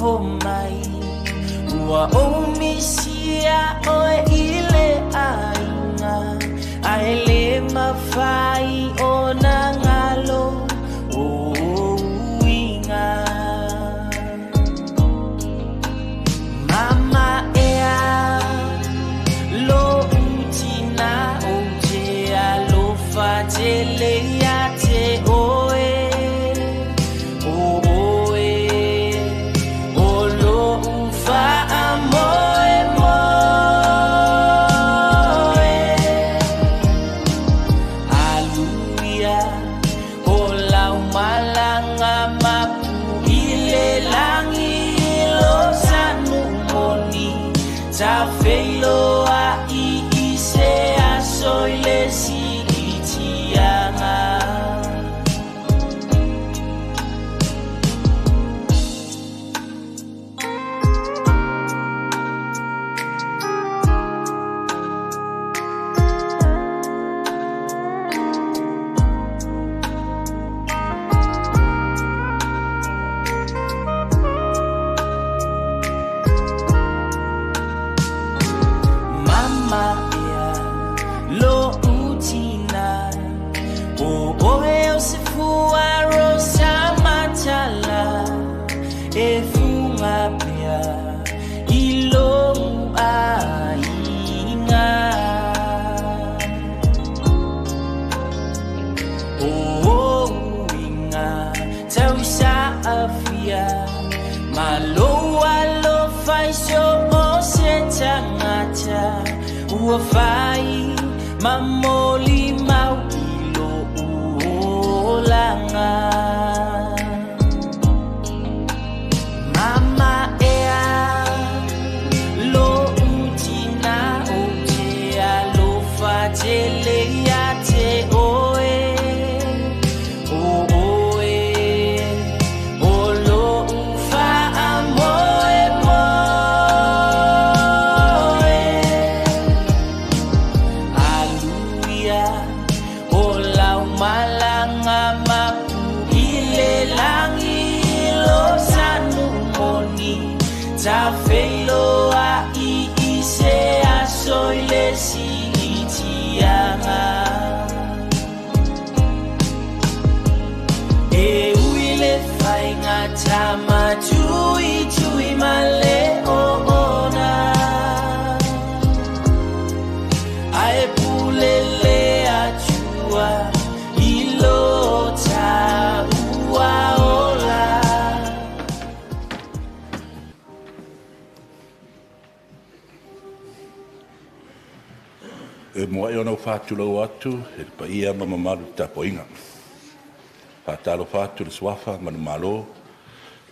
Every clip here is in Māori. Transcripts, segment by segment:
fo mai ua omisia oe ile ainga aele mawhai o na ngalo o uinga mama ea lo utina o te alofa te leia te oe ta feilo a I se a soile si itianga ua fai mamoli mau ilo uolanga mama ea lo utina o te alofa te leia te oe o oe o lo ufa amoe ta feilo a I se a soile si itianga e uile fainga tama tui male o ona ae pulele a chua ilo ta ua ola e moa e ona o whātulau atu, e pa ia mamamaru ta poinga. Whātalo whātu le swafa, manu malo,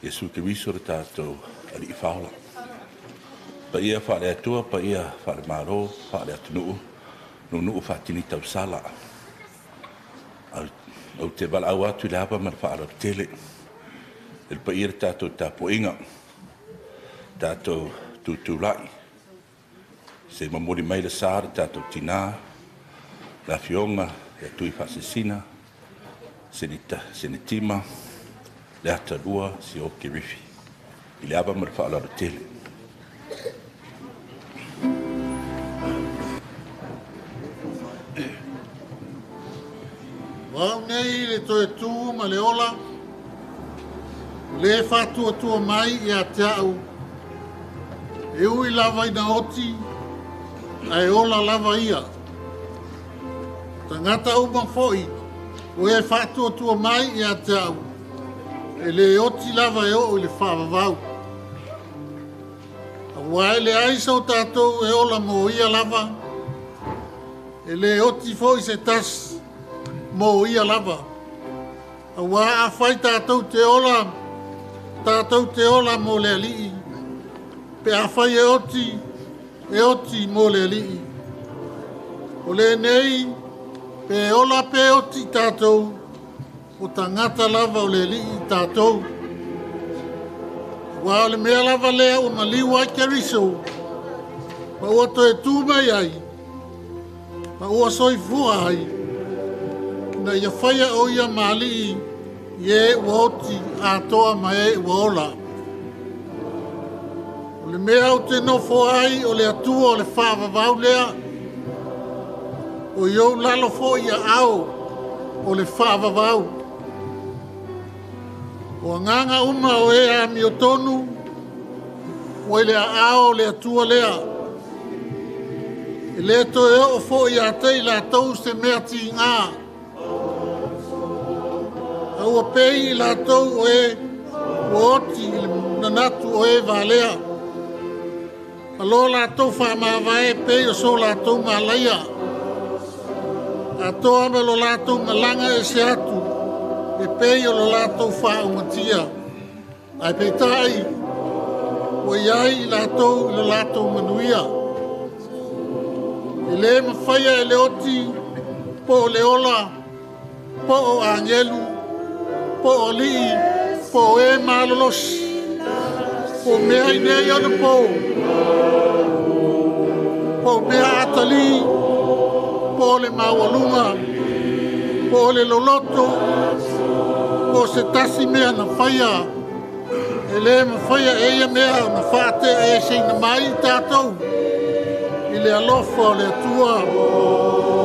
e Siō-Kirifi re tātou ali I whaola. Pa ia whaare atua, pa ia whaare malo, whaare atu nuu whaatini tau sala. Au te wala au atu le hapa man whaara tele. E pa ia tātou ta poinga, tātou tutulai. Se mamori mai le sāra tātou tina, la fionga, e Tuifa'asisina Senetima Leatalua Siō-Kirifi. I le aba mara whaalaro tele. Wau nei le toe tū ma le ola, le whātua tua mai I a te au, e ui lava I na oti, ai ola lava ia. Tangata uma foi, o e whātua tua mai I a te au. E le oti lava e o le whāwawau. A wai le aisa o tātou e ola mo ia lava. E le oti foi se tas mo ia lava. A wai a whai tātou te ola mo le alii. Pe a whai e oti mo le alii. O le nei, pe ola pe oti tātou, o tangata lava o le alii tātou. Wa o le mea lava lea o na liwa I keriso, ma ua to e tū mai ai, ma ua soi fua ai, na ia whaia o ia mali I e ua oti a toa ma e ua ola. le mea o te nofo ai o le atua o le whaavavau lea. O iou lalo fo ia au o le whaavavau. O nganga uma o ea mi o tonu, o le ao le atua lea. E le to e o fo ia tei la tau se mea ti ngā. Au a pei la tau o e o oti nanatu o e valea. Alo la tau wha mawai pei o so la tau malaia. A toa me lo la tau malanga e se atu. E pei o lo la tau wha umatia. Ai pei tai. O iai la tau lo la tau manuia. E le mawhaia e le oti. Po o le ola. Po o angelu. Po o li. Po o e malolosi. Po mea i nei ana po. Po mea atali. Po le maualunga. Po le loloto. Po se tasi mea na whaia. E le mawhaia e ia mea na whaate e se na mai tātou. I le alofa o le atua.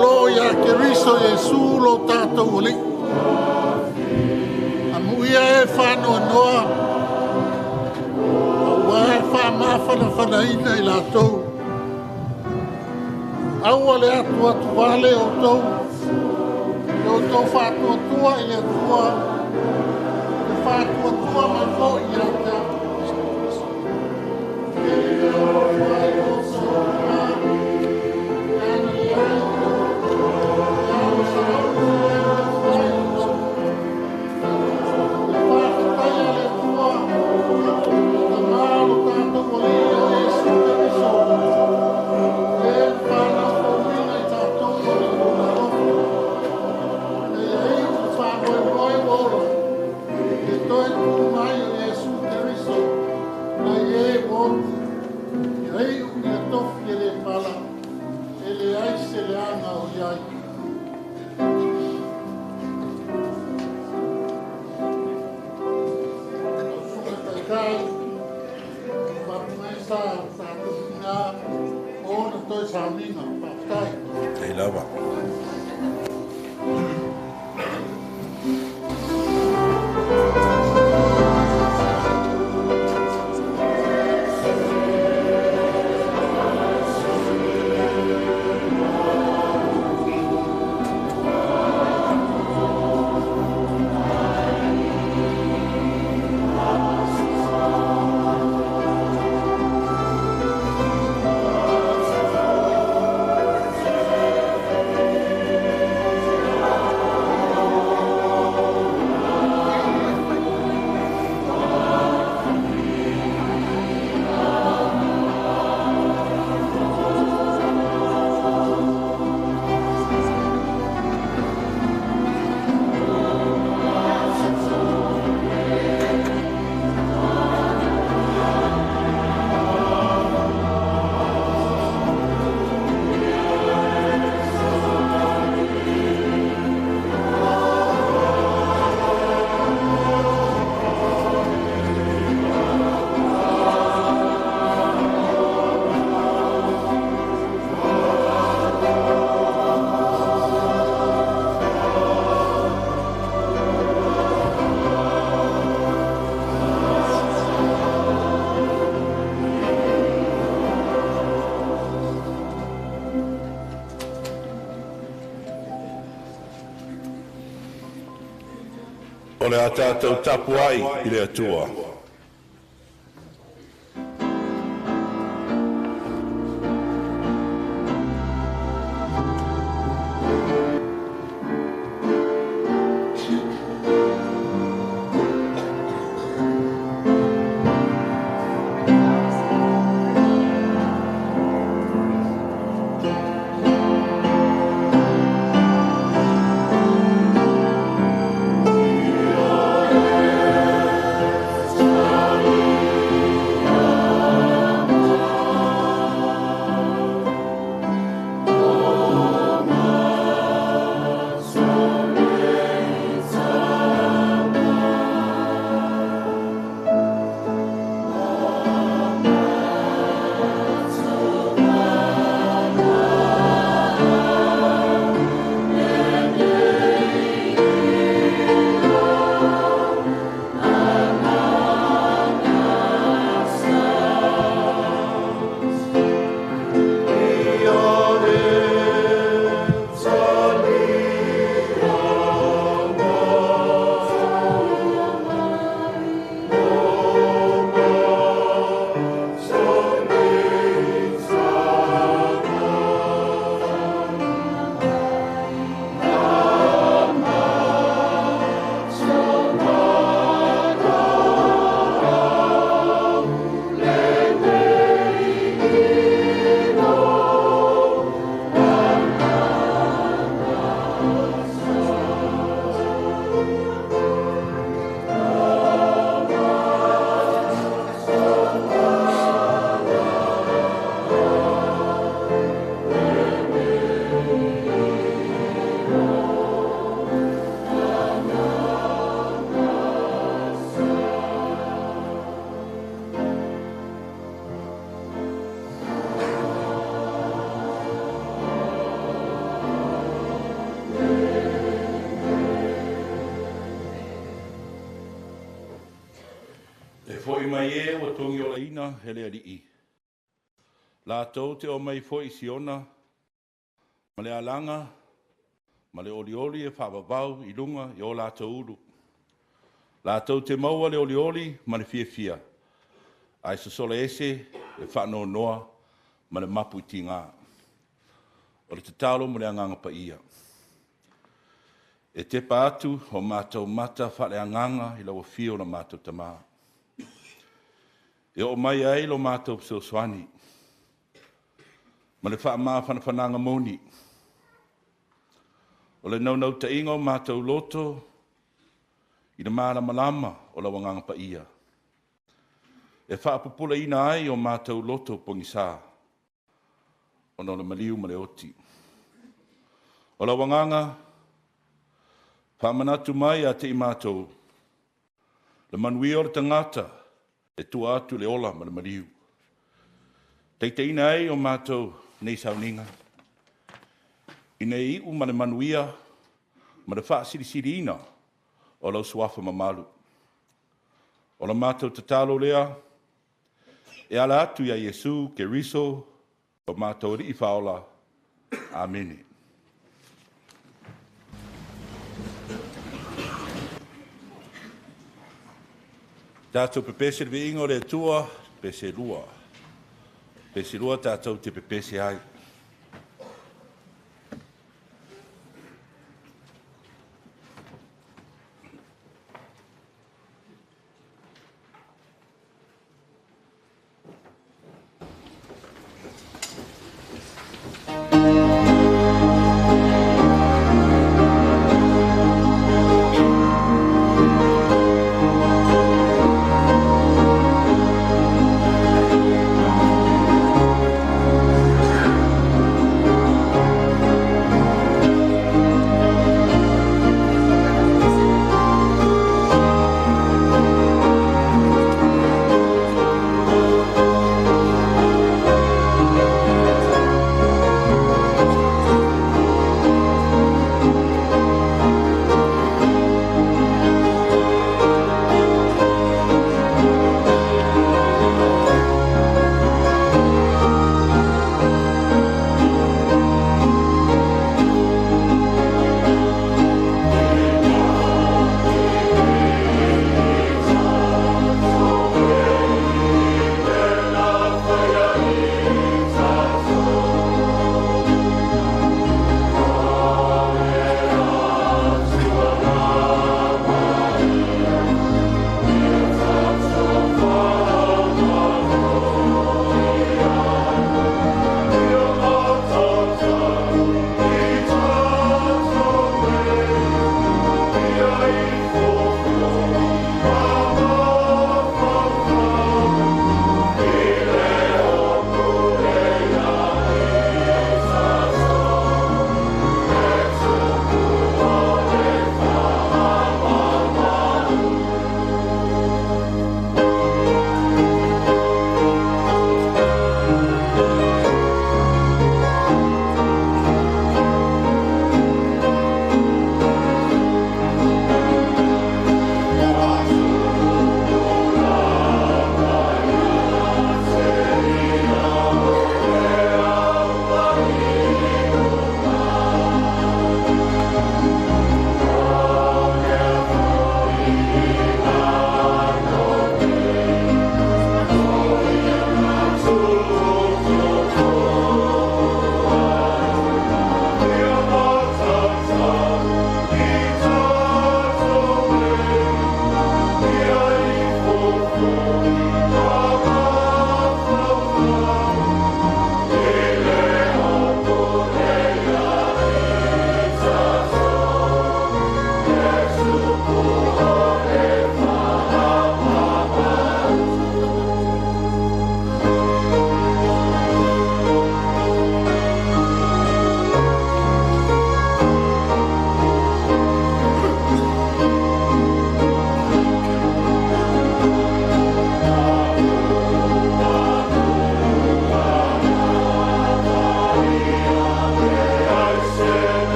Lo ia ke riso Jesu lo tātou o li. Amuia e whanoa noa. Aua e whamawhana whanaina i lātou. Aua le atua tu vale o tau. O tau whātua tua i le atua. Le whātua tua mai fo i ata. Ei lava. O le a tātou tapu ai i le atua. Oh fo i mai e o tongi o la ina hele ali i. La tau te o mai fo i siona, ma le alanga, ma le olioli e whawawau i lunga i o la tau ulu. La tau te maua le olioli ma le fia fia. Ai sa sole ese e whano noa ma le mapu i tinga. O le te talo mo le anganga pa ia. E te pa atu o mātou mata whale anganga i lawa fio la mātou tamaa. E o mai ai lo mātou pso swani. Ma le wha maa whanawhananga moni. O le nau ta ingo mātou loto i na māra malama o la wanganga pa ia. E wha apupula ina ai o mātou loto pongisā. O na le maliu ma le oti. O la wanganga wha manatu mai a te i mātou. Le manui o le tangata e tua atu le ola ma le maliu. Teiteina ai o mātou nei sauninga. I nei iu ma le manuia, ma le wha siri ina o lau suafa mamalu. O la mātou tatalo lea, e ala atu ia Yesu ke riso o mātou ri i whaola. Amene. Tātou pepese le ingo le tua, pese lua. Pese lua tātou te pepese ai.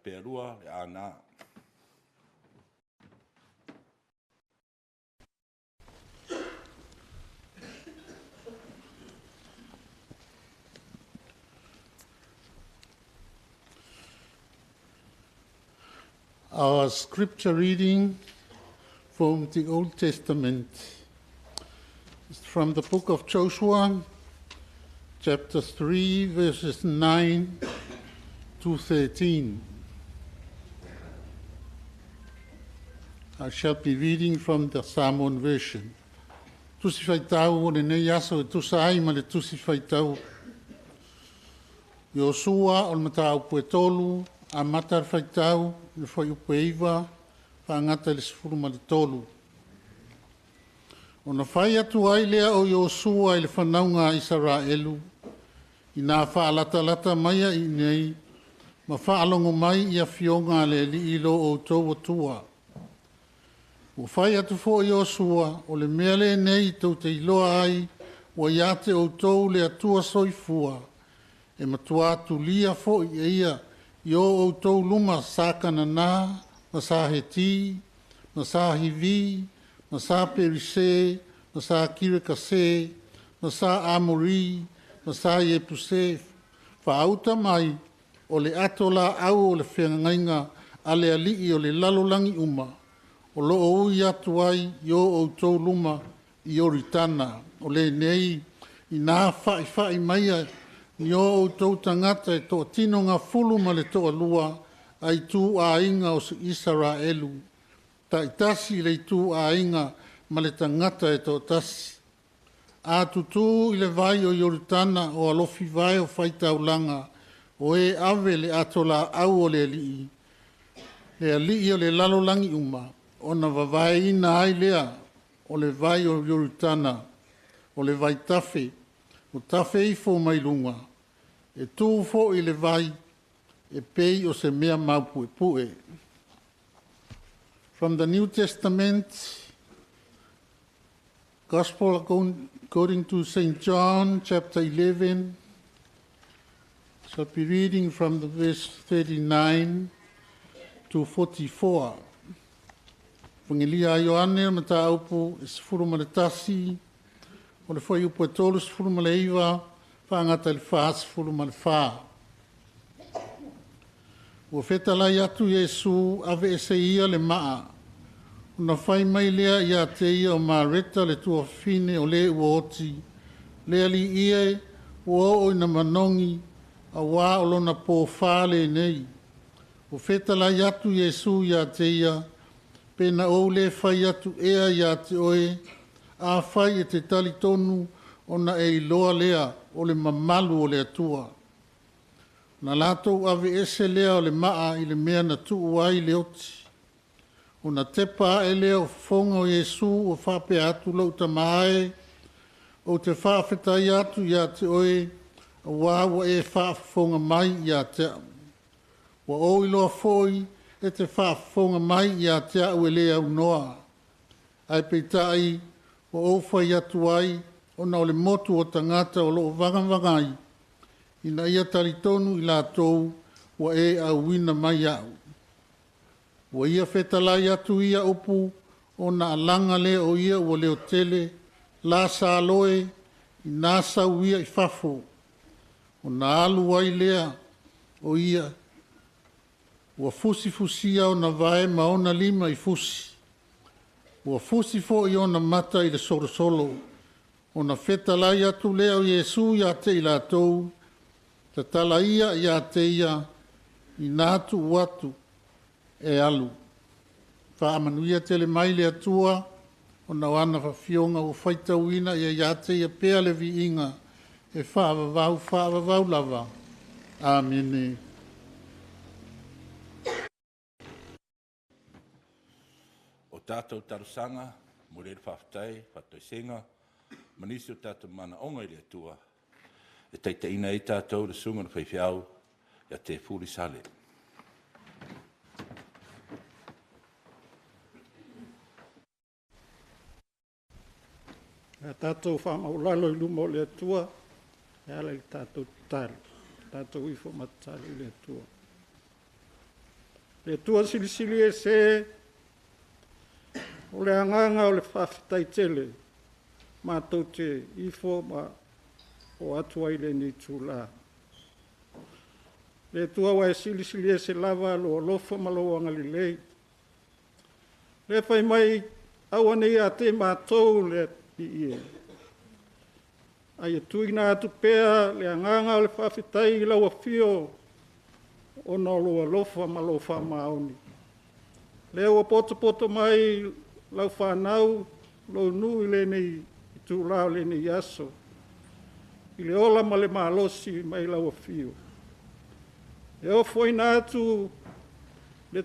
perua e ana. Our scripture reading from the Old Testament is from the book of Joshua, chapter 3, verses 9 to 13. I shall be reading from the Samoan version. Tusi whaitau o le nei aso e tusai ma le tusi whaitau. Iosua o le matau puetolu a matar whaitau le whai upeiva whaangata le sifuru ma le tolu. O na whai atu ai lea o Iosua i le whanaunga Israelu i nā whaalata maia i nei ma whaalongo mai i a fionga le li ilo o tau atua. O whai atu fo Iosua o le mea le nei tau te iloa ai o iate o tau le atua soifua e matua atu lia fo i eia i o tau luma sākana nā, ma sā heti, ma sā hivi, ma sā perise, ma sā kirekase, ma sā amori, ma sā iepuse, whaauta mai o le atola au o le whengainga a le alii o le lalolangi uma, o lo ui atu ai i o tau luma i oritana, o le nei i nā whai maia ni o tau tangata e toa tino ngā fulu ma le toa lua ai tū a inga o se Israelu. Ta itasi le tū a inga ma le tangata e toa tasi. A tutu i le vai o Yoritana o alofi vai o whaitaulanga o e ave le atola au o le alii. Le alii o le lalolangi uma o na wawai ina ai lea o le vai o Yoritana o le vai tafe o tafe i fo mai lunga. E tū fo i le vai e pei o se mea maupue pue. From the New Testament, Gospel according to St. John, chapter 11, shall be reading from the verse 39 to 44. Whangelia Ioane mata aupu e sifuru maletasi, o le whai upu e tolu sifuru maleiva, whaangata le whaas furu ma le whaa. Ua whetalai atu Iesu ave e se ia le maa. Una whai mai lea ia te ia o mareta le tua fine o le ua oti. Lea li ie ua o ina manongi a wā o lona pō whāle nei. Ua whetalai atu Iesu ia te ia pena o le whai atu ea ia te oe a whai e te tali tonu ona e iloa lea o le mamalu o le atua. Na lātou ave ese lea o le maa i le mea na tuu ai le oti. O na tepa e lea o fonga o Iesu o whape atu lau tamae, o te whawhetai atu ia te oe, a wāwa e whafonga mai ia te au. Wa o iloa foi e te whafonga mai ia te au e lea unoa. Ai peitai o ofai atu ai, ona o le motu o tangata o loo vangavangai, ina ia talitonu i lātou wa e au wina mai au. Wa ia whetalai atu ia upu o na alanga le o ia o leo tele, la sa aloe, i nasa uia i fafo. O na alu ai lea o ia, wa fusi fusia o na vae ma ona lima i fusi. Wa fusi fo i ona mata i le solo solo. O na whetalai atu lea o Iesu ia te i lātou, ta tala ia ia te ia, i nātu watu e alu. Whaamanuia tele mai le atua, o na wana whawhionga o whaitauina ia te ia pea le vi inga, e whaavavau lava. Amene. O tātou tarusanga, mo le whawhtai, whatoisenga, manisi o tātou mana onga i le atua, e teiteina i tātou le sunga na whaiwhiau, ia te furi sale. Tātou whamaulalo i lumo le atua, e ala i tātou tāru. Tātou i whamatari le atua. Le tua silisili e se, o le anganga o le whawhitai tele, mātou te ifo ma o atua i le ni tūlā. Le tua wai silisili e se lava lo lofa malo angalilei. Le whai mai awane ia te mātou le i ie. Ai e tuina atu pea le anganga o le whawhitai i lau a fio o na loa lofa ma lofa maoni. Le ua poto mai lau whanau lo nui le nei i tūlao le nei aso. I le ola ma le malosi mai lau a fio. E o foina atu le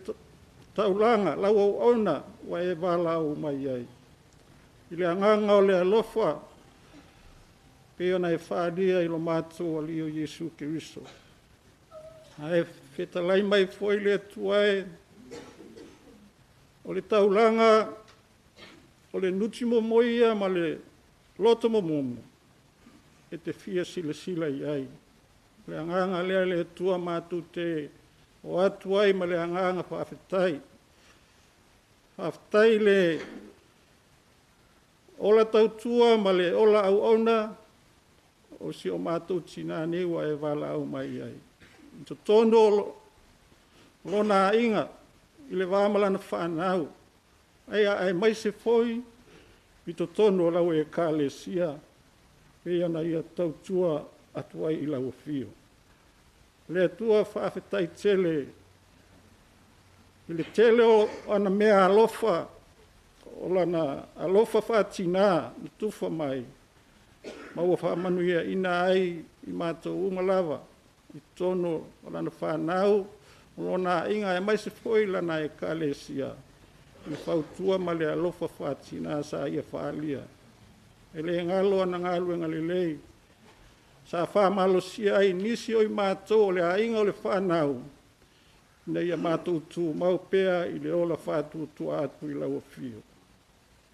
taulanga lau au ona wa e wala au mai ai. I le anganga o le alofa pe ona e whaadia i lo mātou a lio Iesu Kiriso. A e whetalai mai foi le tuae o le taulanga o le nutimo moia ma le loto momomo e te fia sila i ai. Le anganga lea le tua mātou te o atuai ma le anganga whawhetai. Whawhetai le ola tautua ma le ola au auna o si o mātou tina niwa e wala au mai ai. To tono lona inga i le wāmalana whanau. Ai mai se foi i to tono lau e kālesia e ana ia tautua atuai i lau fio. Le atua whawhetai tele i le tele o ana mea alofa o lana alofa whātina i tufa mai. Maua whamanuia ina ai i mātou umalawa. I tono o lana whanau, o lona inga e mai se foi lana e kālesia. I whautua ma le alofa whātina sa ia whaalia. E le ngalo ana ngalo e ngalilei. Sa whamalo sia ai nisi o i mātou o le ainga o le whanau. Nei a mātou tū mau pea i le ola whātua tua atu i lau fio.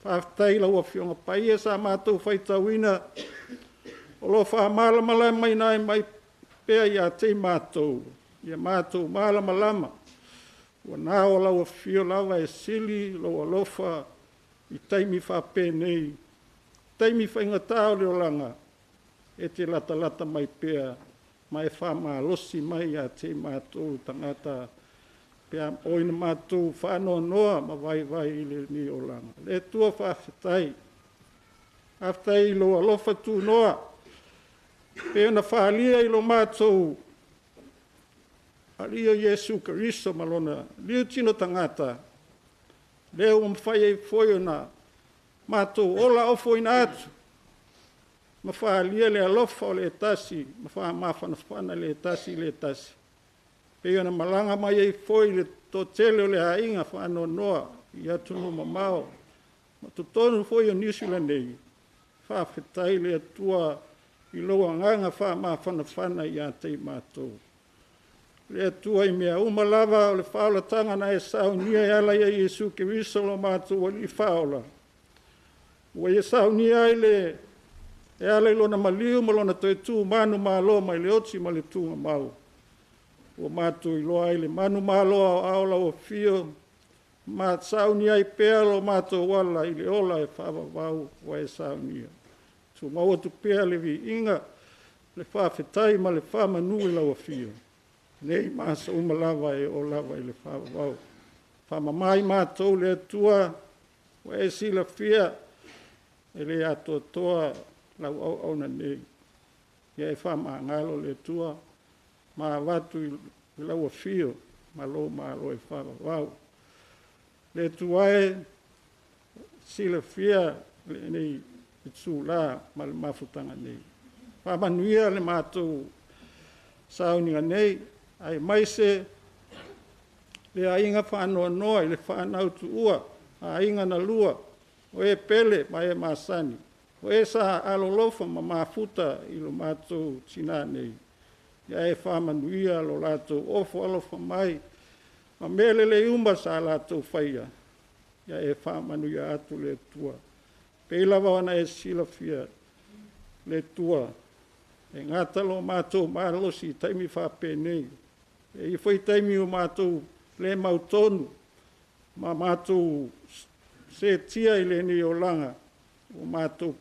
Whawhetai lau a fionga paia sa mātou whaitawina. O lo whamala malai mai nai mai pea i a te mātou. I a mātou malama lama. Ua nā o lau a fio lava e sili lau a lofa i taimi whape nei. Taimi whaingatao leo langa. E te lata mai pea. Mai whama losi mai a te mātou tangata. Pea oina mātou whanoa noa ma vai i le ni o langa. Le tua whawhetai. Whawhetai lo a lofa tū noa. Pea na whaalia i lo mātou. Alia Iesu Kiriso malona. Liu tino tangata. Leo mwhai e foi ona. Mātou ola o foi na atu. Ma whaalia le alofa o le tasi. Ma whaamawhana le tasi. Pea na malanga mai e foi le totele o le hainga whanoa noa. I atu no mamao. Ma tutonu foi o New Zealand nei. Whawhetai le atua i loa nganga whaamawhana i a tei mātou. Le atua i mea umalawa o le whaolatanga na e sao nia e ala i a Iesu Kiriso lo mātou o li whaola. Ua e sao nia i le e ala i lona maliu ma lona toi tū manu mālo mai le oti ma le tū mau. Ua mātou i loa i le manu mālo au aola o fio. Ma sao nia i pea lo mātou wala i le ola e whaavavau wa e sao nia. Tu maua tu pea le vi inga le whawhetai ma le whamanui lau a fio. Nei masa umalawa e o lawa i le whaavavau. Whamamai mātou le atua wa e sila fia e le ato toa lau au na nei. Ia e whamangalo le atua ma watu i lau a fio ma lo e whaavavau. Le tuae sila fia le nei i tū la ma le mafutanga nei. Whamanuia le mātou sauninga nei, ai mai se le ainga whanoa noa i le whanau tu ua, a inga na lua, o e pele mai e masani, o e sa alolofa ma mafuta i lo mātou tina nei. Ia e whamanuia lo lātou ofo alofa mai, ma mele le umba sa lātou whaia. Ia e whamanuia atu le tua. Peila wana e sila fia le tua. E ngata lo mātou mālosi taimi whape nei. E i whai taimi o mātou le mautonu, ma mātou se tia i le ni o langa, o mātou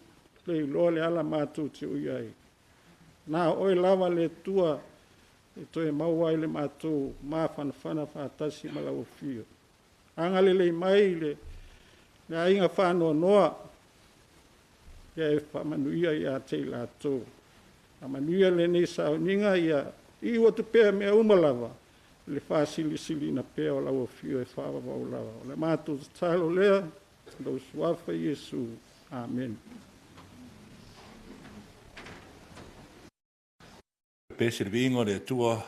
le iloa le ala mātou te ui ai. Nā oe lava le tua, e toe maua i le mātou māwhanawhana whātasi malawa whio. Angale le mai le ainga whānoa noa, ia e whamanuia i a te lātou. A manuia le nei sauninga ia iwa tu pēr mea umalawa, le whāsili na pēr o lawa whio e whāwawa o lawa. O le mātou talo lea, lau suafa Iesu. Amen. Pese le vingo le tua,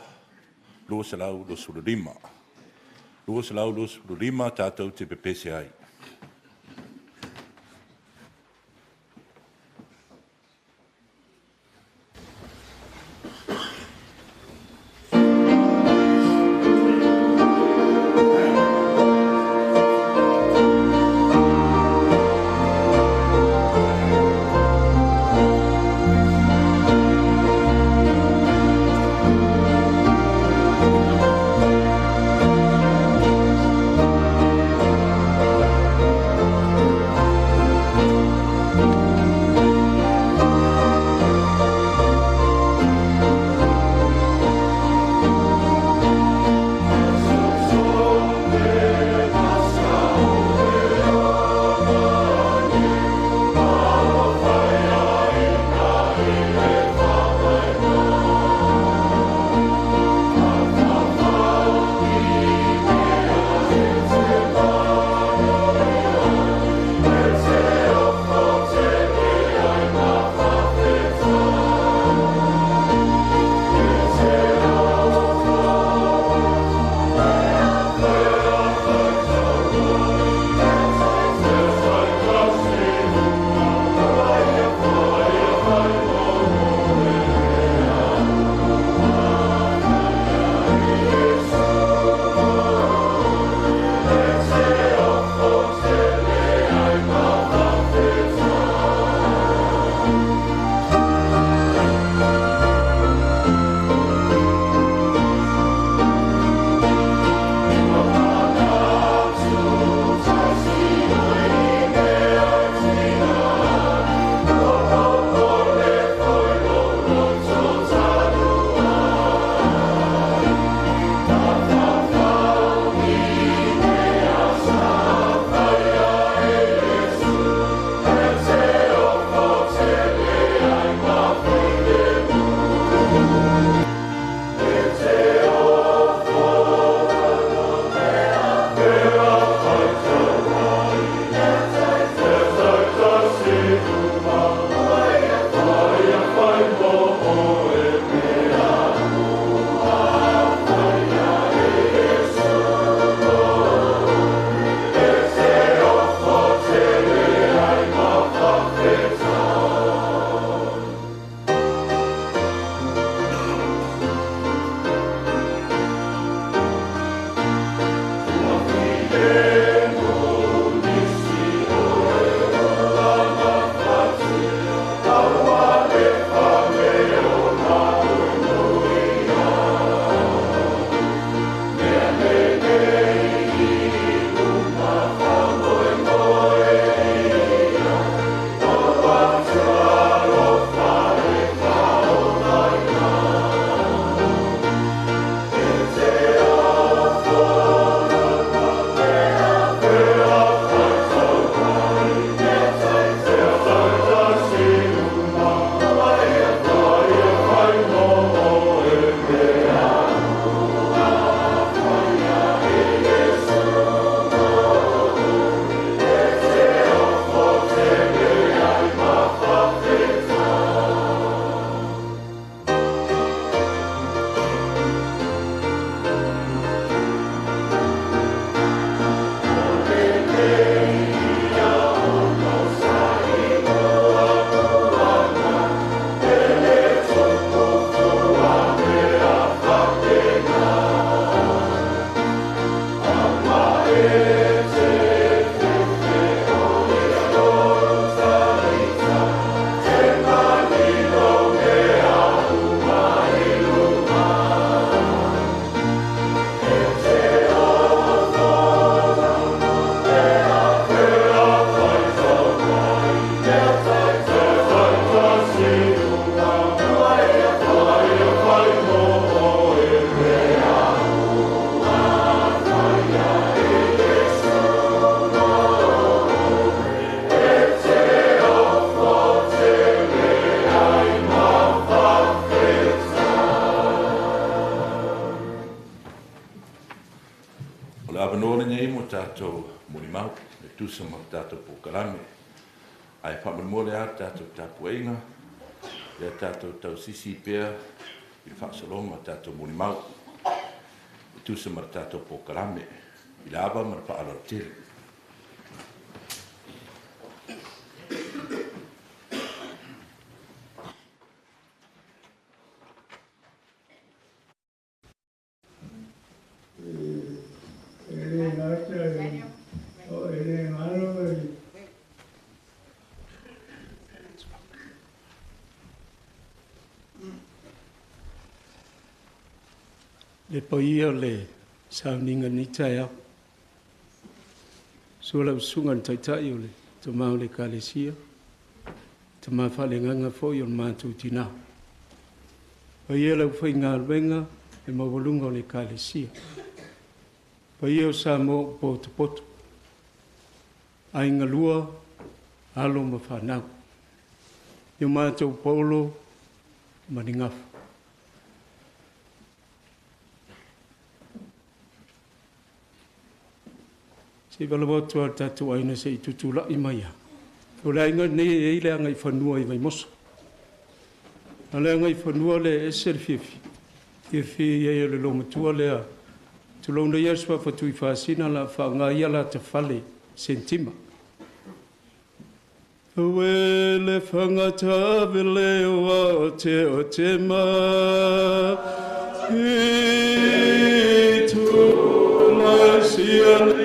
lua se lau lo sururima. Lua se lau lo sururima, tātou te pepese ai. O le avanole nei mo tātou molimau, e tusa mo tātou pokalame. Ai whamanua le a tātou tapueinga, le tātou tau sisi pēr, i whaasalonga tātou molimau. E tusa mo tātou pokalame, i le awa mo whaalarotiri. Le paia le sauninga ni tai au. Sua lau sungan taitai o le tamau le kalesia. Tamau whale nganga fōi o mātou tina. Paia lau whai ngā ruenga e mawalunga o le kalesia. Paia o sa mo poto poto. Ai ngā lua alo ma whanau. Yo mātou polo maningafu. Se valawotu al tatu aina se tutula i mai. O le inga ne e le anga i whanua i Weymouth. A le anga i whanua le esel fifi. Fifi e le lomatua le a. Tulona Yesu fa Tuifa'asisina la whanga ia la te whale Senetima. Le whangata vele o te ma. I tula siale.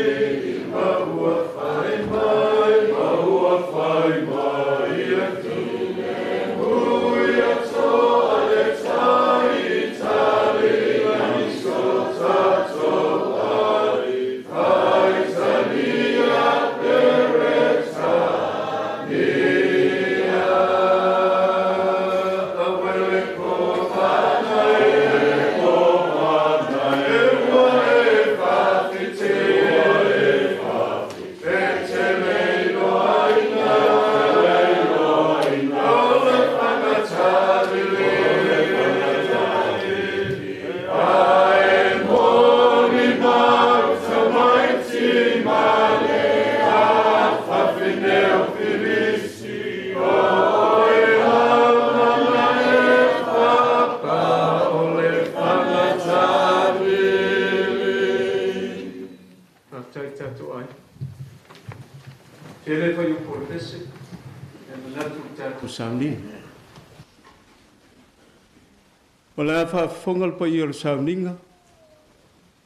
Wala whaafongal pa i o sauninga,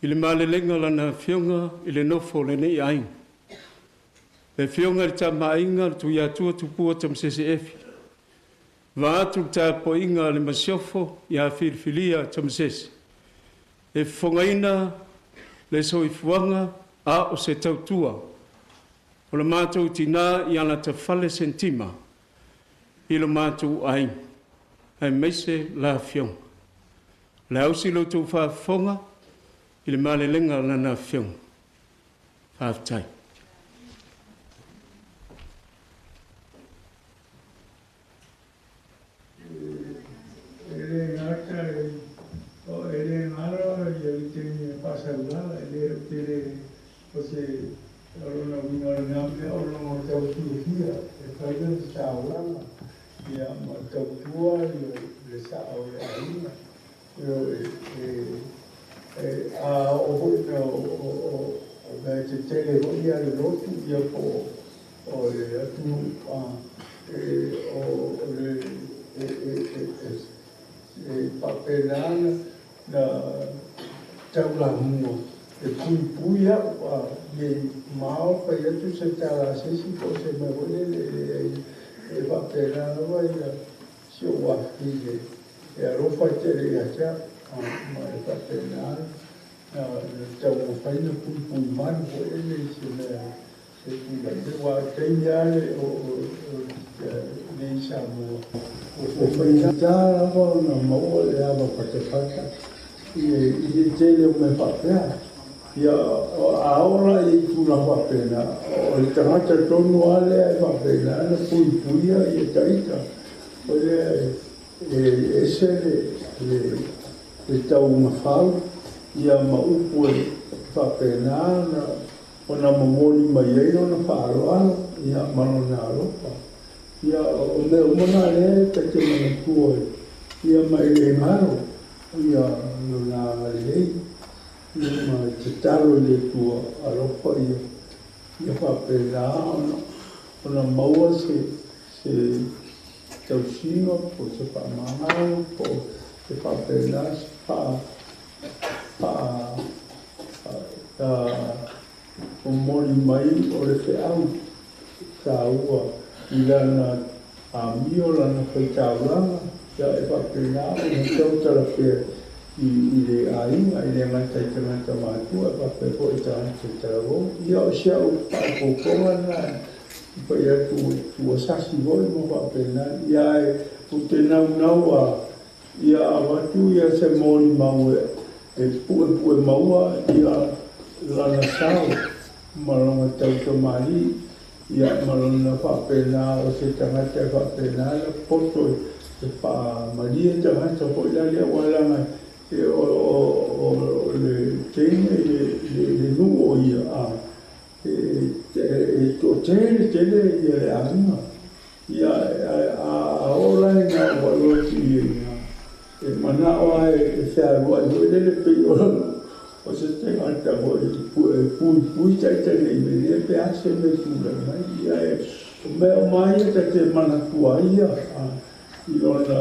i le malelenga lana whionga i le nofo le nei aing. Le whionga le tamainga tu ia tua tupua tam CCF. Va atu ta poinga le masiofo i a whirwhilia tam CCF. E whongaina le soifuanga a o se tautua. O le mātou tina i ana te whale Senetima i le mātou aing. Ai meise la whionga. Le ausi lo tau whaafonga, i le malelenga lana whionga. Whaaftai. Ele ngata, o ele ngaro, ele tini pasangala, ele tini, o se, orona wingar ngambe, orona tau tuifia, e kaidan saulanga, ia ma tau tua, le sao le aina. O te tele ia le lotu ia po o le atu o le papelana na taulahunga e puipuia le mao pa ia tu se tala sesi po se mawone le papelana wa ia si o wafile e a rofa tere ia tia ma e papelana tau o whaina pui manu o ele se mea se pui te wa teiale o nei sa mo o whaina tāra wa na maua le awa pakepaka i tele o me papea ia aora i tūna papena o le tangata tonu ale e papena pui ia taika o le ese le tau mawhau ia maupu whapena na ona mamoni mai ei ona whaaloalo ia malona alofa. Ia o me umana le te mana tua ia mai le ngaro ia lona ngalei ia mai te talo le tua alofa ia whapena ona maua se tausino po se whamangaro po se whapena se o mori mai o le whiau ka ua i lana a mio lana whaitauranga ia e whapena o na tautara whea i le ainga i le ngai tangata mātua e whapepo i tāna tarago ia o sia o whapokonga na pai atu tua sasi voi mo whapena ia e o te nau a ia a watu ia se mori mau e pue maua ia lana sao malonga tauta mari ia malona whapena o se tangata e whapena la poto e wha maria tangata po ila lea walanga e o le tene le nuo ia a e to tene ia le anga ia a ola ina waloti ia e mana o e whaarua i le pei o se tangata o pui taitane i me pe ase me tūra mai ia e o mea mai e te mana tua ia i ona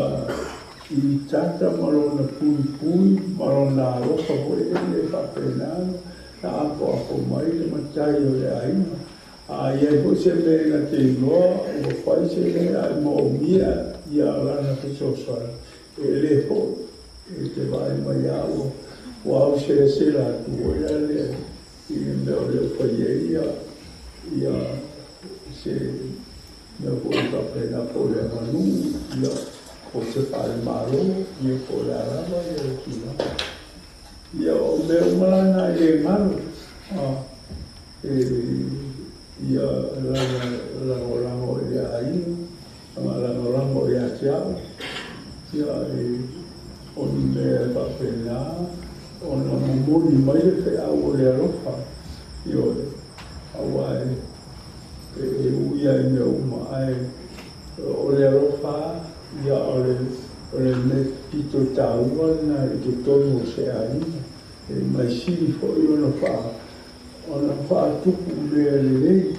i tata malona pui malona alofa o e le whapenana na ako mai le matai o le aina ia e ho se me na te iloa o whai se le a mo mia ia lana te sosara e le ho e te vai mai au o au se la tu o ia le i me o le whai ia se me o ka pena po le manu ia o se pare maro ia po le araba ia le tuna ia o me o malana i le maro ia lango i le aina lango i a tiao ia o ni me ka pena ona mamoni mai le whea o le alofa i ore awa e uia i me uma ai o le alofa ia o le me pito taua na i te tonu o se aina e mai siri fo i ona wha tupu le lei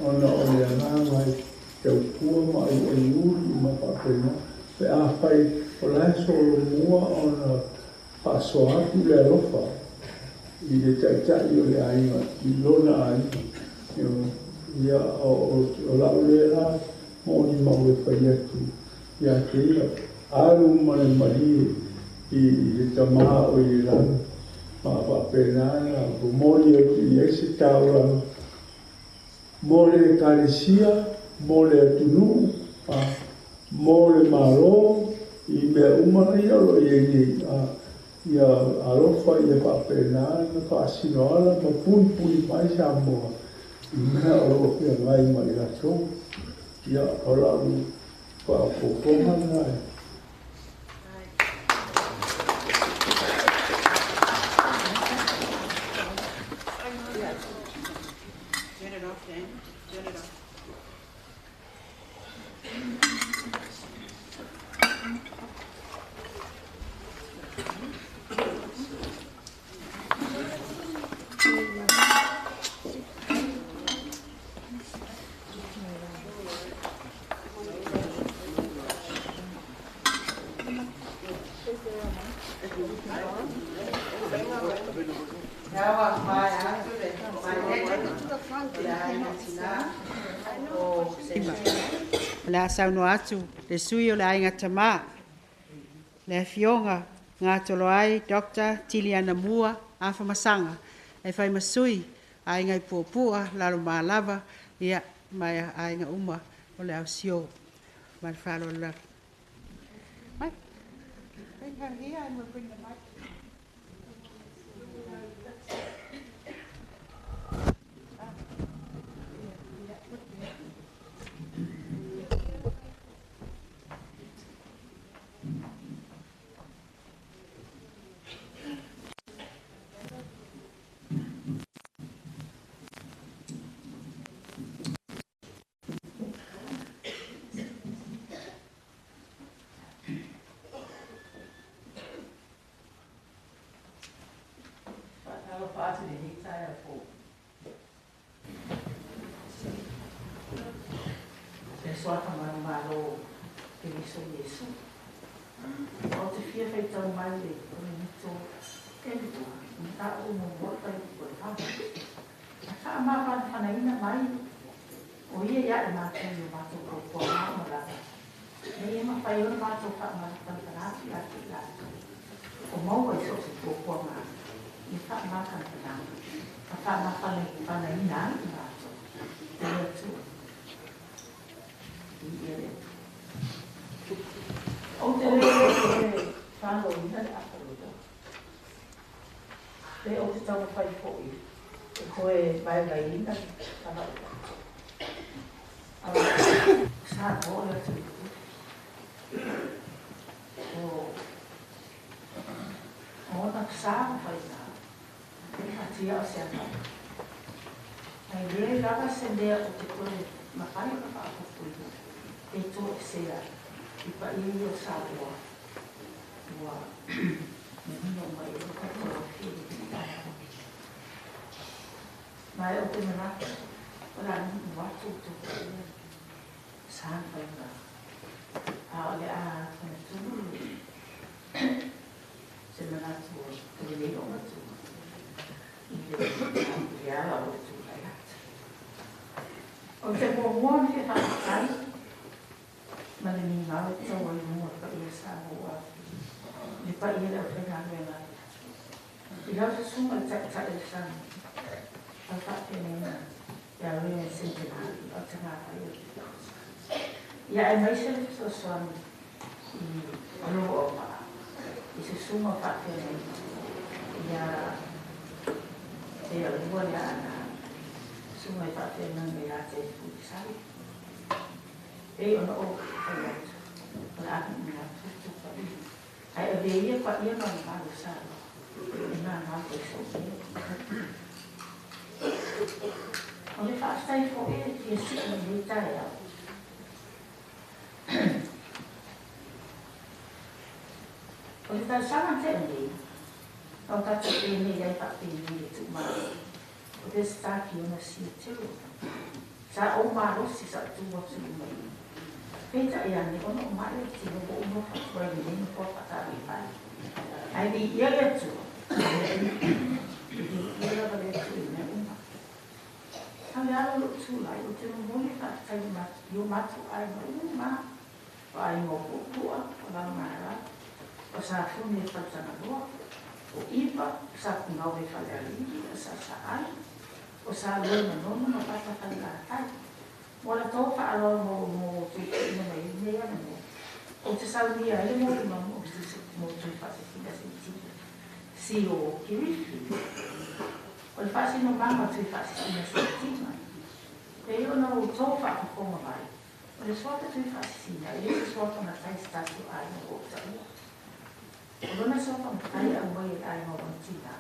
ona o le anangai te ukua ma i uri ma whapena pe a whai o laso o mua ona paso atu le alofa i le taitai o le ainga i lona ainga ia o lau le la moni mau e whai atu ia te ia aru mane mari i le tamaa o i lana ma whapenana o mori atu i ese tauranga mo le karesia mo le atunu mo le maro i mea umana ia lo i ei ia alofa ia whapenana whaasinoala ma pui mai sa moa i mea alofa pia ngai mai rato ia o lau whaapokonga ngai. La sauno atu le sui o le ainga tama le fionga ngā tolo ai Dr. Tiliana Mua awha masanga e whai masui ainga i puapua lalo mālava ia mai ainga uma o le au sio mai whalo la mai bring her here and we'll bring the mic. Pessoal também malo que isso isso. Outro dia foi tão mal de muito tempo. Tá volta e volta. Tá mais para ainda mais. O ia já na tem uma to por lá lá. Nem uma pai uma to para mais para lá lá. O mau é só se por lá. E tá mais para lá. Tá mais para ainda lá. O te leo whānau ina le akaruta. Le o te tau whai fōi. E koe vai ina tana uta. Awa, sā kōra tu. O na sā whai nā. E hatia o se ana. Ai le raga se lea o te koe mawhai o ka apapui. E tō e sea. I pa i o sa ua. Ua. Me hino mai o ka tō whiri ki tāna. Mai o te manaka. Ora ni watu tō kua. Sān pai ngā. A o le a kone tūru. Se manatu o kone le o matu. I le ala o tū lai ata. O te mō ke hātai. Mana ni ngā tau ai mua ka ia sā hoa. Ni pa ia leo whenā ngā. I lau te sunga ta e sana. Au whakene ia ringa Senetima o te ngā pai. Ia e mai se le so soani I alo o paa. I se sunga whakene ia e alua le ana. Sunga I whakene me a te fuisari. E ona o ai atu. Ona ati mea tutu pari. Ai o de ia pa ia mana maru sāra. E nā mātou so mea. O le whaastai fo e ki e sika ni tai au. O le tai sanga te ni. O tata te ni ai papi ni e tu mai. O te staki ona si e tiro. Sa o marosi sa tu watu mai. Peta ia ni ono mai ti no bo no fa ni ni po pata ni pai. Ai ni ia le tu. Ia le tu ni uma. Ai ala lo tu lai o te mo ni fa tai ma yo matu ai no uma. Ai mo po tua o la mara. O sa fu ni fa tana lo. O ipa sa ku no ve fa le ali sa ai. O sa lo no no pa pa tai. Ora tō whaaro mō tui ina mai nea mo. O te sauni a ele mō mō Tuifa'asisina Senetima Leatalua Siō-Kirifi. O le whaasino mama Tuifa'asisina Senetima. E ona o tō whaakonga mai. O le suata Tuifa'asisina, e le suata na tai statu ai no o taua. O lona suata na tai a mai ai no wantina.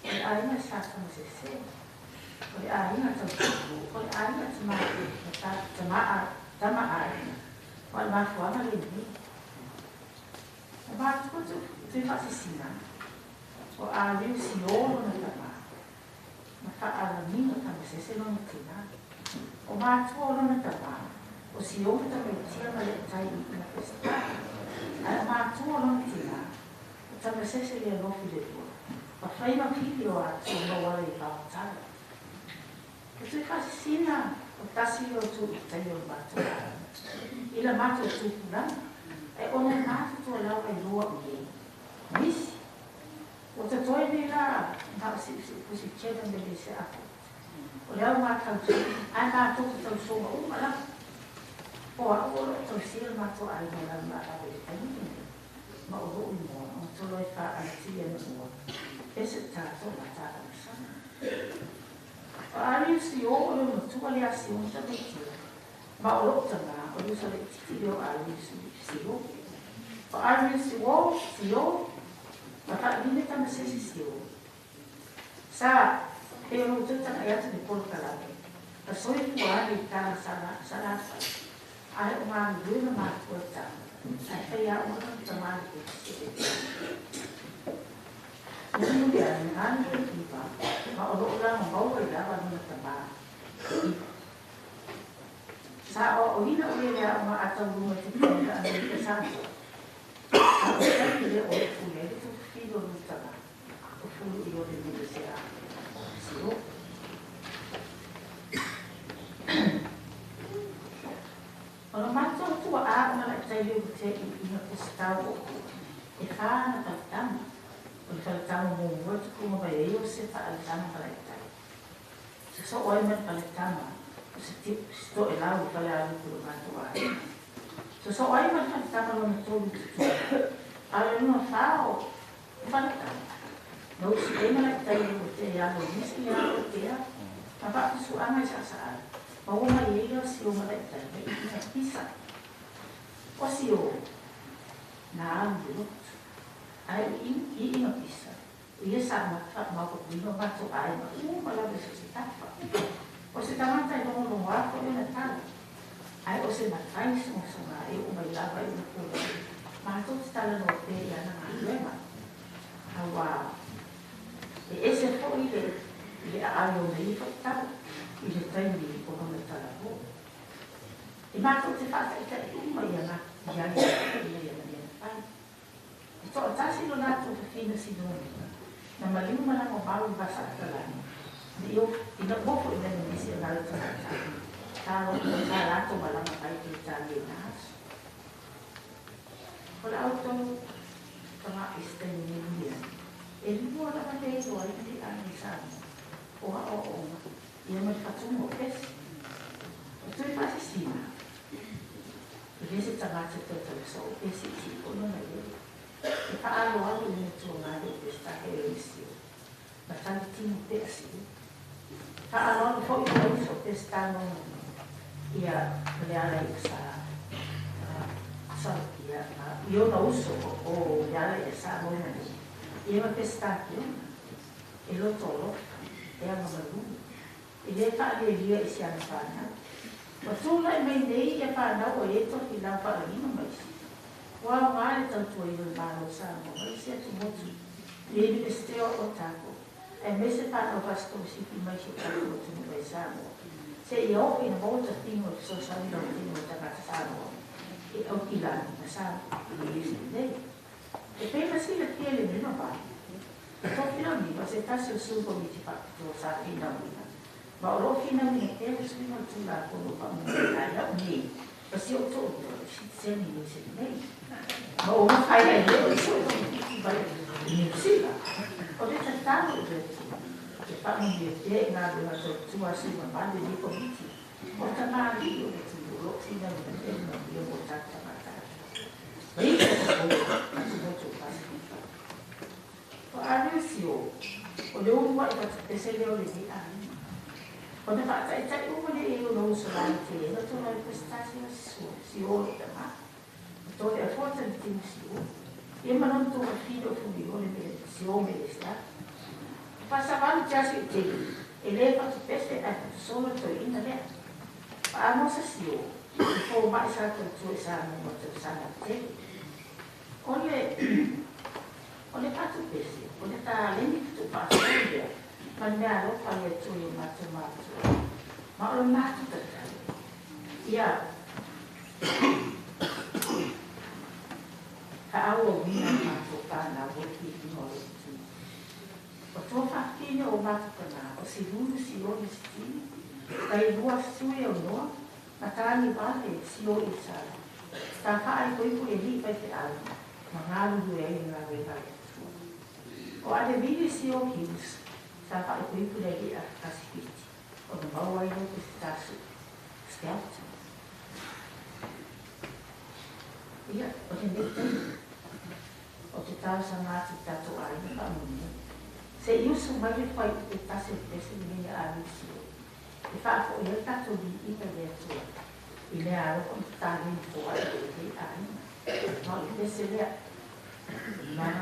O le ai na sata na se se. O le aina tau tuku, o le aina tama aina, o le mafuanga le ni. O mātuko Tuifa'asisina, o a liu si olo na tama, na whaara nino tama sese no na tina. O mātuko olo na tama, o si olo tama I tia ma le tai I na pesta. A mātuko olo na tina, o tama sese le lofi le tua. O whaima pipi o atu no wale I kautara. O Tuifa'asisina, o tasi o tu tai o mātua. I la mātua tūpuna, e ona mātua tua lau ai lua o ye. Nisi. O te toi ni la, nā si kēna me le se ako. O leo mātua tu, ai mātua tu tau songa umala. O a ora tau sira mātua ai no lau mātua e taini. Ma o roi moa, o tolo e wha anatia na moa. Ese tātou mātua na sana. Ari si o o no tua le asi o ta tiki. Ma o lota na o usa le tiki o ari si o. O ari si o. Ma ta ni ta na se si o. Sa e o te ta ia te polo kala. Ta soi fu ari ta sana. Ai o ma ni na ma ko ta. Ai te ia o ta ma ki. Ini dia dengan kita. Kalau orang mau berdapat dengan tempat. Saya ini orang yang atau rumah itu ada di sana. Kalau saya dia orang punya itu video lupa. Full video di Indonesia. So. Kalau macam tu malah saya juga ingat tahu. Ikan atau tamu. Kalau tamu mau tu cuma bayar sepa tamu kalau itu. Sesuatu yang tamu. Setiap stok elau kalau ada tu macam tu. Sesuatu yang tamu itu kalau ni tahu, mana tahu. Nau sih mana tahu tu yang mesti yang tu ya. Apa tu soalan saya. Mau mana ia sih mana tahu. Ini bisa. Osio. Nah, dulu. Ini bisa. Ia sama tak mau pergi macam apa. Malah bersesuatu. Você está mantendo um lugar que ele está. Aí você não faz semua, eu vou lá vai no pulo. Mas tudo está lá no pé e na Manurewa. Agora, esse foi ele algo de tal. Ele tem de como ele está lá. E mas tudo se faz até uma e na já ele faz. Então está sendo lá tudo fim de semana. Na malima lá no baú passar lá. Eu tidak boleh Indonesia kalau tu malam apa itu cari nas. Kalau tu tengah istimewa dia, ini buat apa dia itu orang di Anissa. Ia mereka semua pes. Tuifa'asisina. Jadi setengah terus pes itu pun ada. Kita awal ini cuma ada pesta Indonesia. Bahkan timur pes itu. Kalau foi isso testando ia olhar essa sortia eu não uso o olhar essa moneda ia testar aqui ele todo é uma maluca ele tá ali esse ano para mas tu lá me dei ia para não o eto que lá para ali mas o amar tanto ele vai usar mas isso é muito ele estreou o taco. Mese para o pastor se que mais o cara não vai saber. Se eu em volta tinha o social não tinha o trabalho. E o que lá não sabe. E isso daí. E pena se ele tinha ele não vai. Então finalmente você está se submetido para o sabe finalmente. Mas o finalmente ele se não tinha lá com o papai lá nem. Mas eu tô se nem se nem. Mas o pai ele isso vai sim. Olha está o Pak menjadi ngadu situasi membalik di komisi. Orang mari oleh dulu sini menjadi dia buat kata-kata. Baik, masih coba. Ada sio. Oleh buat itu oleh dia. Pada tak cai umur dia itu lalu selalu dia. Itu lalu prestasi sio lemah. Itu effort tim sio. Ia menonton video oleh sio mereka. Passavam já se tem, ele para o peixe é só tu ainda né, a nossa senhora, o mais alto tu essa não pode usar tem, olha para o peixe, olha tá além de tu passa dia, mandar o pai tu e matemática, mas o mato tá, ia, a aula minha mato para na boca de nós. O tofa kine o matukana, o segundo senhor destino, kai lua sui o noa, matani bate senhor isara. Taka ai koi ele vai te alma, mangalu do ele na verdade. O adevine senhor Hills, taka ai koi ele a casquite, o no mau ai no pistaço, stealth. Ia, o te nete, o te tau sa mati tato ai no pamunha. Se isso vai foi está se percebendo a missão. E fala foi ele está tudo e dentro. Ele é algo que está ali fora dele aí. Não ele percebe. Não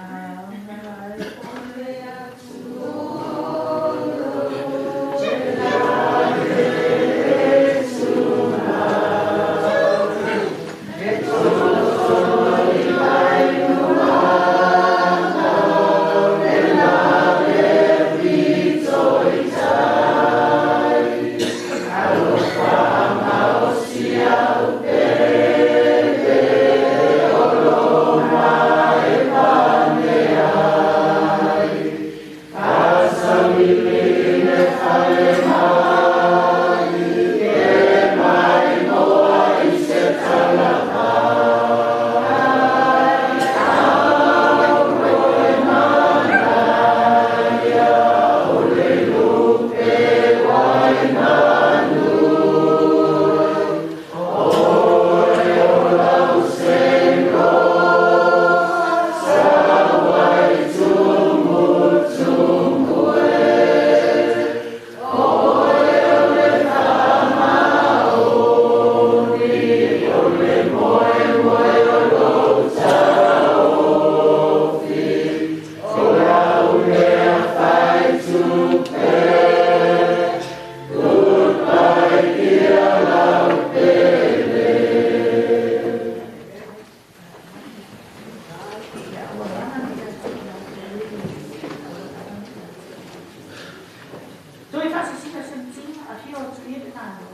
Tuifa'asisina Senetima a fio tuia de nada.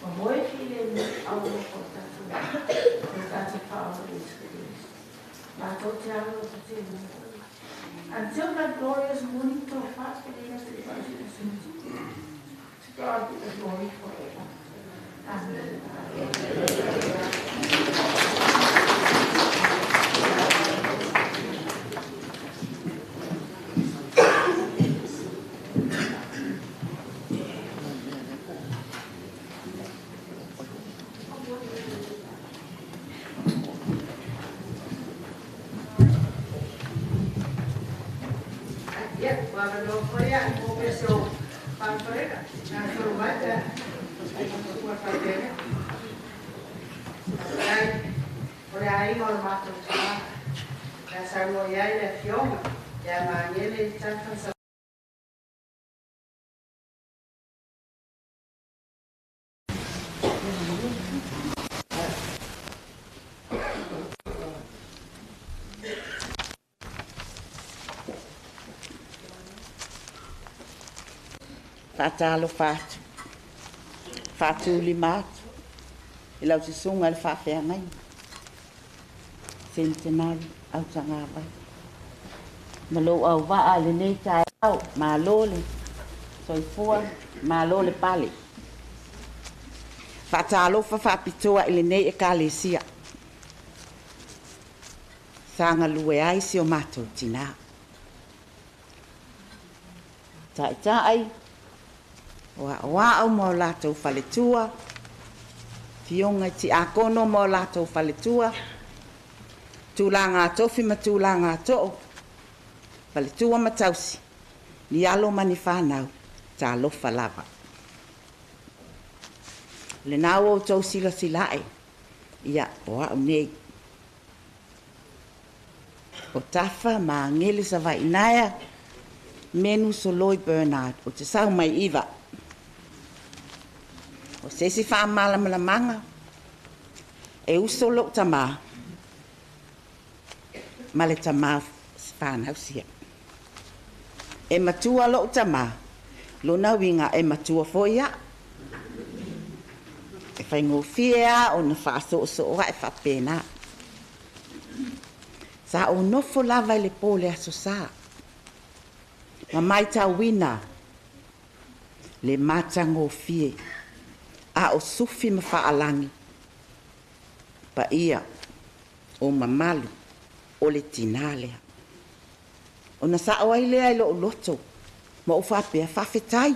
Ma moe file au o tatu. O tatu whao isu. Ma tō te alo o te Until that glorious morning to fast for the rest of the to God be the glory forever. Amen. Fatalo fatu. Fatu limat. Ilau se sunga le whawhea ngai. Centenari au tangawai. Malo au waa le nei tae au. Malo le soifua. Malo le pale. Fatalo whawhapitoa ile nei e kalesia. Sanga lue ai si o mato tina. Tai. Wa au mo lato faletua. Fionga ti akono mo lato faletua. Tulanga tofi ma tulanga to. Faletua matausi. Ni alo mani whanau. Ta lofa lava. Le nao o tau sila silae. Ia o au nei. O tafa ma ngele sa vai inaya. Menu soloi Bernard. O te sau mai iwa. O sesi wha manga. E uso lo tama. Male tama whanau sia. E matua lo tama. Lona winga e matua foia. E whaingo fia o na whaaso soa e whapena. Sa o nofo lava le pole aso sa. Ma mai tau wina. Le matango fie. A o sufi ma whaalangi. Pa ia. O mamalu. O le tinalea. O na sa o ai lea ilo o loto. Ma o whapea whawhetai.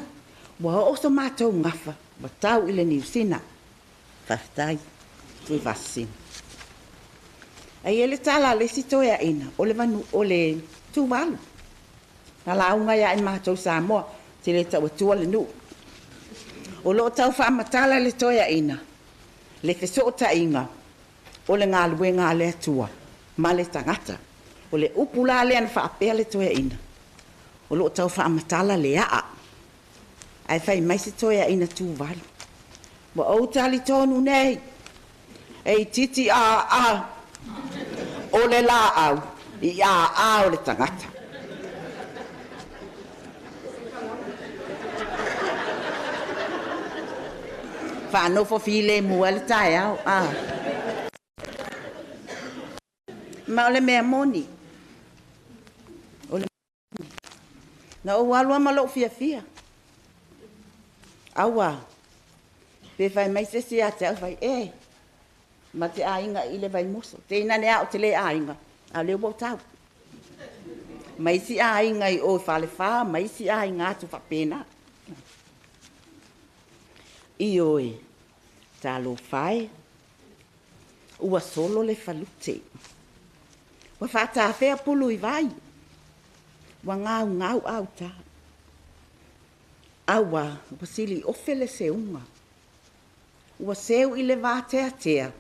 Wa o so mātou ngafa. Wa tau ile ni usina. Whawhetai. Tuifa'asisina. Ai ele tala le sitoea ina. O le vanu. O le tuwalu. Na launga ya i mātou Samoa. Te le tau atua le nu. O lo tau whaamatala le toia ina. Le whesota inga. O le ngā lue ngā le atua. Ma le tangata. O le upula le ana whaapea le toia ina. O lo tau whaamatala le aa. Ai whai maisi toia ina tūwalu. Wa au tali tonu nei. Ei titi a. O le la au. I a o le tangata. Whanofo file mua le tae au. Ma o le mea moni. O le moni. Na o walua ma lo fia. Awa. Pe fai mai se si a te au fai ma te ainga i le vai moso. Te ina ne au te le ainga. A leo bau tau. Mai si ainga i o whale wha. Mai si ainga atu whapena. I oe, talo whae, ua solo le whalute. Wa whata whea pulu i vai. Wa ngau au ta. Awa, wasili ofele se unga. Ua seu i le vātea.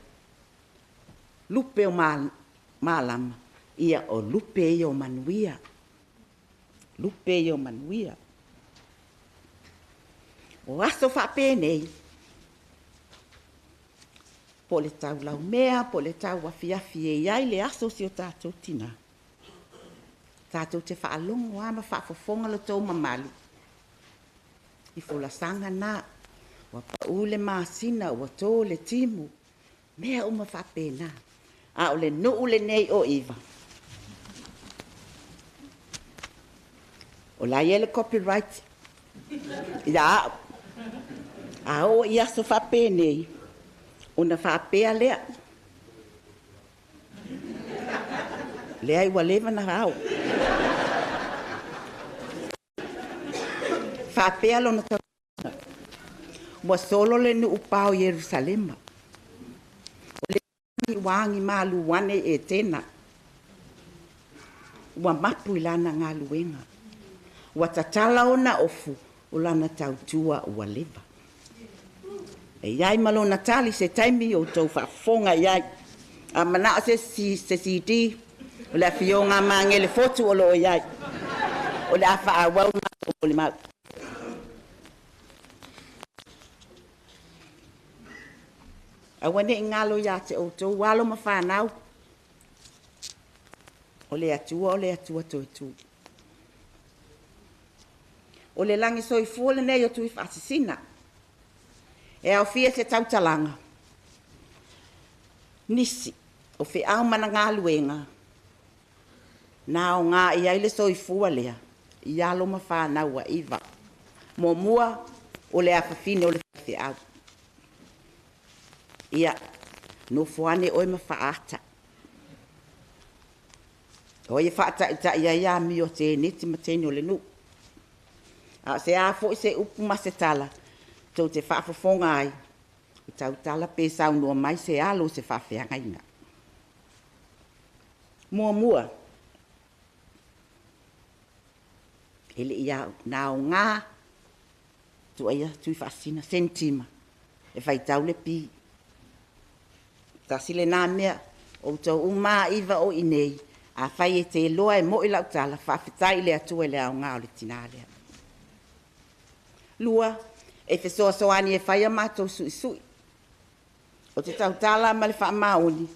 Lupe o malama. Ia o lupe i o manuia. Lupe i o manuia. O aso whapene. Po le tau lau mea, po le tau wafiafi e iai le aso si o tātou tina. Tātou te whaalongo ama whaafofonga le tau mamali. I fulasanga na. Wa paule masina wa to le timu. Mea uma whapena. A ole no ule nei o iwa. O la yele copyright. Ia. A o ia so whapenei. Ona whapea lea. Lea iwa lewa na hao. Whapea lona tau. Wa solo le nu upao Yerusalema. O le wangi malu wane e tena. Wa mapu ilana ngā luenga. Wa tatala ona ofu o lana tautua ua lewa. E iai malo natali se taimi o tau whafonga iai. A mana se CD. O le fionga mangele fotu o lo iai. O le afa a wau na o le mau. A wane ngalo ya te o tau walo ma whanau. O le atua tu. O le langi soi fuole nei o Tuifa'asisina. E au fia se tautalanga. Nisi, o fe au mana ngā luenga. Nā o ngā i aile soi fua lea. I alo ma whanau wa iwa. Mo mua o le awhawhine o le whawhi au. Ia, no fuane oi ma whaata. O ia whaata ita ia mi o te neti mateni o le nu. A se a fo se upu ma se tala. Tau te whaafafonga ai. I tau tala pe sau noa mai se alo se whaafeanga inga. Mua. Ele ia nao ngā. Tu aia Tuifa'asisina Senetima. E whai tau le pi. Ta sile nā mea. O tau umā iwa o inei. A whai e te loa e mo i lau tala. Whaafetai le atua le au ngā o le tina lea. Lua. E fe soani e whaia mātou sui. O te tau tala ma le wha maoni.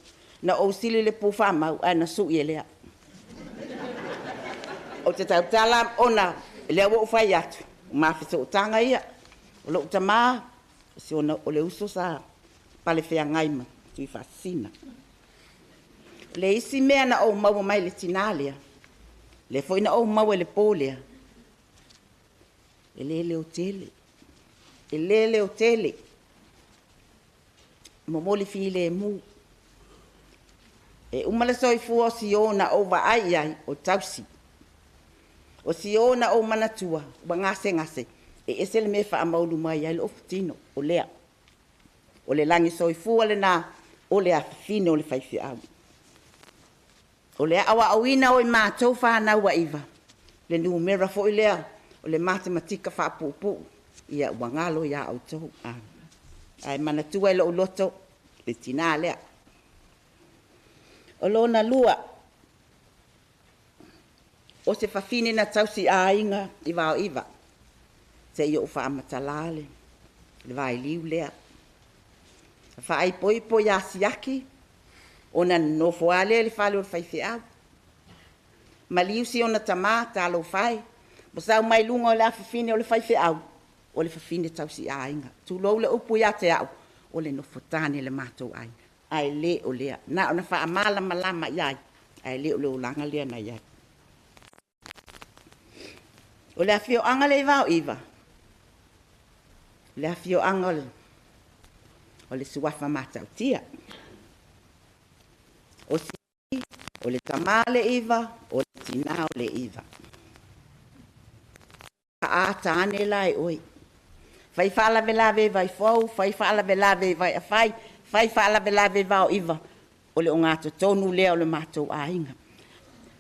Na o sili le pō wha mau. Na sui e lea. O te tau tala ona. E lea wo whai atu. Ma fe so tanga ia. O lo utama. Si ona o le uso sa. Pale whea ngaima. Tuifa'asisina. Le isi mea na o mau mai le tina lea. Le foi na o mau e le pō lea. E le o tele. E lele o tele. Momoli file mu. E umale soi fua o siona o vaai ai o tausi. O siona o manatua. Wa ngase. E esele me wha amaulu mai ai le ofutino o lea. O le langi soi fua le nā. O le afine o le whaifi au. O lea awa awina o i mātou whanau wa iwa. Le numera fo i lea. O le matematika whaapupu. Ia wangalo ia au tau. Ai manatua ilo uloto. Le tina lea. O lona lua. O se whawhine na tausi a inga i wao iwa. Se i o whaamatalale. Le vai liu lea. Whaai poi a siaki. O na nofoale le whale o le whaifi au. Ma liu si o na tamā talo whai. Masau mai lunga o le awhawhine o le whaifi au. O le whawhine tausi a inga. Tu lou le upu ia te au. O le nofotane le mātou ai. Ai le o lea. Na o na wha amala malama iai. Ai le o le ulanga lea na iai. O le awhio anga le vau iwa. Le awhio anga o le suafa mātau tia. O si o le tamale iwa. O le tina o le iwa. A tane lai oi. Fai fala velave vai fou, fai fala velave vai afai, fai fala velave vai iwa. O le o ngātou tonu lea o le mātou a inga.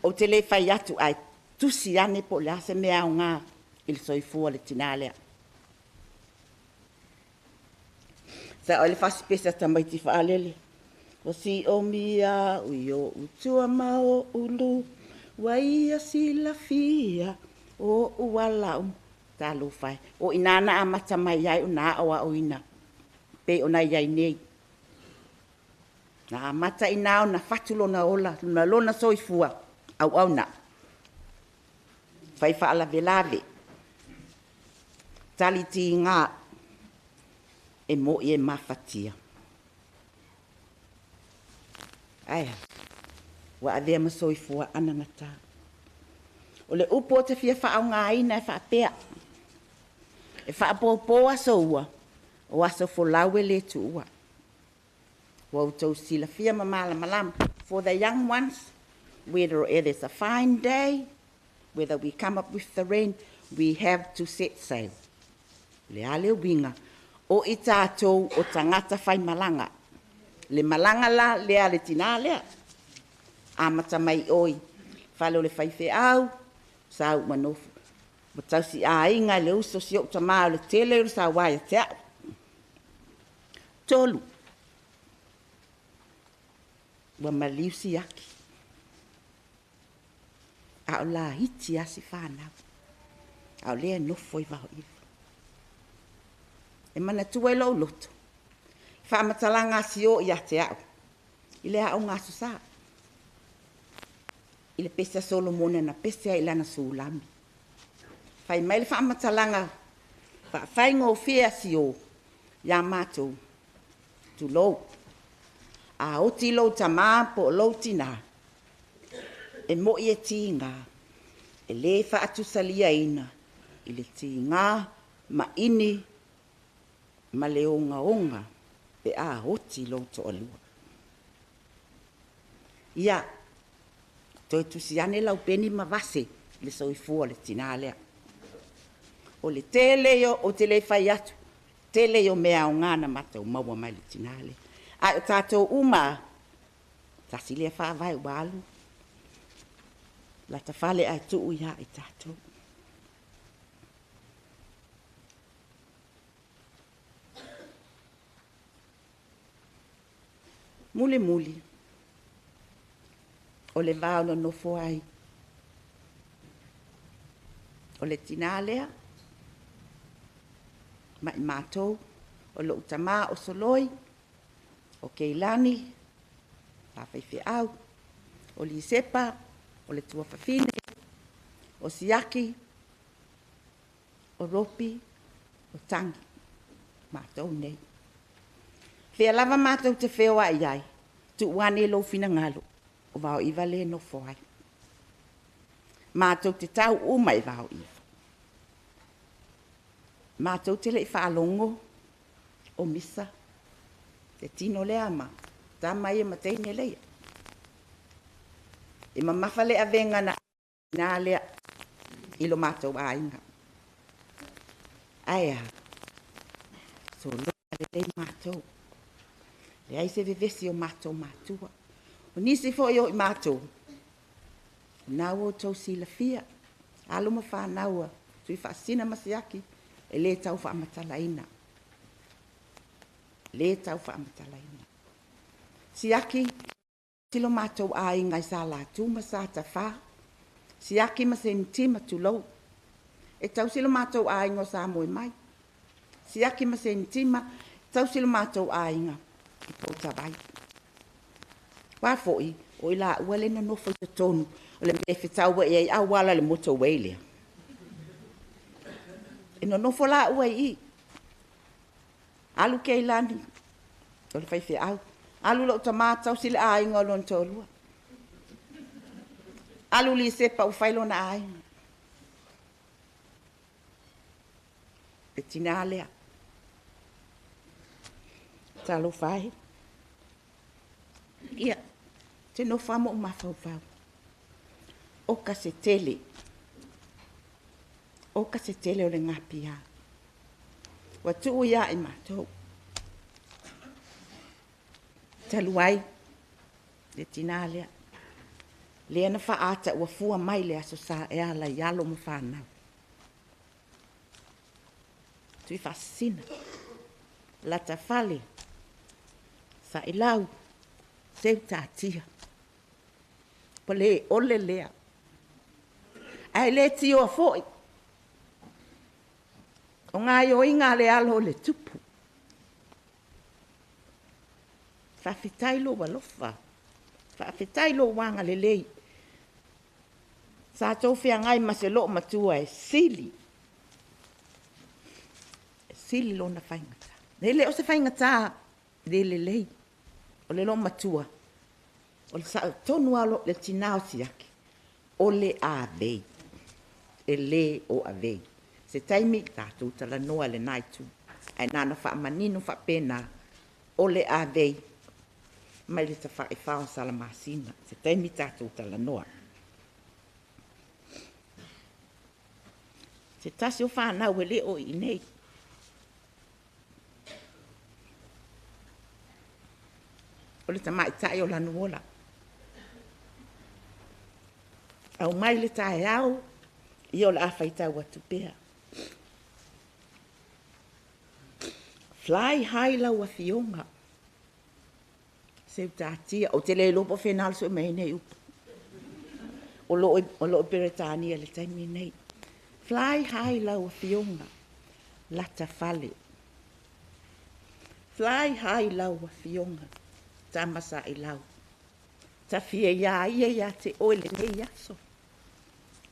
O te le fai atu ai tusi ane po le ase mea o ngā il soifua le tina lea. Sa o le fasi pesa tamaiti whaalele. O si o mia ui o utua mao ulu, waia si la fia. O uala talo fai. O inana amata mai ai una awa o ina. Pe ona iai nei. Na amata ina o na fatulo na ola. Na lona soifua. Au na. Fai fa ala velave. tali ti ngā e mo i e mawhatia. Aia, wa avea masoifua anangata. O le upo te fia wha au ngā ina e wha pēa. E wha pōpō aso ua, o aso folaue le tu ua. Wa utau sila fia mamala malam. For the young ones, whether it is a fine day, whether we come up with the rain, we have to set sail. Le ale winga, o i tātou o tangata whai malanga. Le malanga la, le ale tina lea. Amata mai oi, whalo le whaiwhe au, sau manofu. Matau si a inga le uso si o tamau le tele uru sa waia te au. Tolu. Wa maliu si aki. A o la hiti asi whanau. A o lea nofo i waho iwa. E mana tua i lau loto. Whamatalanga si o i a te au. I lea au ngā susa. I le pesa Solomona na pesa i lana suulami. Whai mai le whamatalanga. Whai ngō whia si o. Ia mātou. Tu lou. A o ti lou tamā po lou tina. E mo i e ti ngā. E le whaatu salia ina. I le ti ngā ma ini ma le onga. Pe a o ti lou to alua. Ia. Toi tusiane lau peni ma vase. Le soifua le tina lea. O le tele yo o te le whai atu. Tele yo mea o ngana matau maua mai le tina lea. A o tātou uma, tasi lea whaavai walu. La ta whale ai tuu ia i tātou. Muli. O le vau no nofo ai. O le tina lea. Mai mātou. O lo utama o soloi. O Keilani, whawhaiwhi au, o Lisepa, o le tua whawhine, o Siaki, o Ropi, o Tangi, mātou nei. Whea lava mātou te wheoa i ai, tu wane lo whina ngalo, o wao iwa le no whoai. Mātou te tau umai wao iwa. Mātou te le whaalongo, o misa, te tino lea ma, tā mai e mateine leia. E mamafa lea venga na nā lea ilo mātou a inga. Aia, so loa le lei mātou. Le aise vevesi o mātou mātua. O nisi fo i o i mātou. Nā o tau sila fia. Aluma whānaua, Tuifa'asisina Masiaki, e le tau whaamatalaina. Le tau whaamatalaina. Siaki, tilo mātou a inga i sā lātu ma sā ta whā. Siaki ma Senetima tulou. E tau silo mātou a inga o sā moe mai. Siaki ma Senetima, tau silo mātou a inga i pōta vai. Wāfoi, o i la uale na nofo i ta tonu, o le me whetau wa i ai awala le moto weilea. E no nofo la ua i. Alu Keilani, o le whaiwhi au. Alu lau ta mātau sile a inga o lon tōlua. Alu li sepa u whailo na a inga. E tina lea. Talo whai. Ia, te no whamo o mawhau. Oka se tele. Oka se tele o le ngapia. Wa tuu ia i mātou. Taluai, le tina lea. Lea na whaata ua fua mai lea so sa e ala i alo ma whanau. Tuifa'asisina. La ta whale. Sa ilau. Seu tātia. Pa le ole lea. Ai le tio a foi. O ngā o inga le alo le tupu. Whawhitai lo walofa. Whawhitai lo wanga le lei. Sa tōwhia ngai ma se lo matua e sili. sili lona whaingata. Nele o se whaingata, lei. O le lo matua. O le sa tonu alo le tinao siaki. O le a vei. E le o a vei. Se taimi tātou tala noa le naitu. Ai nana wha maninu wha pena. O le a vei. Mai le ta wha e whao sala masina. Se taimi tātou tala noa. Se tasi o whanau e le o i nei. O le tamai tai o lanu ola. Au mai le tae au, i o le awhaitau atu pēa. Fly high lau a fionga. Se utatia, o te le lopo whenal so mei nei upo. O lo Beretania le taimi nei. Fly high lau a fionga, lata fale. Fly high lau a fionga, tamasa i lau. Ta fia ia te oile nei aso.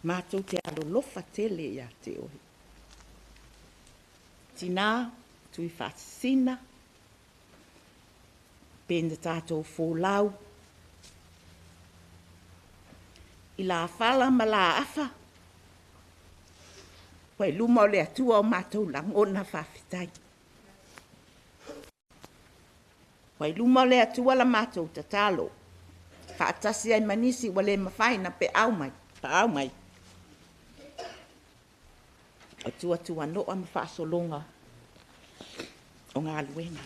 Mātou te alo lofa tele ia te oile. Tina, tuifa'asisina, pēnda tātou fōlau. I la fala ma la afa. Wai luma o le atua o mātou langona whawhitai. Wai luma o le atua la mātou tatalo. Whaatasi ai manisi wale mawhaina pe au mai. Pa au mai. Atua noa ma whaasolonga. O ngā luenga.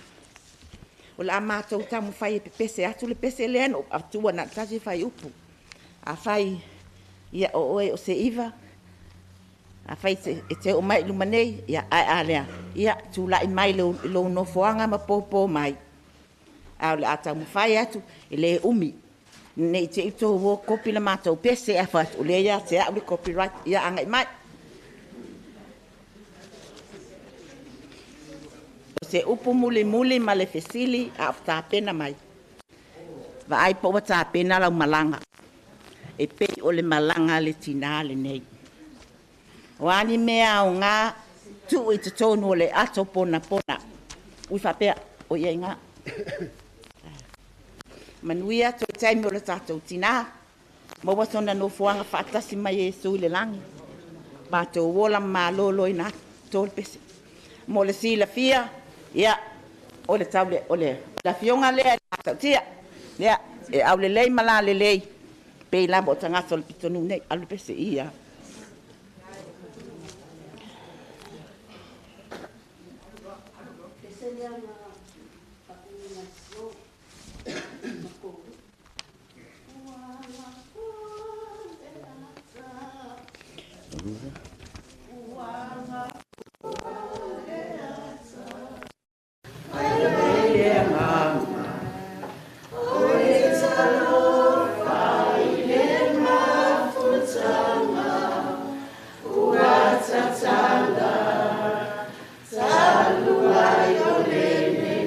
O la mātou tamu whai e pese atu le pese leano. Atua na tasi whai upu. A whai ia o oe o se iwa. A whai te o mai lumanei, ia ai alea. Ia tūlai mai lo no foanga ma popo mai. Au le ata mu whai atu, e le umi. Nei te ito wo kopi la mātou pese a whatu. O le ia te au le copyright, ia angai mai. O se upu muli ma le fesili, a ta pena mai. Va ai po ta pena lau malanga. E pe o le malanga le tina le nei. Wani mea o ngā tu i te tonu o le ato pona. Ui whapea o iei ngā. Manuia to taimi o le tātou tina. Maua tona no fuanga whaatasi mai e sui le langi. Mātou wola mālolo i nā tōle pese. Mo le si la fia, ia, o le tau o le la fionga lea tātou tia. Ia, e au le lei mala le lei. Pei la mo tangata o le pitonu nei, alu pese ia. Talua yo lene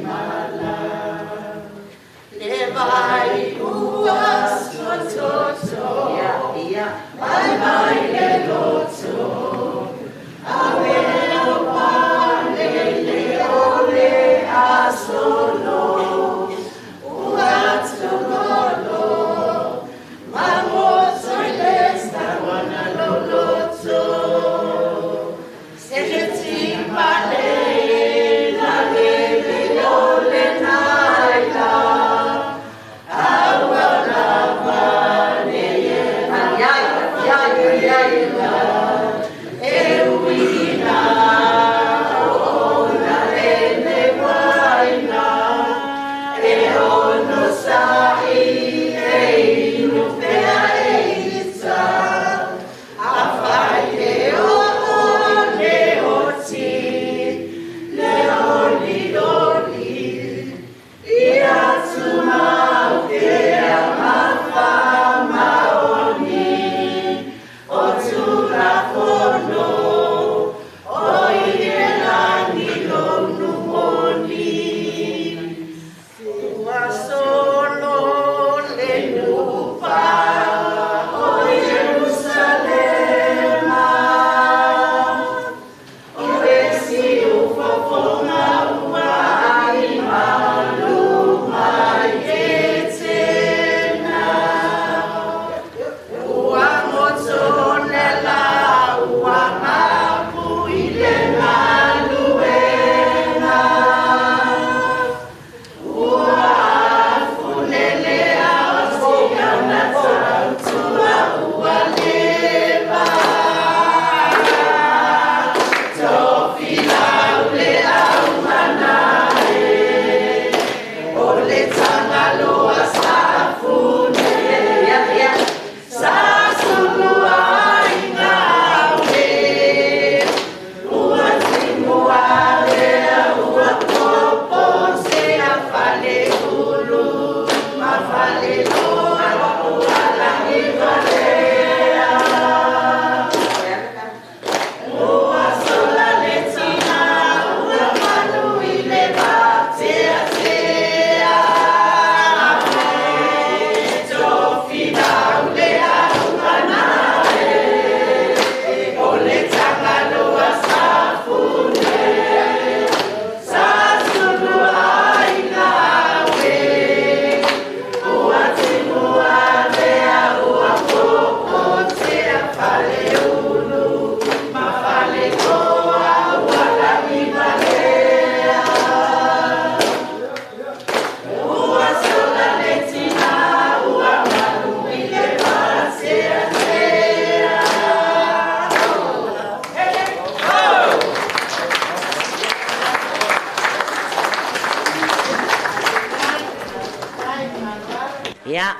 Ia.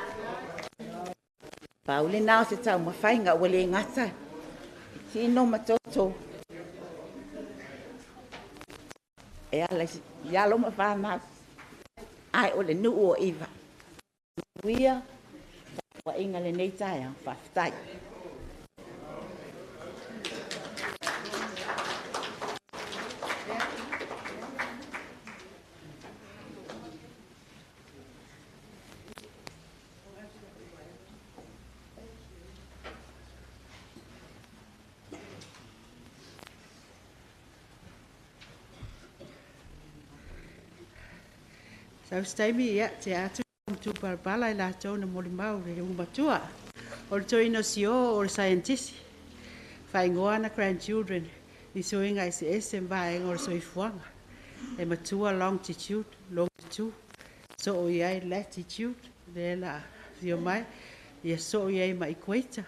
Paule nao se tau mawhainga wale ngata. Tino matoto. Ea laisi, yalo mawhana. Ai ole nu o iwa. Wia, wa inga le nei tai ang whaftai. Sau staimi ia te atu tu parpala la tau na molimau le umatua. O le toino sio o le scientist. Fai ngoa na grandchildren ni soinga ese mbae ngor soifuanga. E matua longitude. So o iai latitude le la fio mai. Ia so o iai ma equator.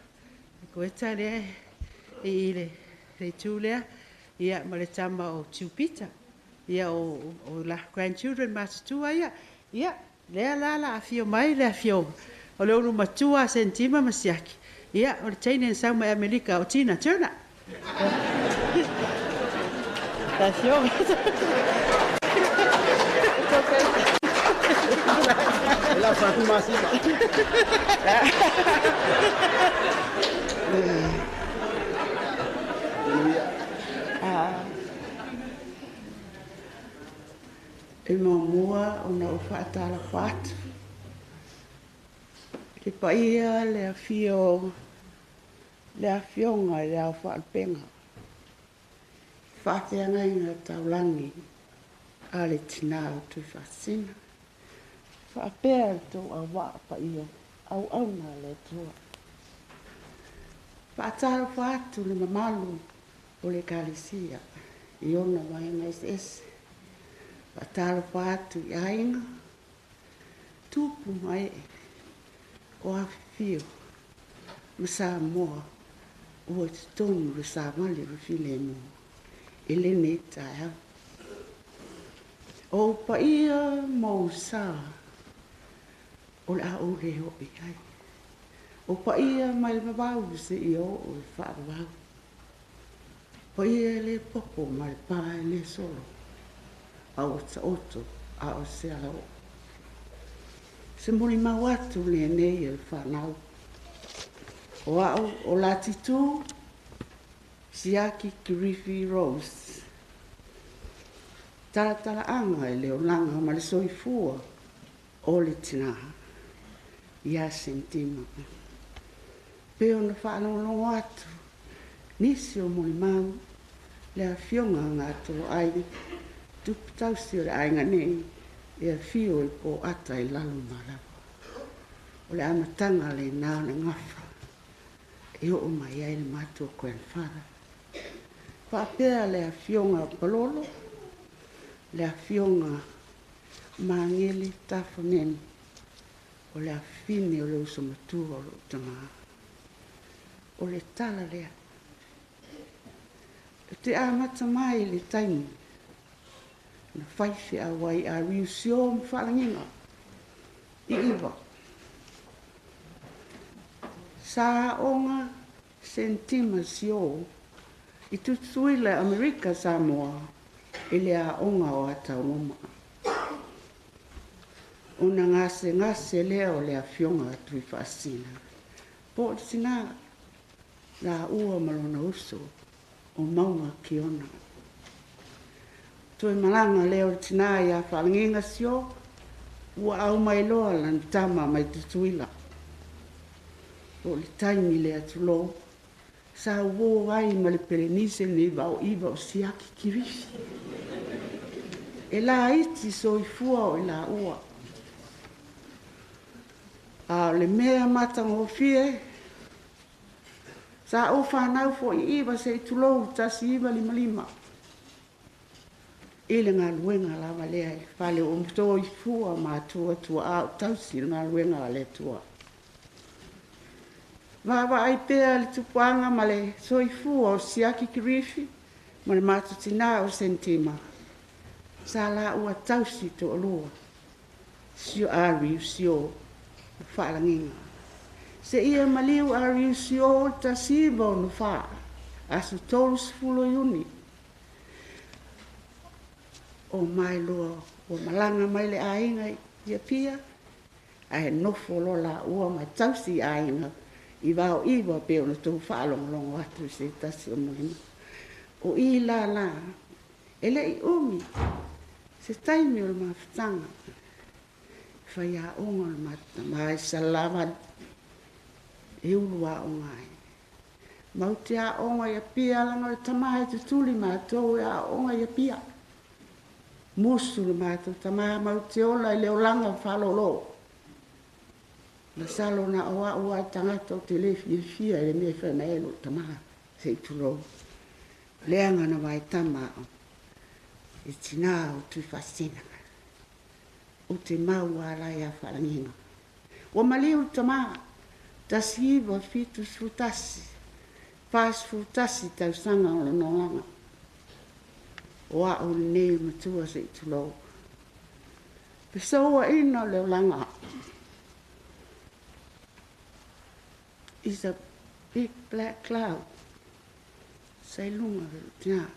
Equator le le tulea. Ia ma le tama o Jupiter. Ia o la grandchildren matatua ia lea la afio mai le afio o le unu matua sentima masiaki ia o le taine sau mai Amerika o Tina Turner afio la Fatima Sima e mamua o na whaatala whatu. Ke paia le afionga le a whaalpenga. Whaateanga inga taulangi a le tina o Tuifa'asisina. Whaapea le tō a wā paia au na le tua. Whaatala whatu le mamalu o le kalisia i ona wainga ese. Patalo patu i ainga, tupu mai o awhio, ma sa moa o te tonu le sa mali rufile mo, e le ne tae. O pa ia mo sa, o le a o le ho i ai. O pa ia mai le mabau se i o le whaarau. Pa ia le popo mai pa le solo. Au ta oto a o se alau. Se mori mau atu le nei e whanau. O au o latitu Siaki-Kirifi Rose. Tala anga e leo langa ma le soifua o le tinaha. Ia sentima. Peo na whanau atu. Nisi o mori mau le a fionga ngā tolo ai. Tuputau si o le ainga nei, e a fio i po ata i lalu malawa. O le amatanga le nao na ngafa, e o mai ai le matua grandfather. Whapea le a fionga palolo, le a fionga mangele tafoneni, o le a fine o le uso matua o le utanga. O le tala lea. Te amata mai le taimi, na whaifi a wai a riu sio mwhalanginga i iwa. Sa onga Senetima Sio i tutuile Amerika Samoa i le a onga o atau ngoma. Ona ngase leo le a fionga Tuifa'asisina. Po sina la ua malona uso o maunga ki ona. Toi malanga leo tina ia whalanginga sio, ua au mai loa lan tama mai tutuila. O le taimi le atulo, sa uo ai ma le perenise ni vau iwa o Siaki-Kirifi. E la iti soifua o la ua. A le mea matango fie, sa o whanau fo i iwa se tulo tasi iwa lima. Ile ngā luenga lawa lea i whale o mto i fua mātua tua au tausi ngā luenga le tua. Wawa ai pēa le tupuanga ma le soifua o Siaki-Kirifi ma le matutina o Senetima. Sa la ua tausi to alua. Sio ari sio whaalanginga. Se ia maliu a riusio ta siva no wha, asu tolus fulo iuni. O mai loa, o malanga mai le ainga ia pia, a he nofo lo la ua mai tausi ainga, i wao iwa peo na tō whaalongalongo atu se tasi o muhima. O i la, ele i umi, se taimi o le mawhitanga, whai a onga le mata, mai salawa e ulua o ngai. Mauti a onga ia pia langa le tamahe te tuli mātou a onga ia pia. Musu le mātou tamaha mauti ola i leo langa whalolo. Na salo na oa ua tangata o te lefi e fia e mea whai maelo tamaha se i tulo. Leanga na mai tamao. E tina o tuifa'asisina. O te mau a rai a wharanginga. O maliu tamaha. Tasi iwa fitu sfutasi. Pas futasi tau sanga o le nolanga. O a o ne matua se i tulo. Pesoa ina leo langa. Is a big black cloud. Sei lunga tina.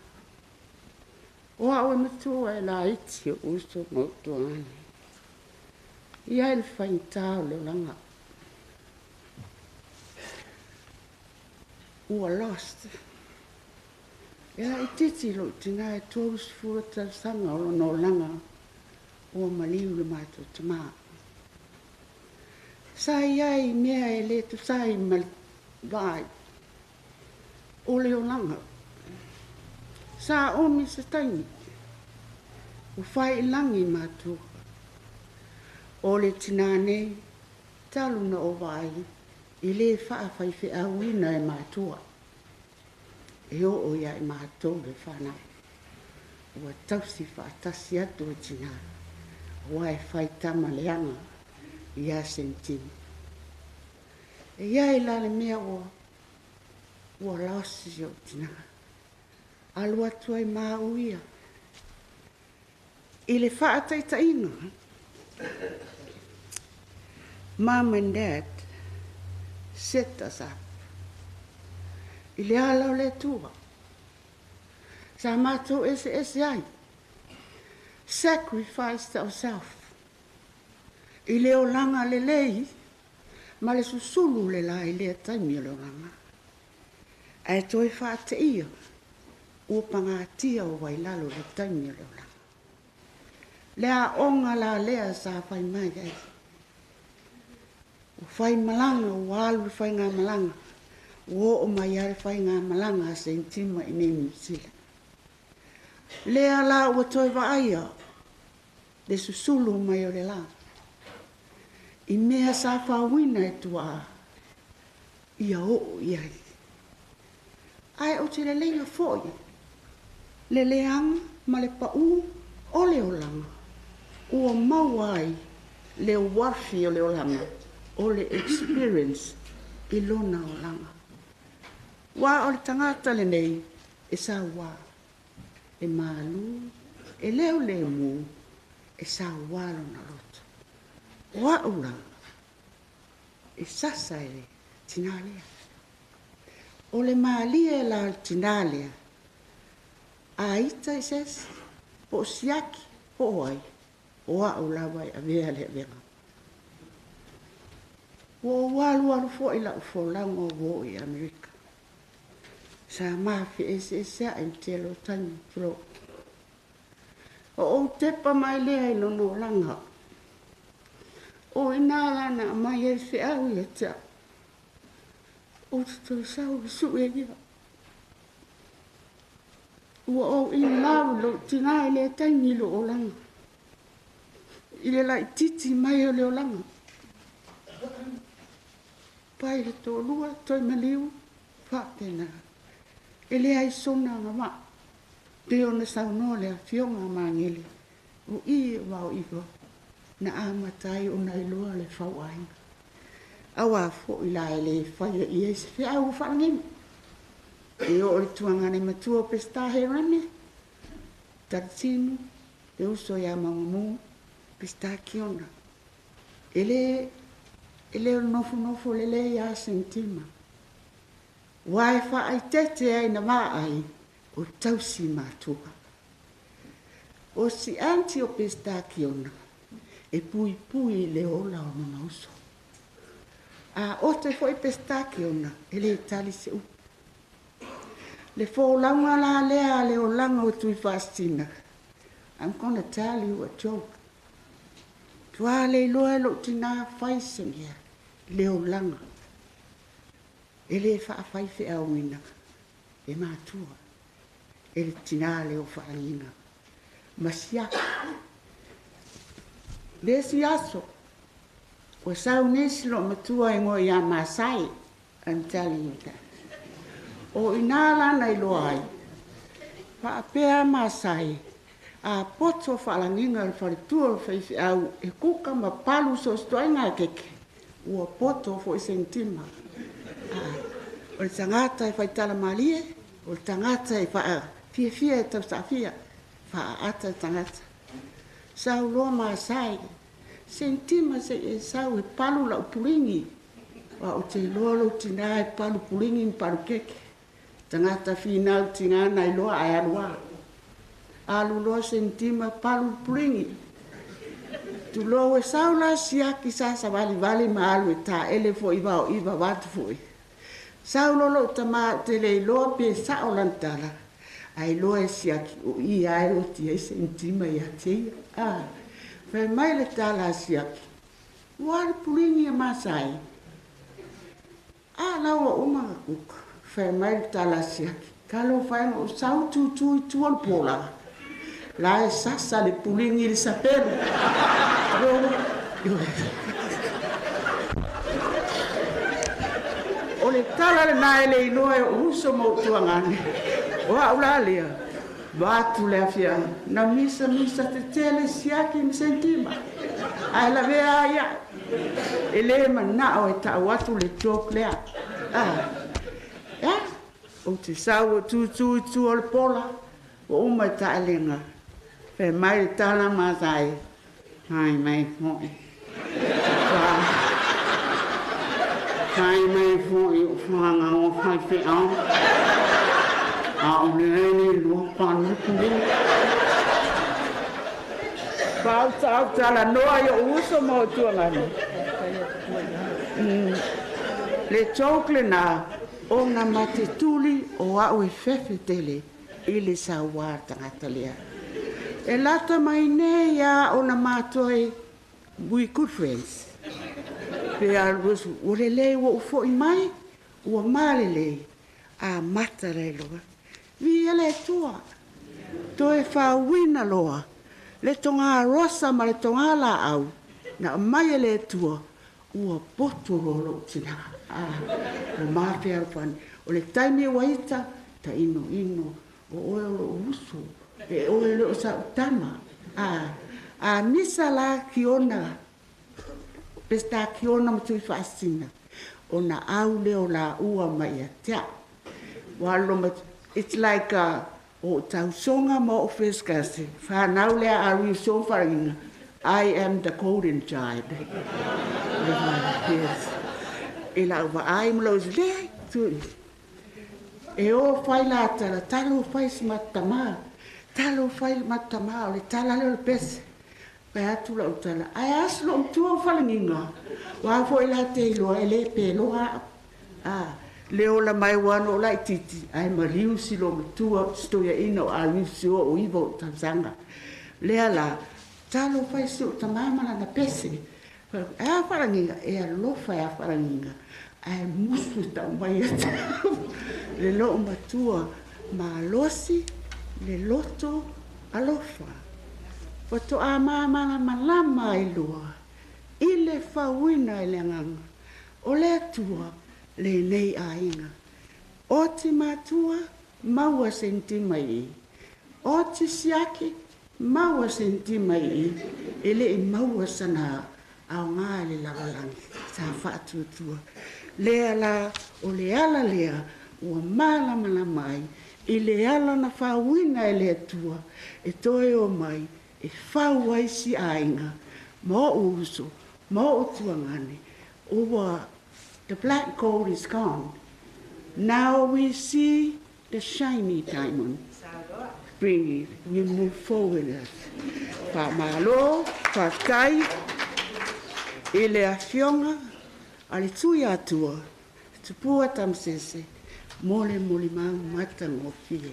O a o matua e la iti o uso motu ane. Ia il whaintao leo langa. Ua lost. Ia i titi lo tina e tōrus furata sanga o no langa. Ua maliu le mātou tamaa. Sa iai mea e le tu sai mal vai. O leo langa. Sa omi se taimi. O whai langi mātou. O le tinane talu na o vai. I le whaafai whi awina e mātua. E o ia e mātou le whanau. Ua tausi whaatasi atu e tina. Ua e whai tama leanga i a sentim. E ia e la le mea ua laosi o tina. Alu atu ai māuia. I le whaataita ina. Mom and Dad set us up. I le ala o le tua. Sa mātou ese ai. Sacrificed ourselves. I le o langa le lei, ma le susulu le la i le taimi o le langa. E toi whaate ia, upanga tia o wailalo le taimi o le langa. Lea onga la lea sa whai mai ai. O whai malanga, o alu whai ngā malanga. O mai are whai ngā malanga se intima i nemi sila. Lea la ua Tuifa'aia, le susulu mai o le la. I mea sa whawina e tua ia o iai. Ai o te le lenga foi. Le leanga ma le pa'u o le olanga. Ua mawai le warfi o le olanga. O le experience i lona olanga. Wa o le tangata le nei e sa wa. E malu, e leo le mu, e sa walo na loto. Wa uranga. E sasa e le tinalea. O le maalia e la tinalea. A ita i ses, po siaki, po oai. O a ulawa a vea le venga. O walu alu fo ila ufo lango wo i Amerika. Sa mafi ese a intelo tangi pro. O tepa mai lea i lono langa. O inala na mai e se au i tia. O tuto sau su e ia. O ina lo tina i le tangi lo o langa. I le lai titi mai o le o langa. Pai le tō lua, toi maliu, whātena. E le ai sona ngā mā. Te o na sauno le a fionga māngele. O i wau iwa. Na amatai o na iloa le whauainga. Awa fo i la e le whaia i eise whia au whanangima. E o le tuangane matua pestahe rane. Taratinu, e uso ia maungamu, pestakiona. E le e leo nofo le le ia Senetima. Wai wha ai tete ai na maa ai o tausi mātua. O si anti o pestaki ona e pui le ola o na uso. A o te foi pestaki ona e le tali se upu. Le fōlaunga la lea le o langa o Tuifa'asisina. I'm gonna tell you a joke. Tua le loe lo tina whaisengia le o langa. E le whaafai whi au ina. E mātua. E le tina le o whaangina. Masiaka. Le si aso. O sau nesi lo matua ingo ia Masai. I'm telling you that. O inala na iloai. Whaapea Masai. A poto whaalanginga le wharitua whaifi au. E kuka ma palu so stoinga keke. Ua poto fo i Senetima. O le tangata e whaitala malie. O le tangata e wha fia e tau sa fia. Wha ata e tangata. Sau loa Masai. Senetima se e sau e palu la upuringi. Wa o te lolo tina e palu puringi ni palu keke. Tangata finau tingana i loa ai alua. Alu loa Senetima palu puringi. Tu lo e sau la siaki sa vali ma alu e ta ele fo iwa o iwa watu fo i. Sau lolo tama te le loa pe sa o lantala. Ai loa e siaki o i ai o ti e Senetima i atia. Fai mai le tala siaki. Wale puringi e Masai. Lawa umanga kuka. Fai mai le tala siaki. Kalo fai o sau tu tuan pola. La e sasa le puringi le sapelu. O le tala le nae le inoe o uso mo tuangane. O aula lea. Batu le afia. Na misa te tele siaki ni Senetima. Ai la vea ia. Ele mana o e ta watu le tok lea. O te sau tu o le pola. O uma ta alenga. Fe mai tala Masai. Hai mai foi. Hai mai foi o fanga o fai fe au. Au ni lu panu kundi. Pau tala noa yo uso mo tuangani. Le chokle na ona mate tuli o au e fefe tele ile sa warta ngatalia. E lata mai ne ya ona matoi we good friends. Pe alwas ulele wo fo mai o malele a matare loa. Vi ele tua. Toe fa wina loa. Le tonga rosa ma le tonga la au. Na mai ele tua. Ua poto lolo tina. O mafia alfani. O le taimi waita. Ta ino. O oe lo uso. E oe lo sa utama. Misa la kiona. Pesta kiona ma Tuifa'asisina. O na au leo la ua mai a tea. Walo ma. It's like o tausonga mo ofeskasi. Whanau lea aru so faringa. I am the golden child. Yes. E la uwa ai mlos lea tui. E o whai la tala, talo whai si matama. Talo whai matama o le tala leo le pese. Pai atu la utala. Ai aslo mtua whalinginga. Wafo ila te iloa ele pe loa. Leo la mai wano la titi. Ai mariu si lo matua stoia ino a risi o iwo tamsanga. Lea la talo whai si o tamamana na pese. A wharanginga, e a lofa e a wharanginga. Ai musu ta mai ata. Le lo matua ma losi, le loto alofa. Wato a mamana malama i lua. Ile whawina i le nganga. O le tua. Le nei ainga. O te matua, maua Senetima i. O te siaki, maua Senetima i. Ele i maua sana au ngā le lawalangi. Sa whaatutua. Lea la, o le ala lea, ua mālamana mai. I le ala na whawina e le tua. E toe o mai, e whawai si ainga. Mo uso, mo o tuangane. over the black gold is gone. Now we see the shiny diamond. Bring it, we move forward. Whamalo, whakai, ele awhionga, ale tui atua, tupua tamsese, mole mau mata ngofie.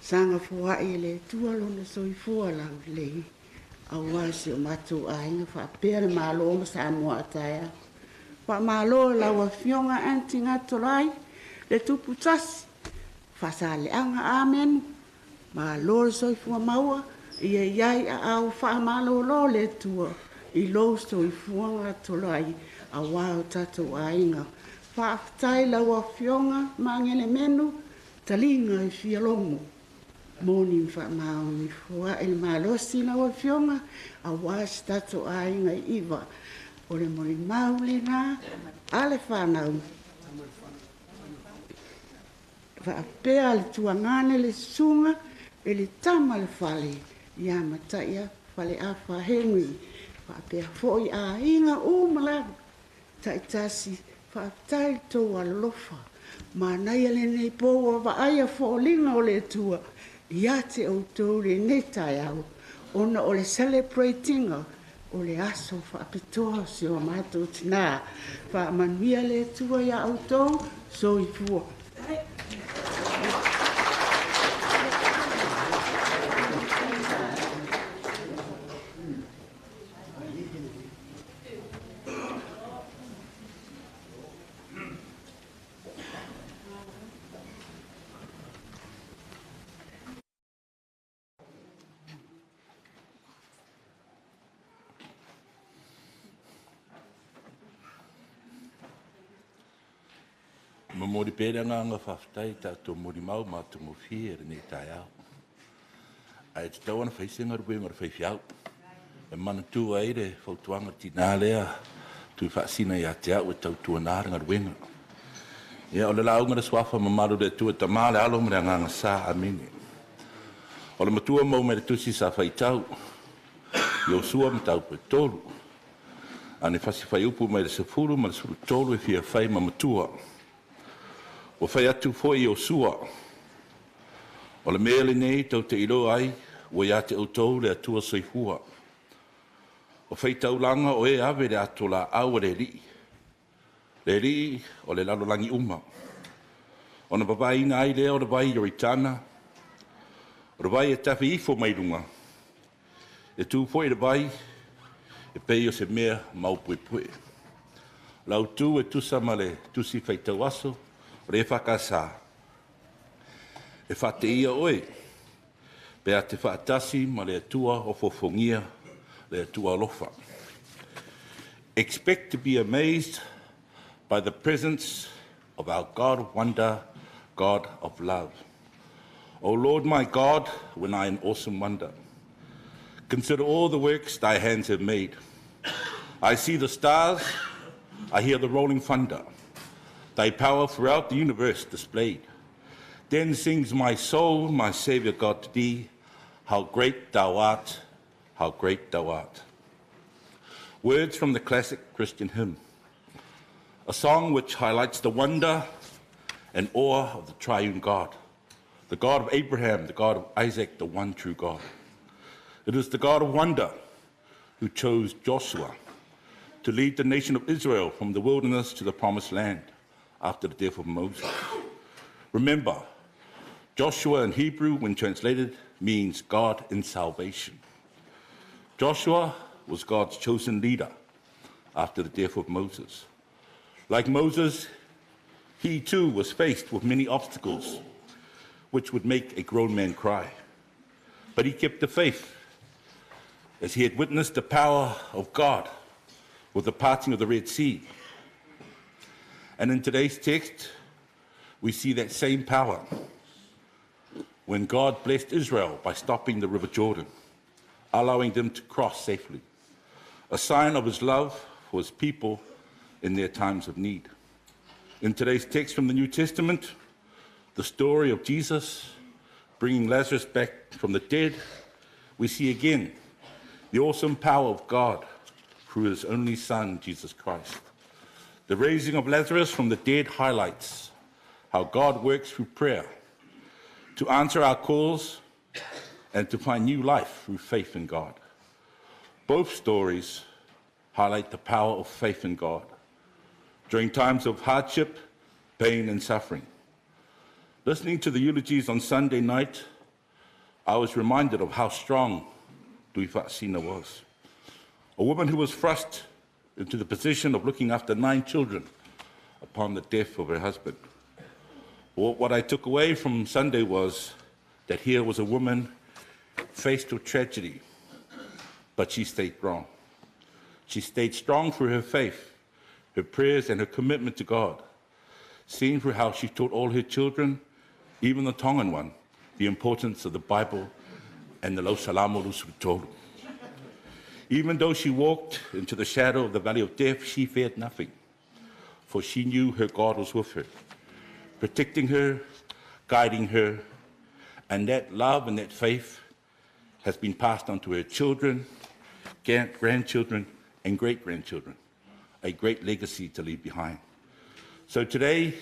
Sanga fuai ele tua lona soifua lau lei. Awasi o matu ainga whapea le malo ma sa mua ataya. Wa malo lau awhionga anti ngatolai, le tupu tasi. Whasa le anga amen. Malo le soifua maua, ia iai a au wha malo lo le tua. I lo soifua ngatolai, a wao tato ainga. Whaafitai lau awhionga, mangele menu, talinga I fialomo. Moni fa maoni fua el malo sina wa fionga a was tato ainga iwa o le moni mauli na ale whanau fa apea le tuangane le sunga e le tama le fale ia mataia fale a whahengui fa apea foi a inga o malabu taitasi fa aptai to alofa ma nai le nei po wa aia fo linga o le tua ia te o tōre netai au, ona o le celebratinga, o le aso whaapitoa si o mātou tina, whaamanuia le tua ia au tō, so I fua. Ma mori pere nganga whaftai tātou mori mau mātou mo whiere nei tai au. Ai te tauana whaisenga ruenga whaifiau. E mana tū aire whautuanga tina lea tuifa'asisina ia te au e tau tuanāringa ruenga. Ia o le launga na swafa ma maru le tua tamale alo mre nganga sā amine. O le matua mau me le tusi sa whaitau. Io sua ma tau pe tolu. Ane whasi whaiupu me le sefuru ma le suru tolu e fia whai ma matua. O whai atu foi o sua. O le mele nei tau te ilo ai, o ia te autou le atua soifua. O whai taulanga o e ave le ato la au le rii. Le rii o le lalolangi uma. O na papai ina ai lea o le vai o ritana. O le vai e tafi ifo mai runga. E tu foi le vai, e pei o se mea mau pue pue. Lau tu e tusa ma le tusi whai tau aso, re whakasa. E whate ia oe, pe a te whaatasi ma le atua o fofongia, le atua lofa. Expect to be amazed by the presence of our God of wonder, God of love. O Lord my God, when I in awesome wonder, consider all the works thy hands have made. I see the stars, I hear the rolling thunder, thy power throughout the universe displayed. Then sings my soul, my Saviour God, to thee, how great thou art, how great thou art. Words from the classic Christian hymn, a song which highlights the wonder and awe of the triune God, the God of Abraham, the God of Isaac, the one true God. It is the God of wonder who chose Joshua to lead the nation of Israel from the wilderness to the promised land after the death of Moses. Remember, Joshua in Hebrew, when translated, means God in salvation. Joshua was God's chosen leader after the death of Moses. Like Moses, he too was faced with many obstacles which would make a grown man cry. But he kept the faith as he had witnessed the power of God with the parting of the Red Sea. And in today's text, we see that same power when God blessed Israel by stopping the River Jordan, allowing them to cross safely, a sign of his love for his people in their times of need. In today's text from the New Testament, the story of Jesus bringing Lazarus back from the dead, we see again the awesome power of God through his only Son, Jesus Christ. The raising of Lazarus from the dead highlights how God works through prayer to answer our calls and to find new life through faith in God. Both stories highlight the power of faith in God during times of hardship, pain, and suffering. Listening to the eulogies on Sunday night, I was reminded of how strong Tuifa'asisina was, a woman who was thrust into the position of looking after 9 children upon the death of her husband. What I took away from Sunday was that here was a woman faced with tragedy, but she stayed strong. She stayed strong through her faith, her prayers, and her commitment to God, seeing through how she taught all her children, even the Tongan one, the importance of the Bible and the Lau Salamo Lusutolu. Even though she walked into the shadow of the valley of death, she feared nothing, for she knew her God was with her, protecting her, guiding her, and that love and that faith has been passed on to her children, grandchildren, and great-grandchildren, a great legacy to leave behind. So today,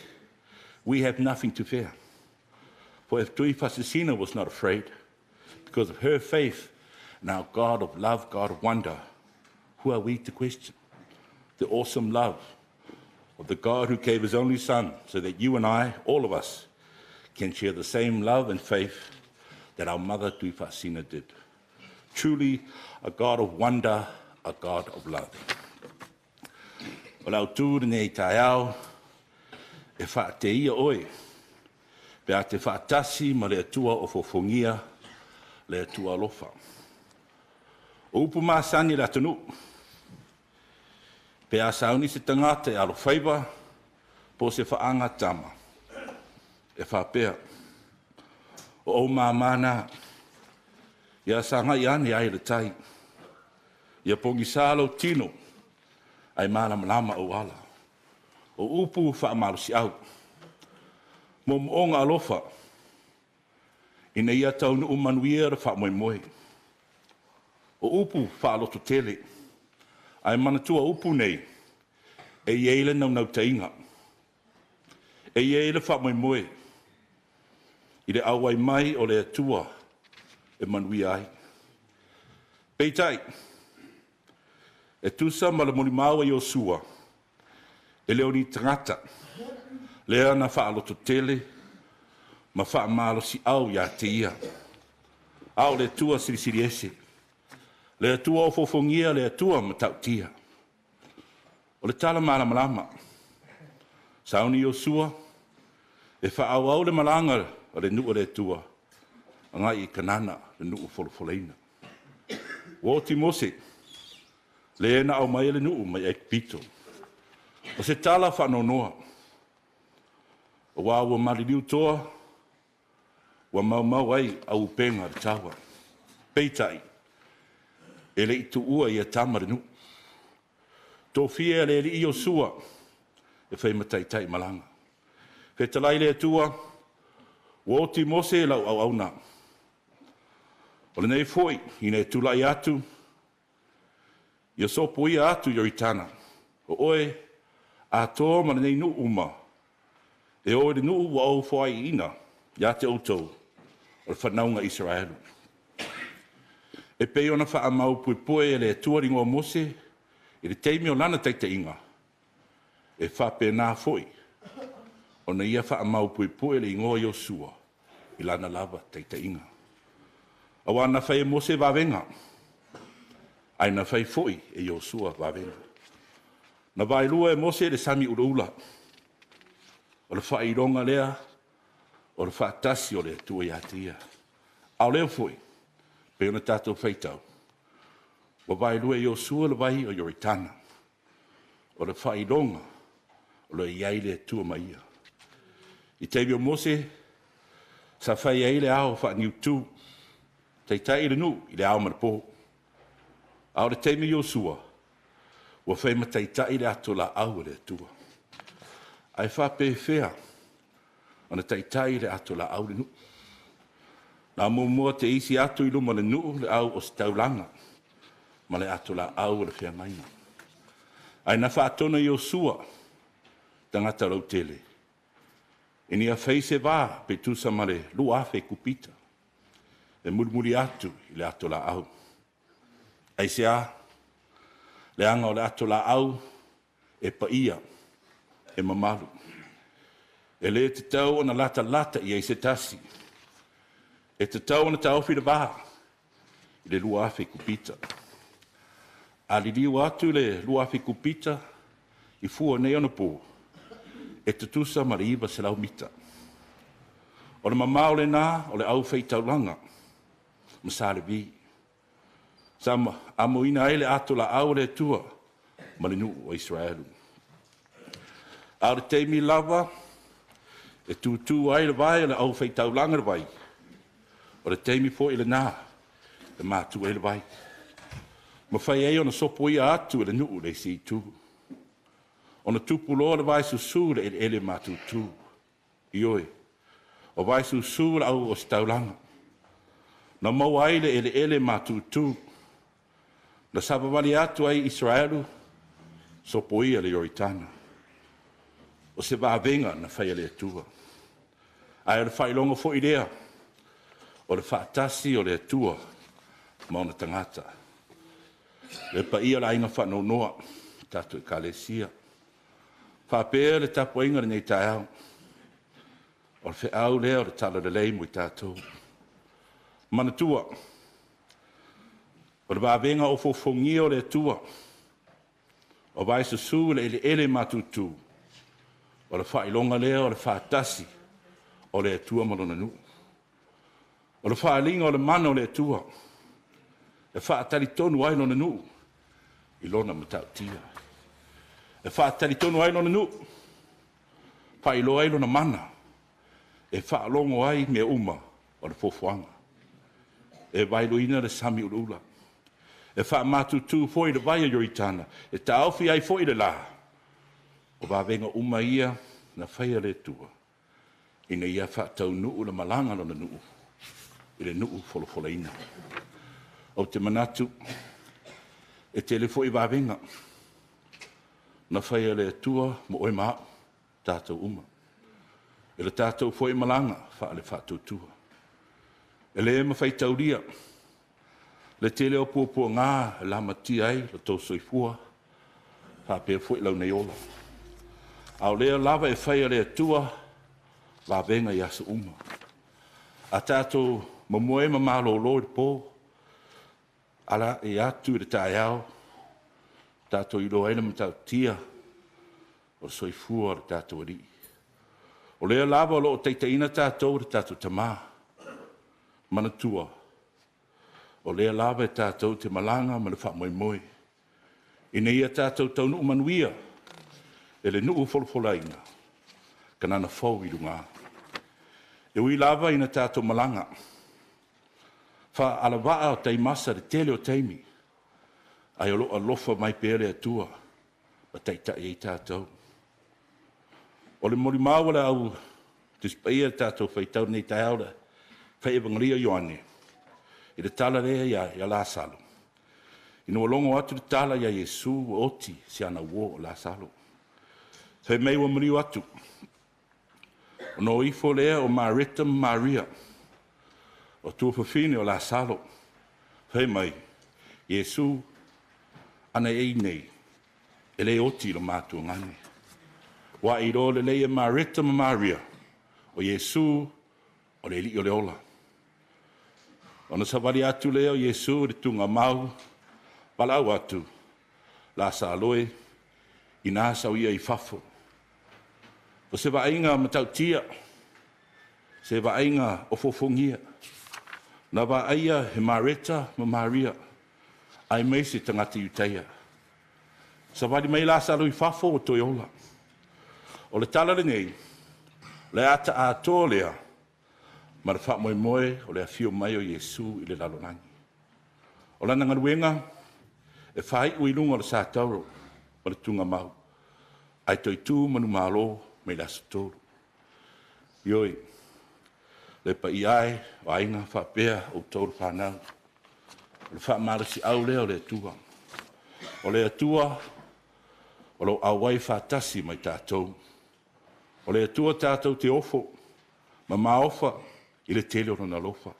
we have nothing to fear. For if Tuifa'asisina was not afraid, because of her faith and our God of love, God of wonder, who are we to question? The awesome love of the God who gave his only Son so that you and I, all of us, can share the same love and faith that our mother Tuifa'asisina did. Truly a God of wonder, a God of love. O lau tū nei tai au, e whaateia oe, pea te whaatasi ma le atua o fofongia, le atua alofa. O upu māsani la tanu, pea sauni se tangata e alo whaiva, po se whaanga tama, e whapea. O māmana, ia sanga iane ai le tai, ia pongi salo tino, ai malama o ala. O upu whaamalusi au. Mo moonga alofa. Ina ia taunu Manurewa whaamoemoe. O upu whaaloto tele. Ai manatua upu nei. E iele nau tainga. E iele whaamoemoe. I le awai mai o le atua e Manurewa ai. Peitai. E tusa ma le molimaua i o sua, e leo ni tangata, lea na whaaloto tele, ma whaamalo si au ia te ia. Au le tua sirisiri ese, le tua o fofongia, le tua ma tautia. O le tala malama, sauni i o sua, e whaau au le malanga o le nua le tua, angai i kanana le nua folofoleina. Woti mose, le na au mai le nuu mai ek pito. O se tala whanonoa. O wā ua mariliu toa, ua mau ai au penga le tawa. Peitai, e le itu ua i a tamare nuu. Tō fia le li i o sua, e whai mataitai malanga. Whe talai le atua, wōti mose lau au na. O le nei foi, i nei tulai atu, ia sopo ia atu i oritana. O oe, a tō mana nei nuu uma. E oe le nuu wa au whai ina, ia te outou, o le whanaunga Israelu. E pei ona wha amau puepoe e le tuaringo mose, i le teimi o lana teite inga. E wha pe nā foi, ona ia wha amau puepoe le ingoa i o sua, i lana lava teite inga. Awa na whai mose wawenga, ai na whai foi e Iosua wawenga. Na wailua e mose le sami ulaula. O le whaironga lea, o le whaatasi o le tua i atia. Au leo foi, pe ona tātou whaitau. Wa wailua e Iosua le wai o Yoritana. O le whaironga, o le iai le tua maia. I teimi o mose, sa whai ai le ao wha niu tū. Teitai le nu, i le ao marapo. Au le teimi Iosua, wa whai mataitai le ato la au le tua. Ai whape whea, ana taitai le ato la au le nu. Nā mua te isi ato i luma le nu le au o staulanga, ma le ato la au le whea ngaina. Ai na whaatona Iosua, tangata lau tele. E ni a fei se wā pe tusa ma le lua fe kupita. E mulimuli atu i le ato la au. Ai se a, le anga o le ato la au e pa ia, e mamalu. E le te tau ona lata lata i se tasi. E te tau ona tau whira wā i le lua fe kupita. A li liu atu le lua fe kupita i fua nei ona pō. E te tusa ma le iwa se lau mita. O le mamao le nā, o le au fei taulanga, ma sa le vi. Sa amoina ai le ato la au le tua, ma le nuu o Israelu. A le teimi lava, e tūtū ai le vai, le au fei taulanga le vai. O le teimi po i le nā, le mātu ai le vai. Ma fai ei ona sopo ia atu e le nuu le si tū. Ona tupu loa le vai susu le ele matutu. Ioi. O vai susu le au o staulanga. Na mau ai le ele matutu. Na sabawali atu ai Israelu. Sopo ia le yoritana. O se vavenga na fai le atua. Ai le fai longa fo idea. O le faatasi o le atua. Mauna tangata. Le pa ia la inga whanau noa. Tatu e kalesia. Whapea le tapoinga le nei tae au. O le whiau lea o le tala le lei mui tātou. Manatua. O le wawenga o fofongia o le atua. O vai susu le ele matutu. O le whailonga lea o le whaatasi. O le atua malona nu. O le whaalinga o le mana o le atua. E whaatari tonu ai lona nu. I lona matau tia. E whaatari tonu ai lona nu. Whailo ai lona mana. E whaalongo ai me uma o le fofuanga. E wailoina le sami ulula. E whaamatutu foi le vai a yoritana. E taofi ai foi le la. O wawenga uma ia na whaia le tua. Ina ia whaatau nuu le malanga lona nuu. I le nuu folofolaina. O te manatu. E tele foi wawenga. Na whaia le tua mo oi maa tātou uma. E le tātou foi malanga wha le whātou tua. E le ema whai tauria. Le tele o pua ngā la mati ai le tau soifua. Whapea foi lau nei ola. Au lea lava e whaia le tua wa venga i asa uma. A tātou mamoe ma malo lo i pō. Ala e atu le tae au. Tātou i loa ina matau tia o soifua o tātou ari. O lea lava o loo teitaina tātou o tātou tamā. Manatua. O lea lava e tātou te malanga ma le whamoimoe. Ina ia tātou tau nuu manuia. E le nuu folofolaina. Kanana fau i runga. E ui lava ina tātou malanga. Wha alawaa o teimasa le tele o teimi. Ai o alofa mai pere atua, ma taitai ei tātou. O le mori māwala au, tispaia tātou whaitau nei tai aura, whaevangaria Ioane, i le tala rea ia Lāsalo. Ina walongo atu le tala ia Yesu o oti si ana uo o Lāsalo. Whai mei wa mariu atu. O no ifo lea o Marita Maria, o tuafafine o Lāsalo. Whai mai, Yesu, ana ei nei, e le oti lo mātua ngane. Wa i ro le leia Marita Maria, o Yesu, o le li o le ola. O na savali atu leo Yesu, le tunga mau, palau atu, la sa aloe, i nasa o ia i fafo. O se vainga matau tia, se vainga o fofongia, na vaia he Marita Maria, ai mai se tangata iuteia. Sa wadi mai la salo i fafo o toi ola. O le tala le nei, le ata a tō lea, ma le wha moe o le afio mai o Yesu i le lalonangi. O lana ngaruenga, e whai ui lunga o le sātauro, o le tunga mau. Ai toi tū manu mālo, me la sotoro. Ioi, le pa iai, o ainga whapea o tōru whanau. O le whamarasi au lea o le atua. O le atua, o lo awai whatasi mai tātou. O le atua tātou te ofo, ma maofa i le tele o na lofa.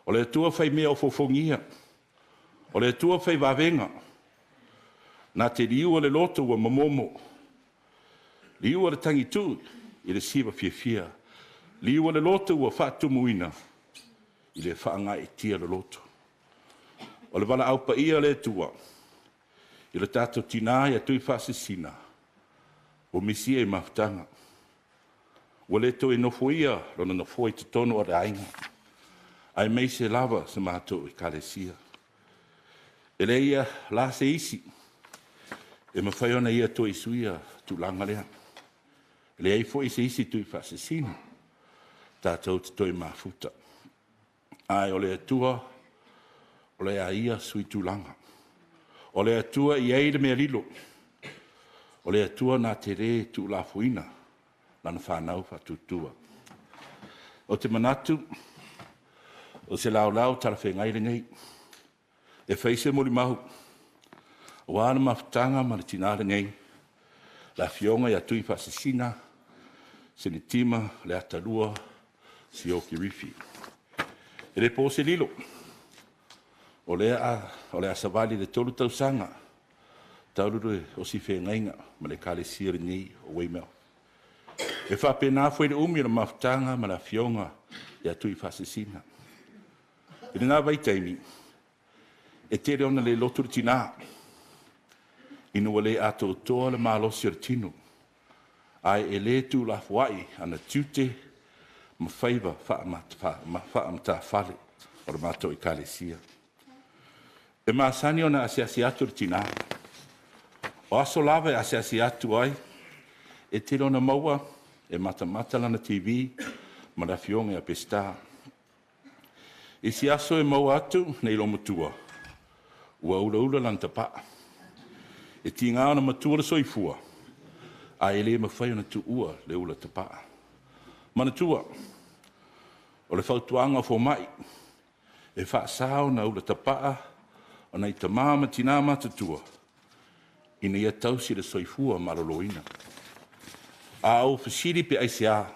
O le atua fai mea ofo fongia, o le atua fai wavenga, na te liua le loto ua mamomo, liua le tangi tu i le siva fia, liua le loto ua whaatumuina i le whaanga e tia le loto. O le wala au pa ia le tua, i le tātou tina ia tuifa'asisina, o misi e maftanga. Ua le to e nofo ia, lona nofo i te tono o le ainga. Ai mei se lava se mātou i kalesia. E le ia la se isi, e mawhai ona ia to i suia tu langa lea. E le eifo i se isi tuifa'asisina, tātou te toi mafuta. Ai o le atua, o le aia sui tu langa. O le atua i eile mea lilo. O le atua nā te re tu la fuina, lana whanau whatutua. O te manatu, o se lau tara whengai le nei, e whaise mori mahu, o ana mawhtanga ma le tinare nei, la fionga ia Tuifa'asisina Senetima Leatalua Siō-Kirifi. E le po se lilo, o le a savali le tolu tausanga, taururu o si whengainga, ma le kalesia le nei o Weymouth. E whapena fwere umi la mawhtanga ma la fionga ia Tuifa'asisina. E nā vaitaimi, e tere ona le lotu tina, inu le ato toa le malosi o tino, ai e le tu la fuai ana tiute ma whaiva whaamata whale o le mato i kalesia. E maasani ona asiasi atu le tina, o aso lava e asiasi atu ai, e tere ona maua e mata lana TV ma la fionga a pesta. E si aso e mau atu nei lo matua, ua ula lana tapa. E tinga ona matua le soifua, a e le mawhai ona tu ua le ula tapa. Mana tua, o le whautuanga fo mai, e whaasao na ula tapa, o nei tamama tina matatua, ina ia tausi le soifua maroloina. A au fasiri pe aisea,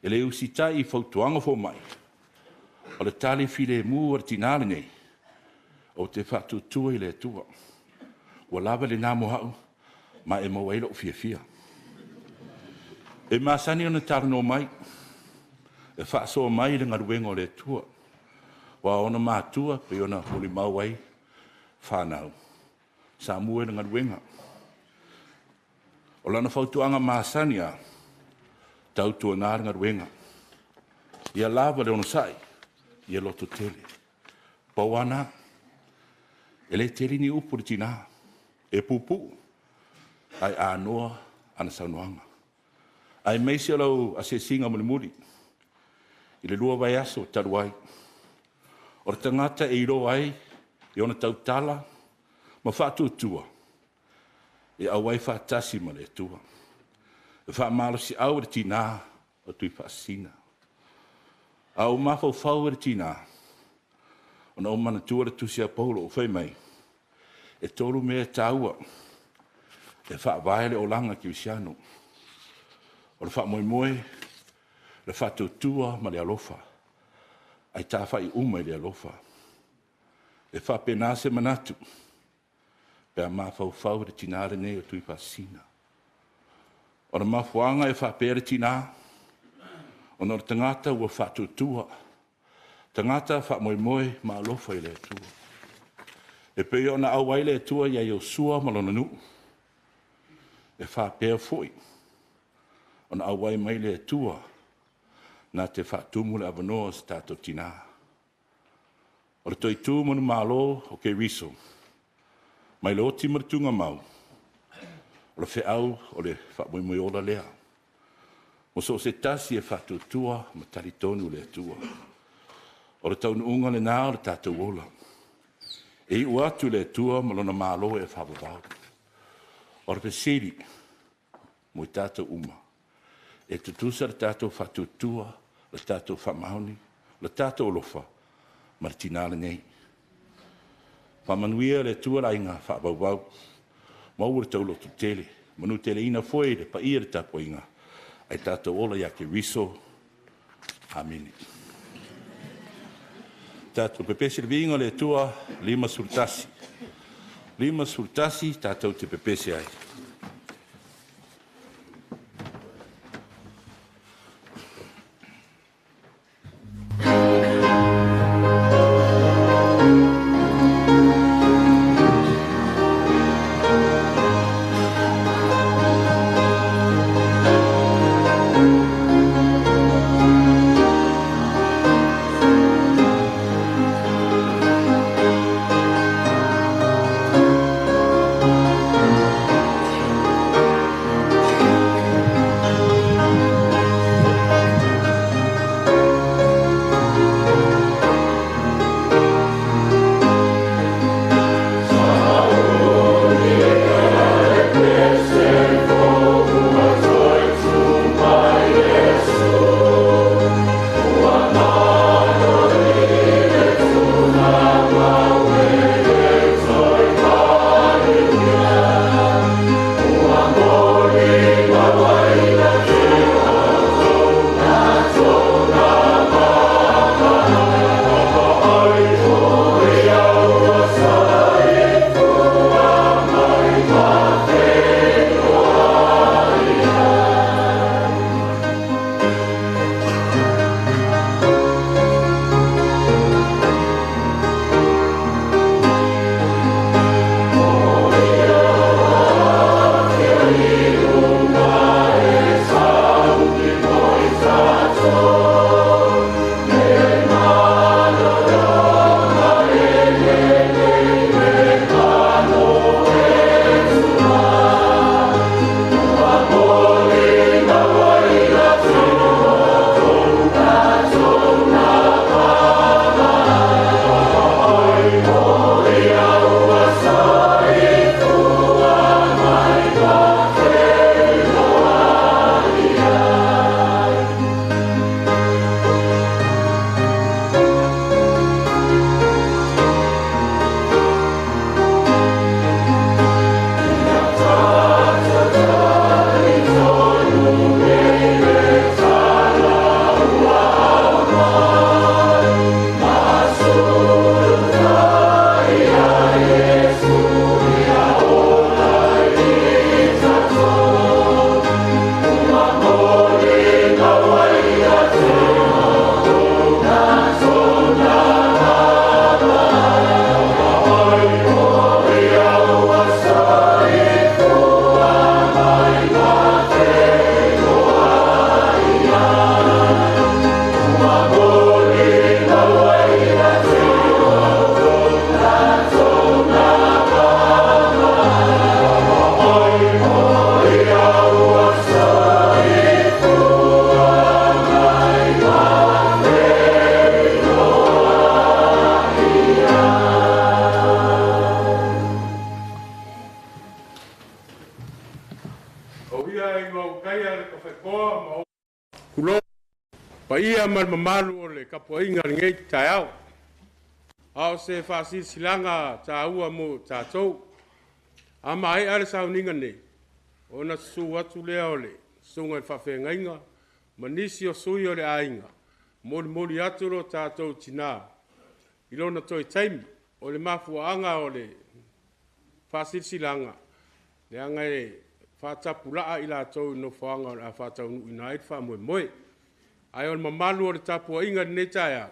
e le usita i whautuanga fo mai, o le tali file mu ar tinale nei, o te whatutua i le tua. Ua lava le nā mohau, ma e mawailo fia. E masani ona tarano mai, e whaasoa mai le ngaruenga o le tua. Wa ona mātua, pe ona huli mauai, whanau. Sa mua le ngaruenga. O lana whautuanga masani a, tautua nā le ngaruenga. Ia lava le ono sai, ia loto tele. Pauana, e le tele ni upu le tina, e pupu, ai anoa ana saunoanga. Ai meisi alau a se singa muri, i le lua vai aso taruai. O le tangata e iro ai, i ona tautala, ma whatutua, e awai whatasi ma le tua. E whamalo si au le tina, o Tuifa'asisina. Au mawhau le tina, ona o mana tua le tusia paulo o whai mai, e tolu mea taua, e whaavaele o langa ki wisiano. O le whaamoemoe, le whatutua ma le alofa, ai tā whai uma i le alofa. E whapenase manatu, pe a mawhau le tinare nei o Tuifa'asisina. O le mawhuanga e whapere tina, o le tangata ua whatutua, tangata whaamoemoe ma alofa i le tua. E pe ona au ai le tua ia i o sua malona nu. E whapea foi. Ona au ai mai le tua, na te whaatumu le avanoa sa tātou tina. O le toi tū manu malo o ke riso, mai le oti maritunga mau, o le whiau o le whaamoemoe ola lea. Mo so se tasi e whatutua ma taritonu le tua. O le taunu unga le nā o le tātou ola. E ua atu le tua malona malo e whabawau. O le pesiri, mo i tātou uma. E tutusa le tātou whatutua, le tātou whamauni, le tātou olofa, ma le tinale nei. Whamanuia le tua rainga whabawau. Mau le taulotu tele, manu tele ina foi le pa ia le tapoinga. ai tātou ola ia ke riso. Amini. Tātou pepesi le vinga le tua 5 sultasi. 5 sultasi tātou te pepesi ai. Paia mal mamalu o le kapoinga ngei taiao. Ao se whaasi silanga tā ua mo tātou. Ama ai ale sauninga ne. Ona su atu lea o le. Sunga i whawhenga inga. Manisi o sui o le ainga. Mori mori aturo tātou tina. Ilona toi taimi. O le mafuanga o le whaasi silanga. Le anga e whatapulaa ila tau no whaanga o le a whatau nu inait wha moe moe. Ai o le mamalu o le tapua inga ne taia.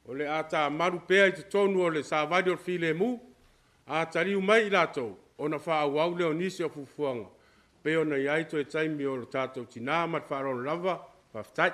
O le ata maru pea i te tonu o le sāwari o le file mu. A tariu mai i latou. O na wha au au leo nisi o fufuanga. Pe o na iai to e taimi o le tātou tina mat wharo lava. Whaftai.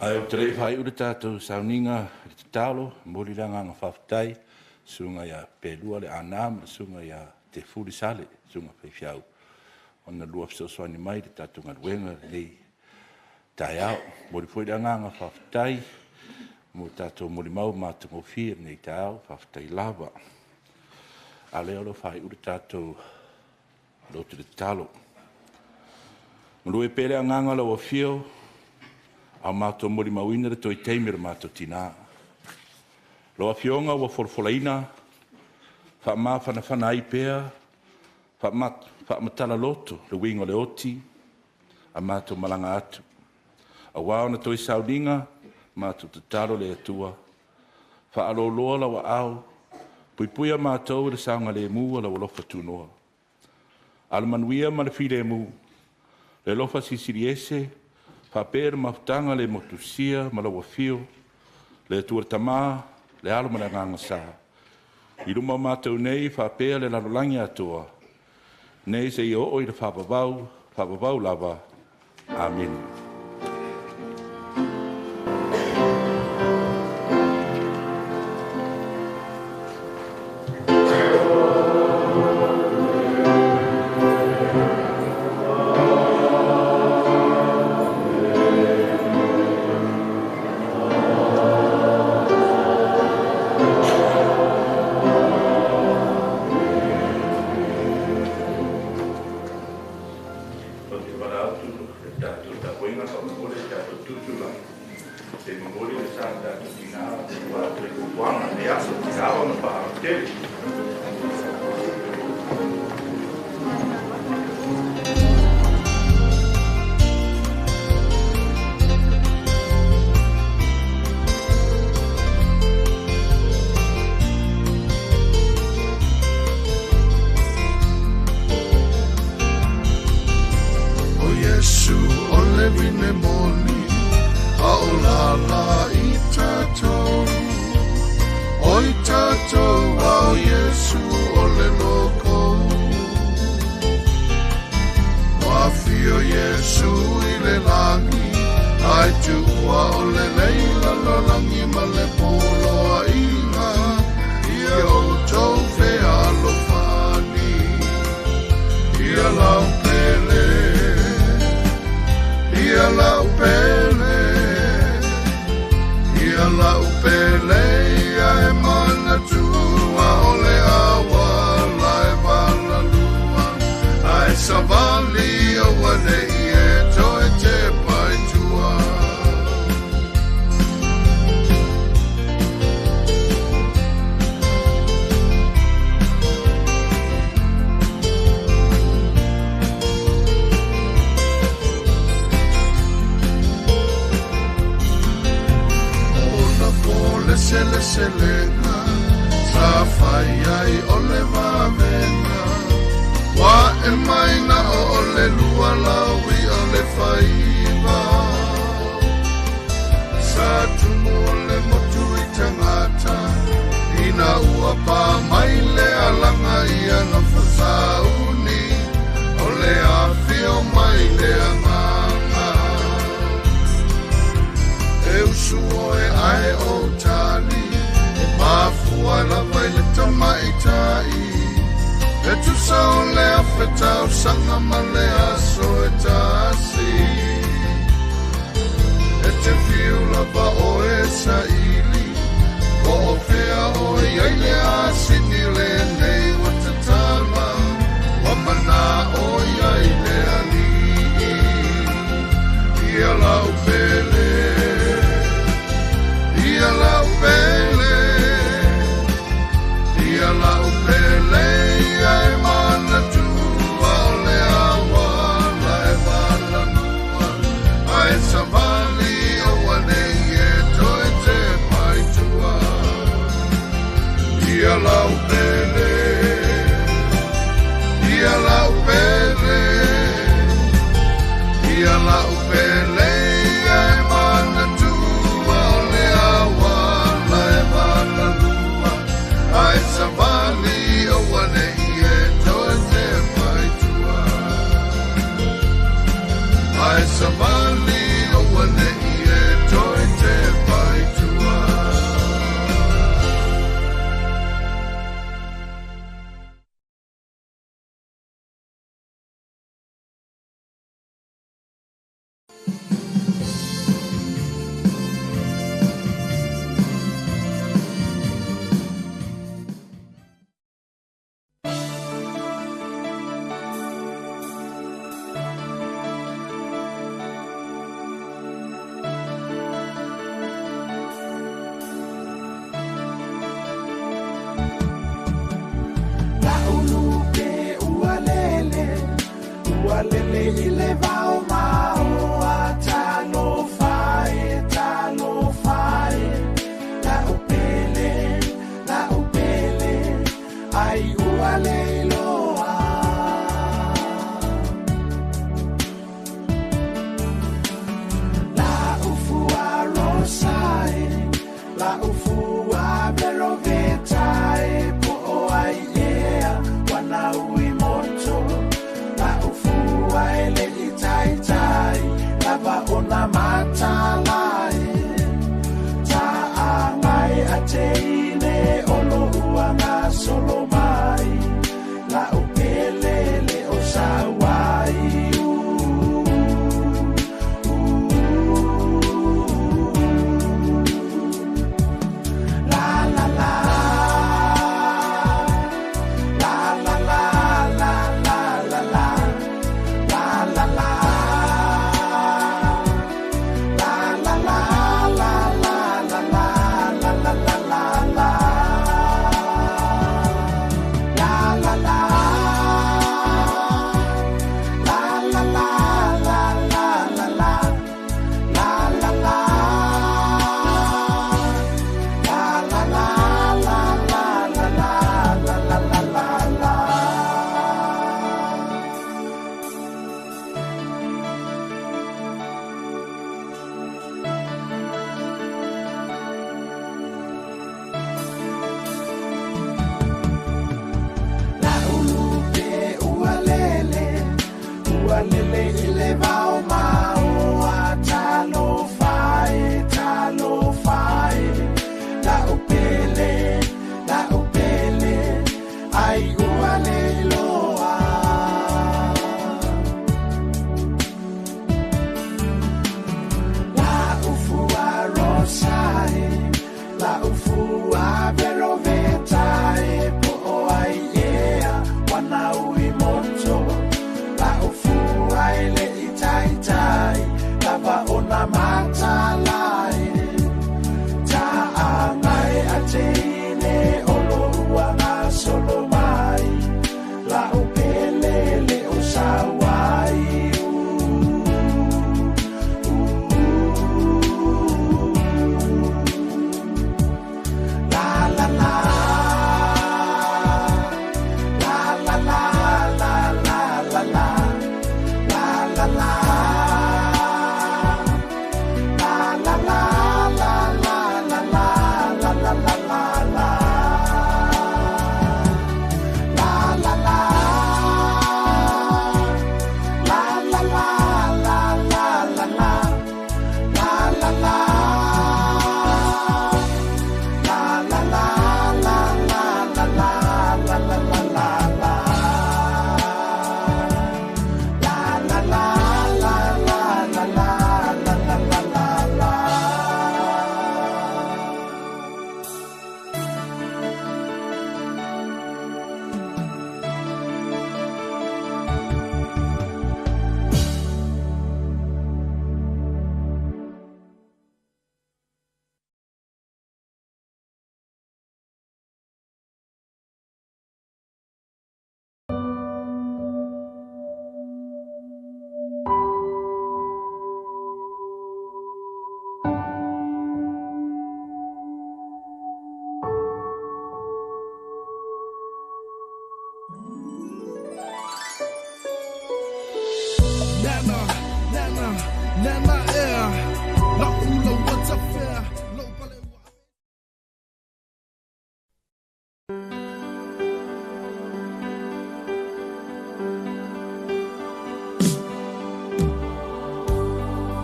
Ai o tere whai ure tātou sauninga i te talo, moriranga ngā whawtai, sunga ia pēlua le anam, sunga ia te furi sale, sunga whaifiau. Ona lua fisoswani mai te tātou ngā ruenga nei tai au, mori poiranga ngā whawtai, mo tātou mori mau mātango whia nei tāo, whawhatai lava. A leo lo whai uri tātou lo te talo. Mrue pere a nganga lau a whio, a mātou mori mau inere toi teimira mātou tina. Lo a whionga wa forfolaina, wha mā whana ai pēr, wha matala loto, le wingo le oti, a mātou malanga atu. A wāona toi sauninga, mātou te taro le atua. Wha alo loa lawa au, puipuia mātou le saunga le mua lawa lofa tūnoa. Ala manuia ma le while mu, le lofa sisiri ese, wha pēra mautanga le motusia ma lawa fio, le atua tamā, le alo mana nganga sā. I ruma mātou nei, wha pēra le lalolangi atua. Nei se i o i le whapavau lava. Amen.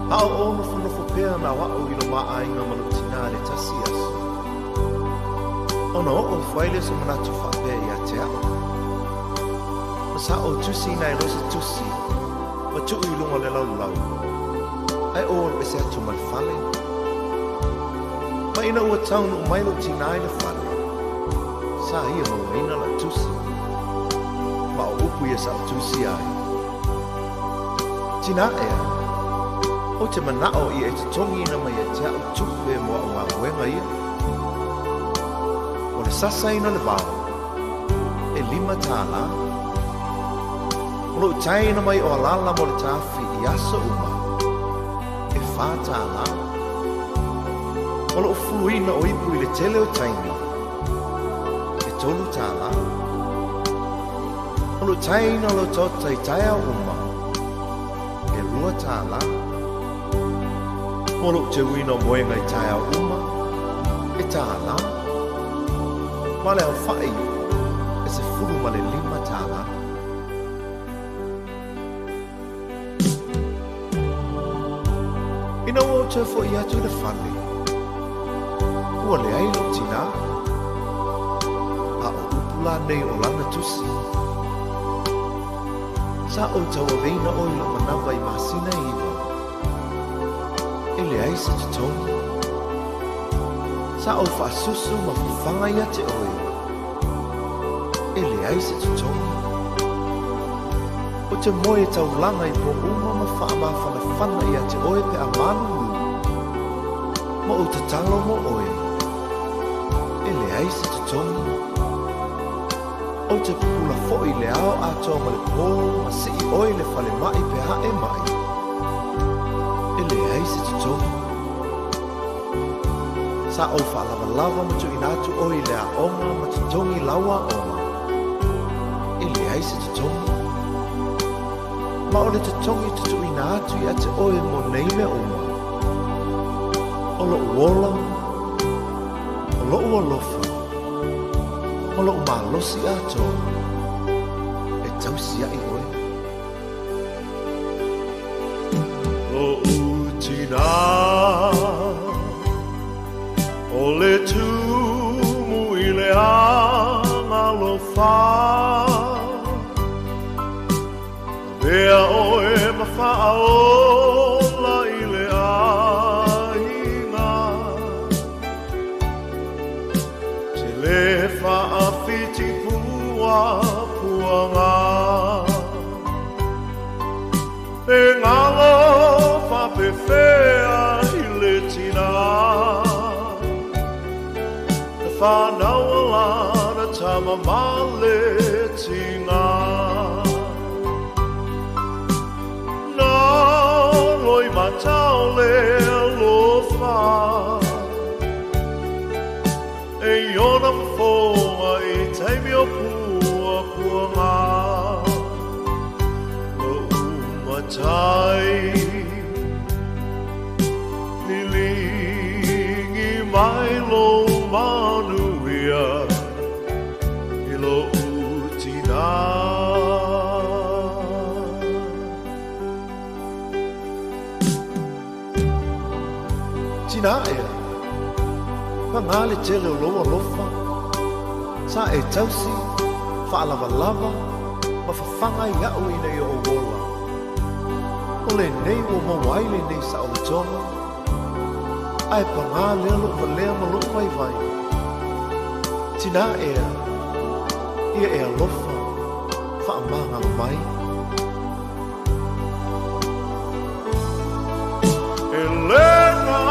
Hao o nofo pea na wa'o i lo ma'aiga ma lo tina le tasi aso. Ona o'o whaile so manatu whapea ia te ao. Ma sa o tusi nai rosi tusi, ma tu i lunga le lau lau. Ai o le se atu mal whale. Ma ina ua taunu mai lo tina i le whale. Sa ia mo ina la tusi. Ma o upu ia sa tusi ai. Tina ea. O te manao i e te tongi ina mai e te au tupe mo a ngā wenga ia. O le sasa ina le wao, e 5 tāla. Lo taina mai o alala mo le tafi I asa uma. E whāta ala. O lo fuluina o ipu I le tele o taina. E tolu tāla. O lo taina lo tota I taia uma. E rua tāla. O lo te wina moenga I taia uma. E tāla. Ma le au whai. E se fulu ma le 5 tāla. Ina o te fo I atu le whane. Ua le ailo tina. A o upula nei o lana tusi. Sa o tau a veina o ilo manawa I masina iwa. E le aise te tongi. Sa o whaasusu ma whanga ia te oi. E le aise te tongi. O te moe tau langa I po uma ma whaama whana ia te oi pe a manu. Ma o te talo mo oi. E le aise te tongi. O te pula fo'i le ao atoa ma le pō ma si I oi le whale mai pe hae mai. E le aise te tongi. Sa o whaalava lava ma tu inatu oi le a onga ma te tongi laua onga. E le aise te tongi. Ma o le te tongi te tu inatu I a te oi mo nei me oma. O lo uola, o lo uolofa, o lo umalosi ato, e tausia I oe. Lo utina, o le tumu I le anga lo fa, vea oe ma whaola I le ainga. Te le whaafiti pua puanga. E ngalo whapewhea I le tina. E whanau alana tama male tinga. Loi matau le alofa. E iona mfonga I taimi o pua puanga. Lo umatai. Nilingi mai lo manuia. I lo utina. Tina ea. Pangale tele o loa lofa. Sa e tausi. Whaalava lava. Ma whawhanga I au ina I o wola. O le nei o mawaile nei sa o tonga. Ai pangale alo valea malo vai vai. Tina ea. Ia ea lofa. Whaamanga mai. Elena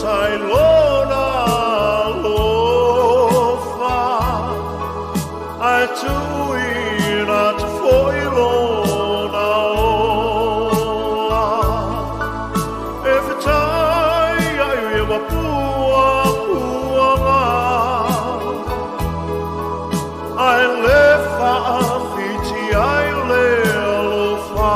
tai lona lofa. Ai tuina te foi lona ola. E whetai ai e mapua puanga. Ai le whaafiti ai le alofa.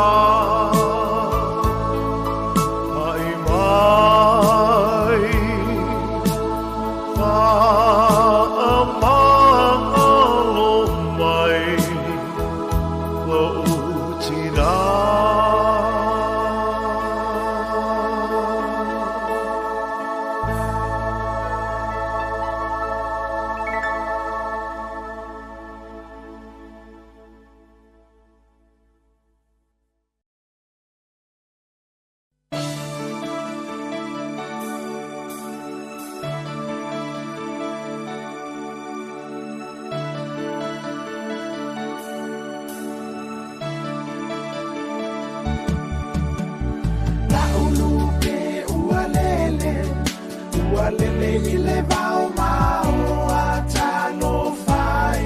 Lele I le vau mau a talo fai,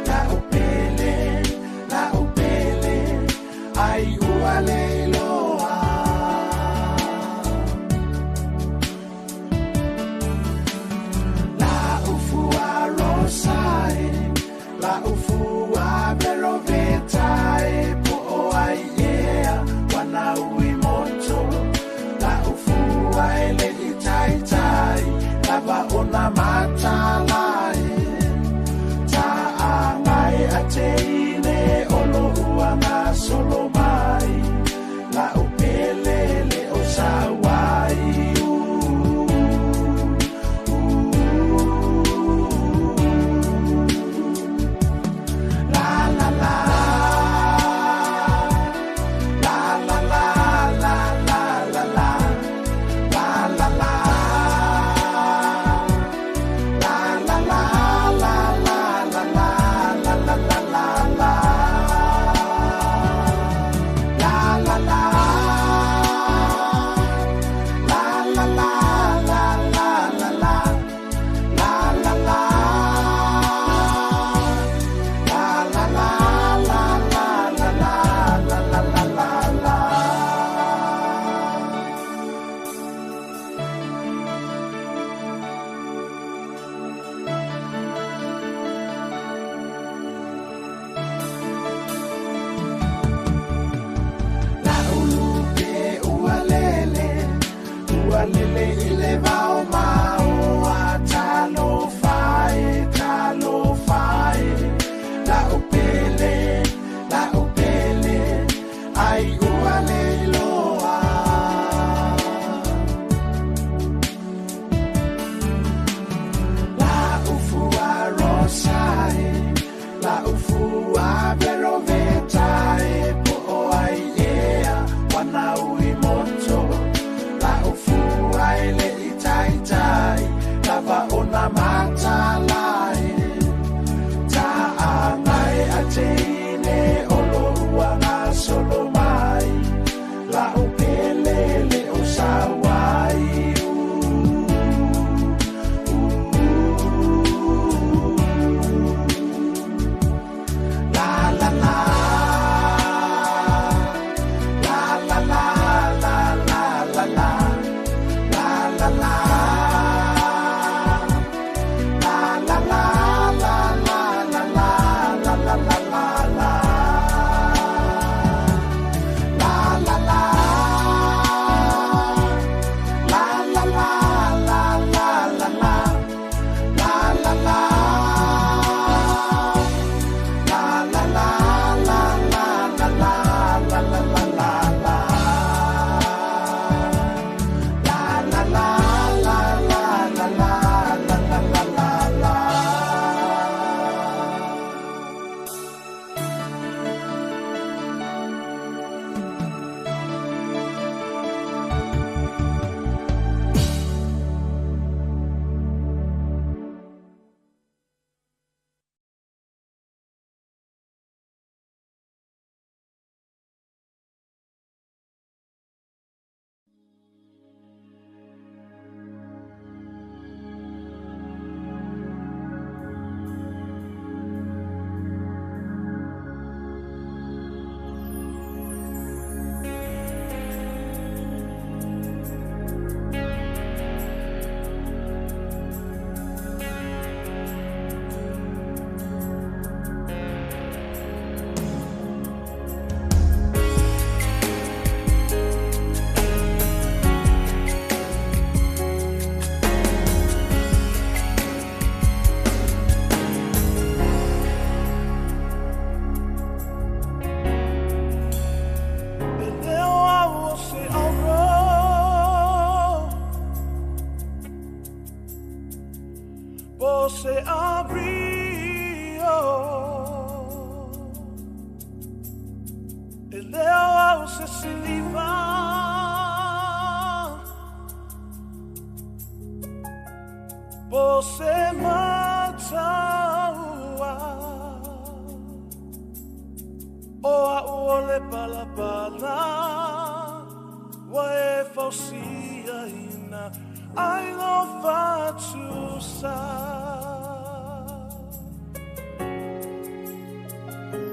la o pele leo au se siliva po se mataua o a uole palapala wa e fausia ina ai lo fatu sa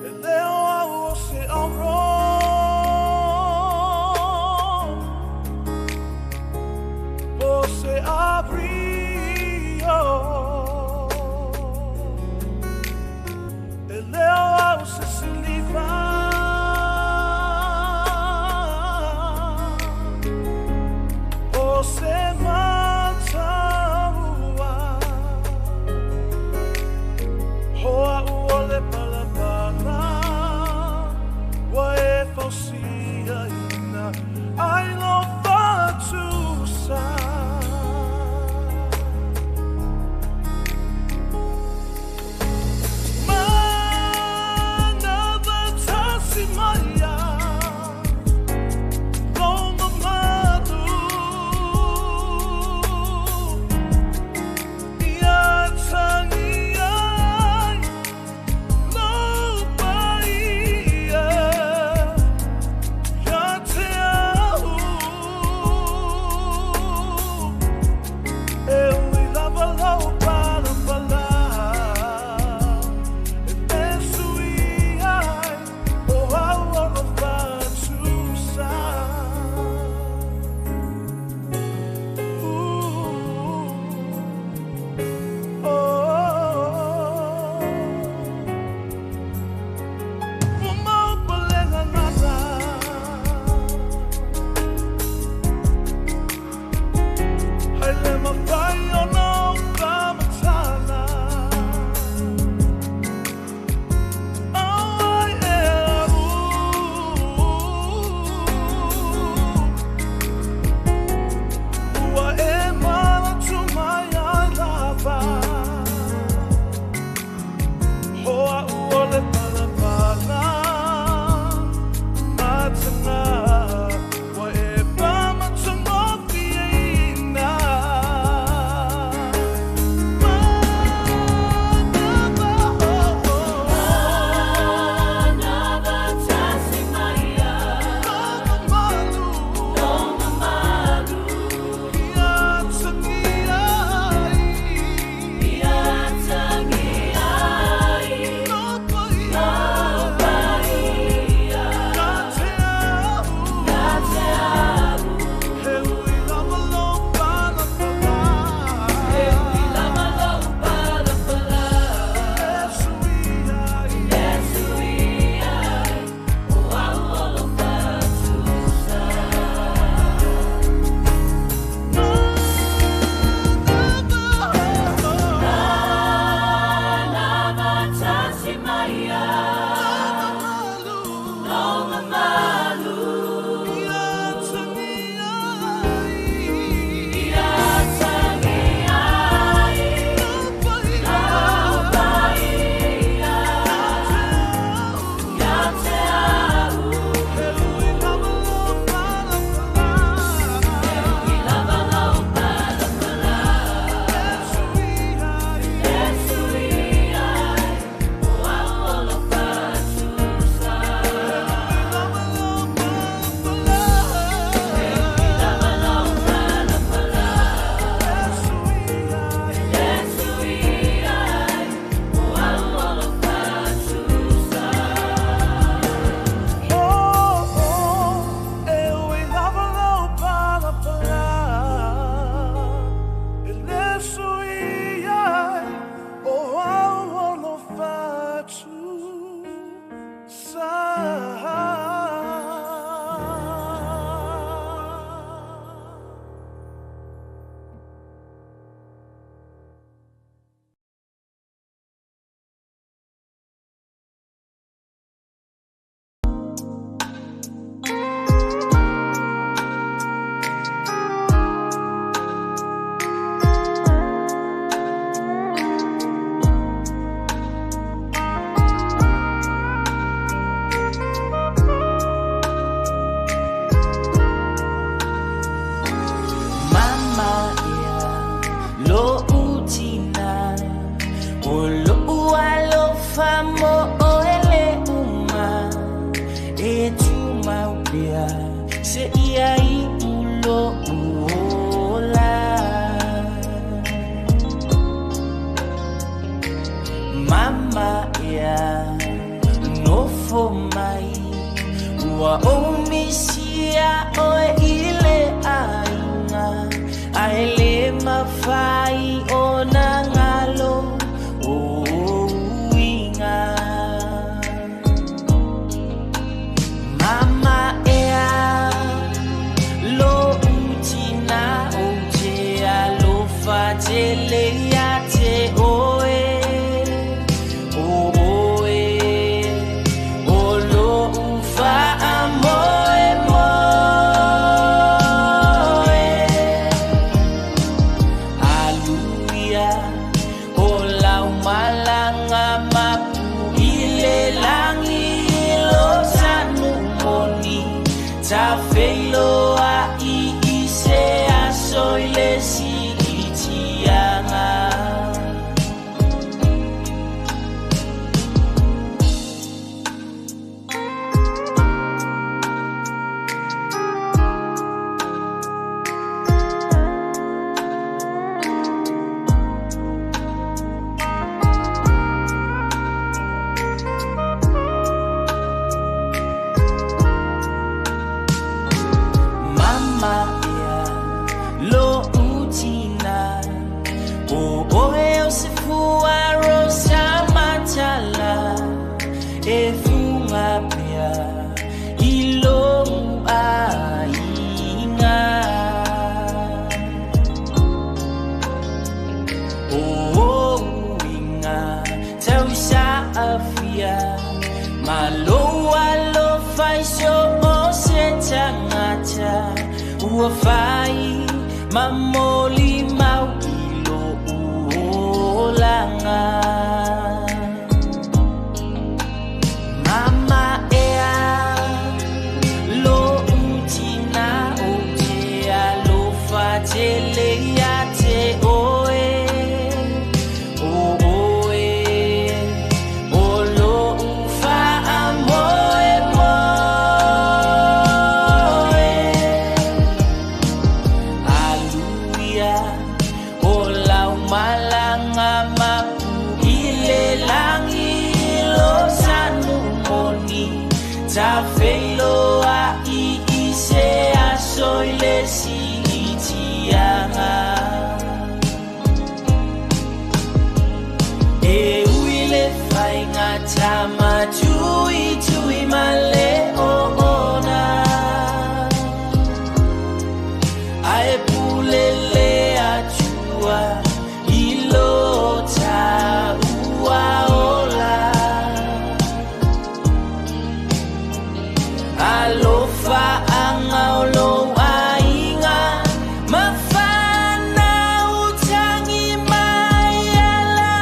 e leo au se auro po se abrio e leo au se siliva se mataua hoa uole palapala wa e fausia ina ai lo fatu sa mana vatasi maya pia se ia I ulo ola mama ia no fo mai ua omisia oe ile ainga aele mafai o na ngalo o inga mama ea lo utina o te alo fatele ya te oe o lo ufa amoe moe aluia o lau malanga mapu ile langi lo sanu moni ta feilo a I se asoile si itianga ua fai mamoli mau ilo ulanga mama ea lo utina o te alo fatele ya te oe o lo ufa amoe ta feilo a I se asoile si itianga e uile fainga tama tui male o ona ae pulele atua ilo ta ua ola alofa anga olo ainga mafana utangi mai ala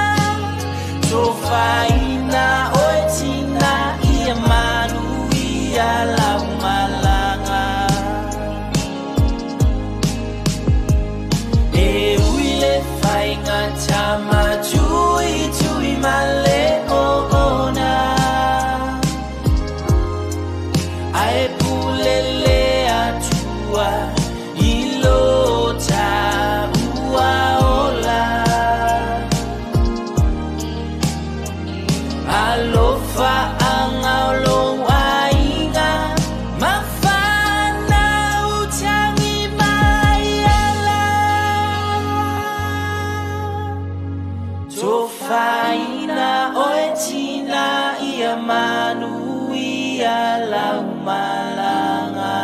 tofaina oetina ia manu ia lau malanga e uile fainga tama tui male o ona ae pulele atua ilo ta ua ola alofa anga olo ainga mafana utangi mai ala tofaina oetina ia manu ia lau malanga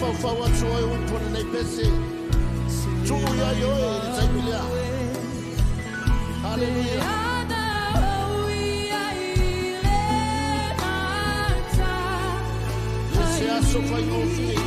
whawhau atu ai umpona nei pese. Tuu ia ioe le taipilea. Hallelujah. Se aso fai o fie.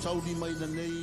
Tauri mai na nei.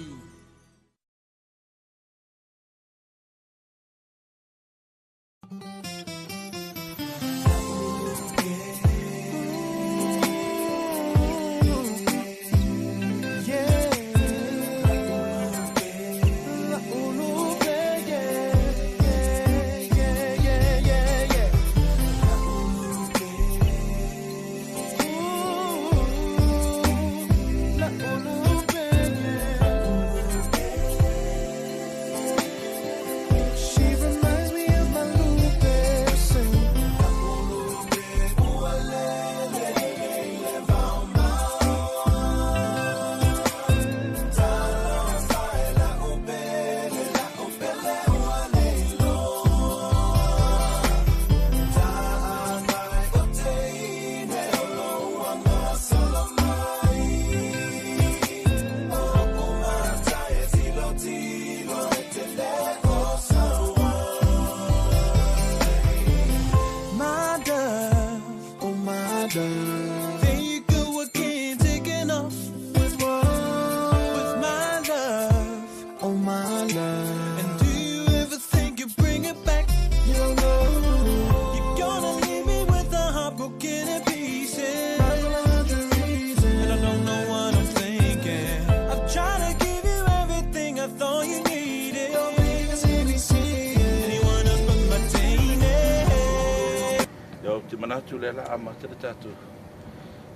Manatu lela ama te tatu.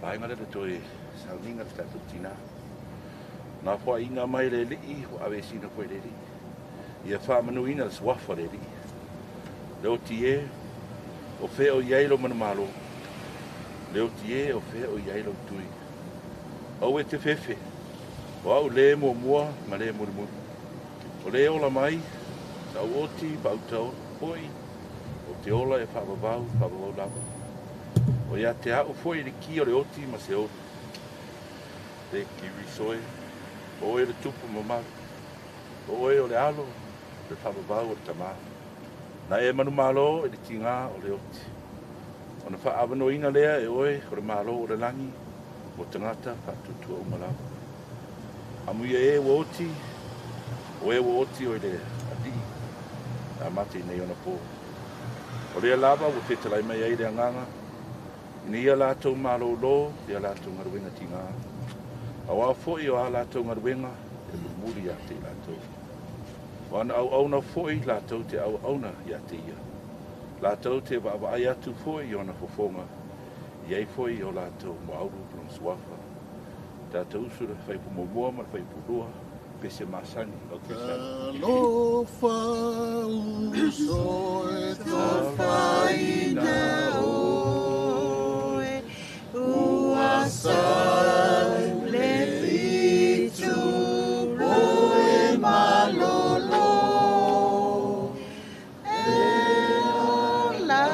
Ai ngale te toi sauninga te tatu tina. Na fo inga mai le li o ave sina ko le li. Ia fa manuina le swafa le li. Le otie o fe o yailo mana malo. Le otie o fe o yailo tui. O e te fefe. O au le mo mua ma le mo mo. O le ola mai sa oti bautau poi. O te ola e whawawau lava. O ia te hao foi le ki o le oti ma se oti. Te ki risoe. O e le tupu mamaru. O e o le alo. Le whawawau o le tamā. Na e manu malo e le tinga o le oti. O na whaawano ina lea e oe o le malo o le langi. O tangata whatutu o malawa. Amuia e o oti. O e o oti o le adi. A mate nei ona po. O lea lava o te talai mai ai le anganga. Ni ia lātou mālolo, ia lātou ngaruenga tinga. Awa fōi o a lātou ngaruenga, e muri a te lātou. Wana au auna fōi lātou te au auna ia te ia. Lātou te waawai atu fōi o na fofonga. Iei fōi o lātou mo auru plon suafa. Tātou usura whaipu momoa ma whaipu roa. Pese masani o Krisani. Alofa uso e tofaina oe uasa le fitu oe malolo e ola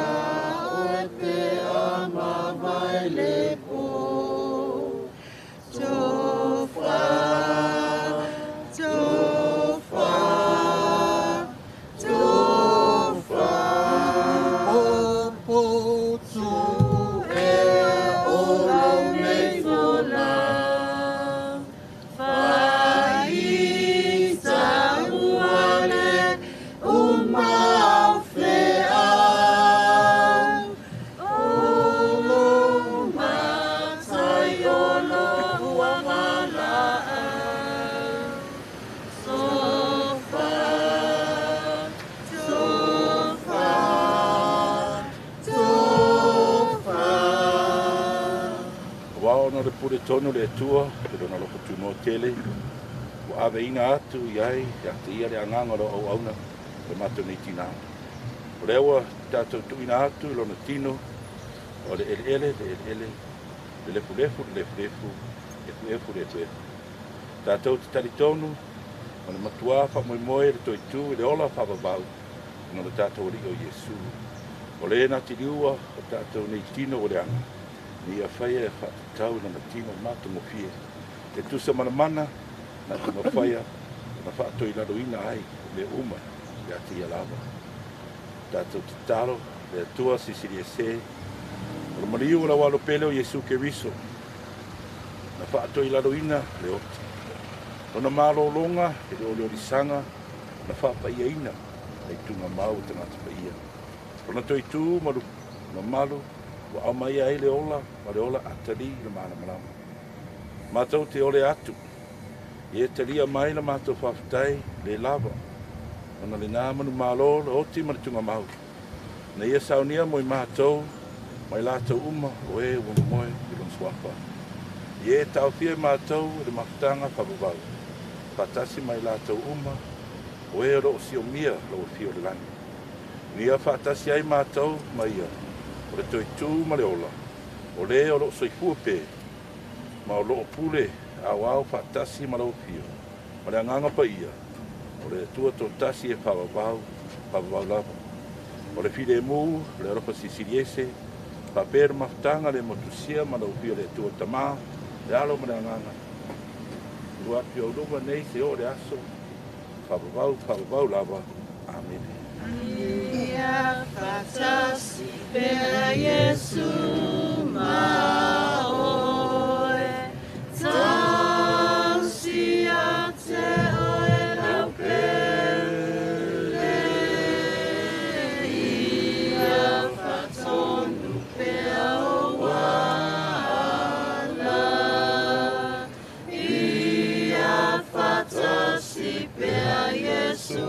oe pe ama vai le po tofa pure tono le tua, pero na loko tumo tele. O ave ina atu iai, ia te ia le anganga ro au auna, le mato ni tina. O lewa tātou tu ina atu, lona tino, o le ele, le lefu, le lefu. Tātou te tari tonu, o le matua wha moe, le toi tu, le ola wha babau, no le tātou ri o Yesu. O le na te liua, o tātou ni tino o le anga. Ni a whaia e whatatau na tino mata mo fie. E tusa mana, na te mawhaia, na whaatoi na roina ai, le uma, le ati ia lava. Tātou te taro, le atua sisiri e se, o mariu la walo pele o Siō-Kirifi, na whaatoi la roina, le oti. O na malo longa, e le oleo risanga, na whaapaia ina, e tunga mau te ngata paia. O na toi tū, maru, na malu, wa au mai ai le ola, ma le ola atari le mana malama. Mātou te ole atu. I e taria mai le mātou whawhitai le lava. Ona le nā manu mālo le oti ma le tunga mau. Na ia saunia mo i mātou, mai lātou uma o e ua moe i lon suafa. I e tau fia mātou le makutanga whawawau. Patasi mai lātou uma o e ro si o mia lo fio le lani. Ni a whatasi ai mātou mai ia. O le toi tū ma le ola. O le o lo soifua pē. Ma o lo pule au au whatasi ma lo fio. Ma le anganga pa ia. O le tua tō tasi e whawawau lava. O le fide mū, le ropa sisiriese, pa pēr maftanga le motusia ma lo fio le tua tamā, le alo ma le anganga. Rua pio runga nei se o le aso. Whawawau lava. Amen. Ia fatasi pea Yesu maoe tausi a te oe rau pele ia fatonu pea o wala ia fatasi pea Yesu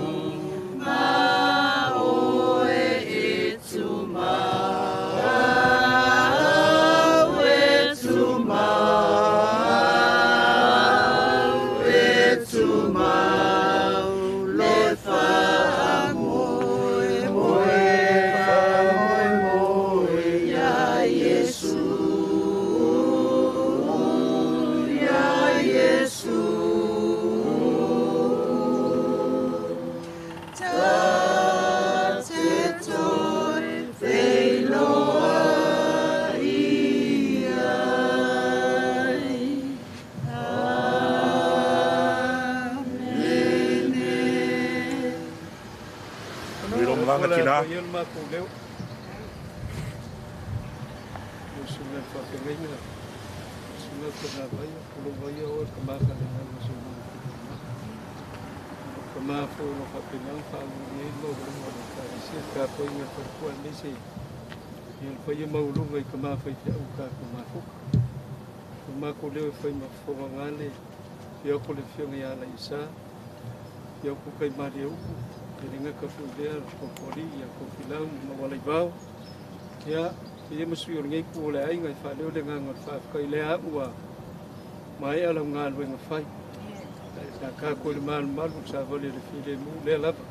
Ia whai maurunga I ka maa whai te au ka ko maa fuka. Ko maa ko leo whai ma whonga ngale. Ia ko le whionga I ala isa. Ia ko kai maa rea uku. Ia ringa ka whuidea ko kori. Ia ko whilau ma walai bau. Ia ia masui o ngei ku o le ainga I whaleo le nganga whaakai le a ua. Mai ala ngā luenga whai. Sa ka ko le malu malu sa vale le while mu le lava.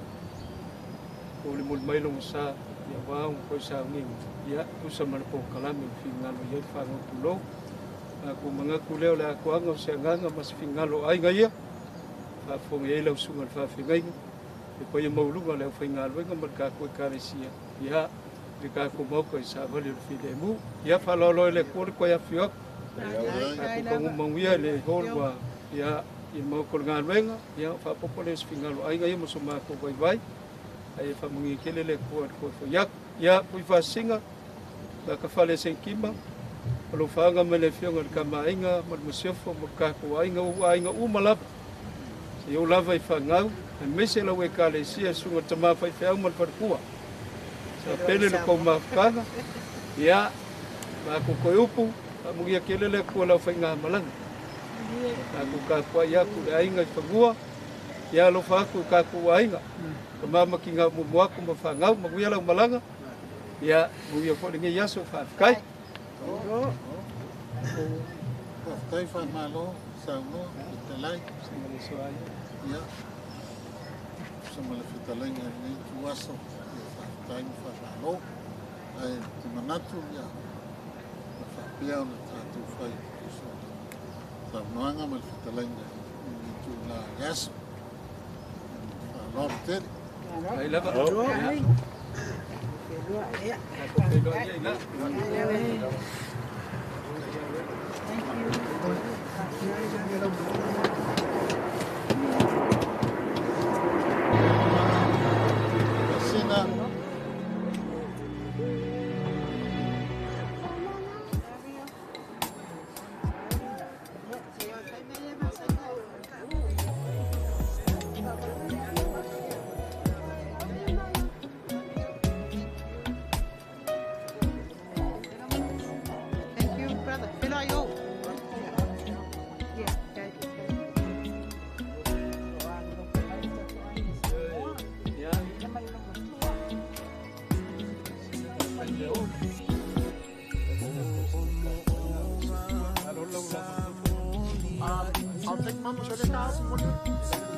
Ko le mul mailonga sa. Ia wāung koe sa nginga. Ia usa mana po kalame fi ngalo ia whango pulo. Ko mangaku leo le akuanga o se nganga mas fi ngalo ainga ia. Whafonga e lau sunga le whawhingainga. E koe maulunga leo whai ngalo inga man ka koe karesia. Ia le ka ko mauka I sa vale le while mu. Ia whalolo le kore koe a whiok. Ko kongu manguia le holwa. Ia I mauka le ngalo inga. Ia whapopo le fi ngalo ainga ia maso mako vai. Ai whamungi kele le koe whaiak. Ia Tuifa'asisina la ka whale Senetima alo whaanga me le whionga le ka mainga ma le masiofo ma kako ainga umalapa se iau lava I whangau e mese lau e ka le sia sunga tama whai whiau ma le wharekua sa pele le kou mawhakanga ia ma ko koe upu a mungia kele le kua lau whai ngā malanga ma ko kako ia ku le ainga I whangua ia lo whaku kako ainga ka mama ki ngā mumuaku ma whangau ma kuia lau malanga ia muia ko nge yaso fa kai Kai fa malo sa no talai ia sama le talai ngai tuaso kai fa malo ai manatu ia fa pia na tu fai sa noanga mal talai ngai tu la yaso norte ai lava Yeah. I'll take Mama to the house.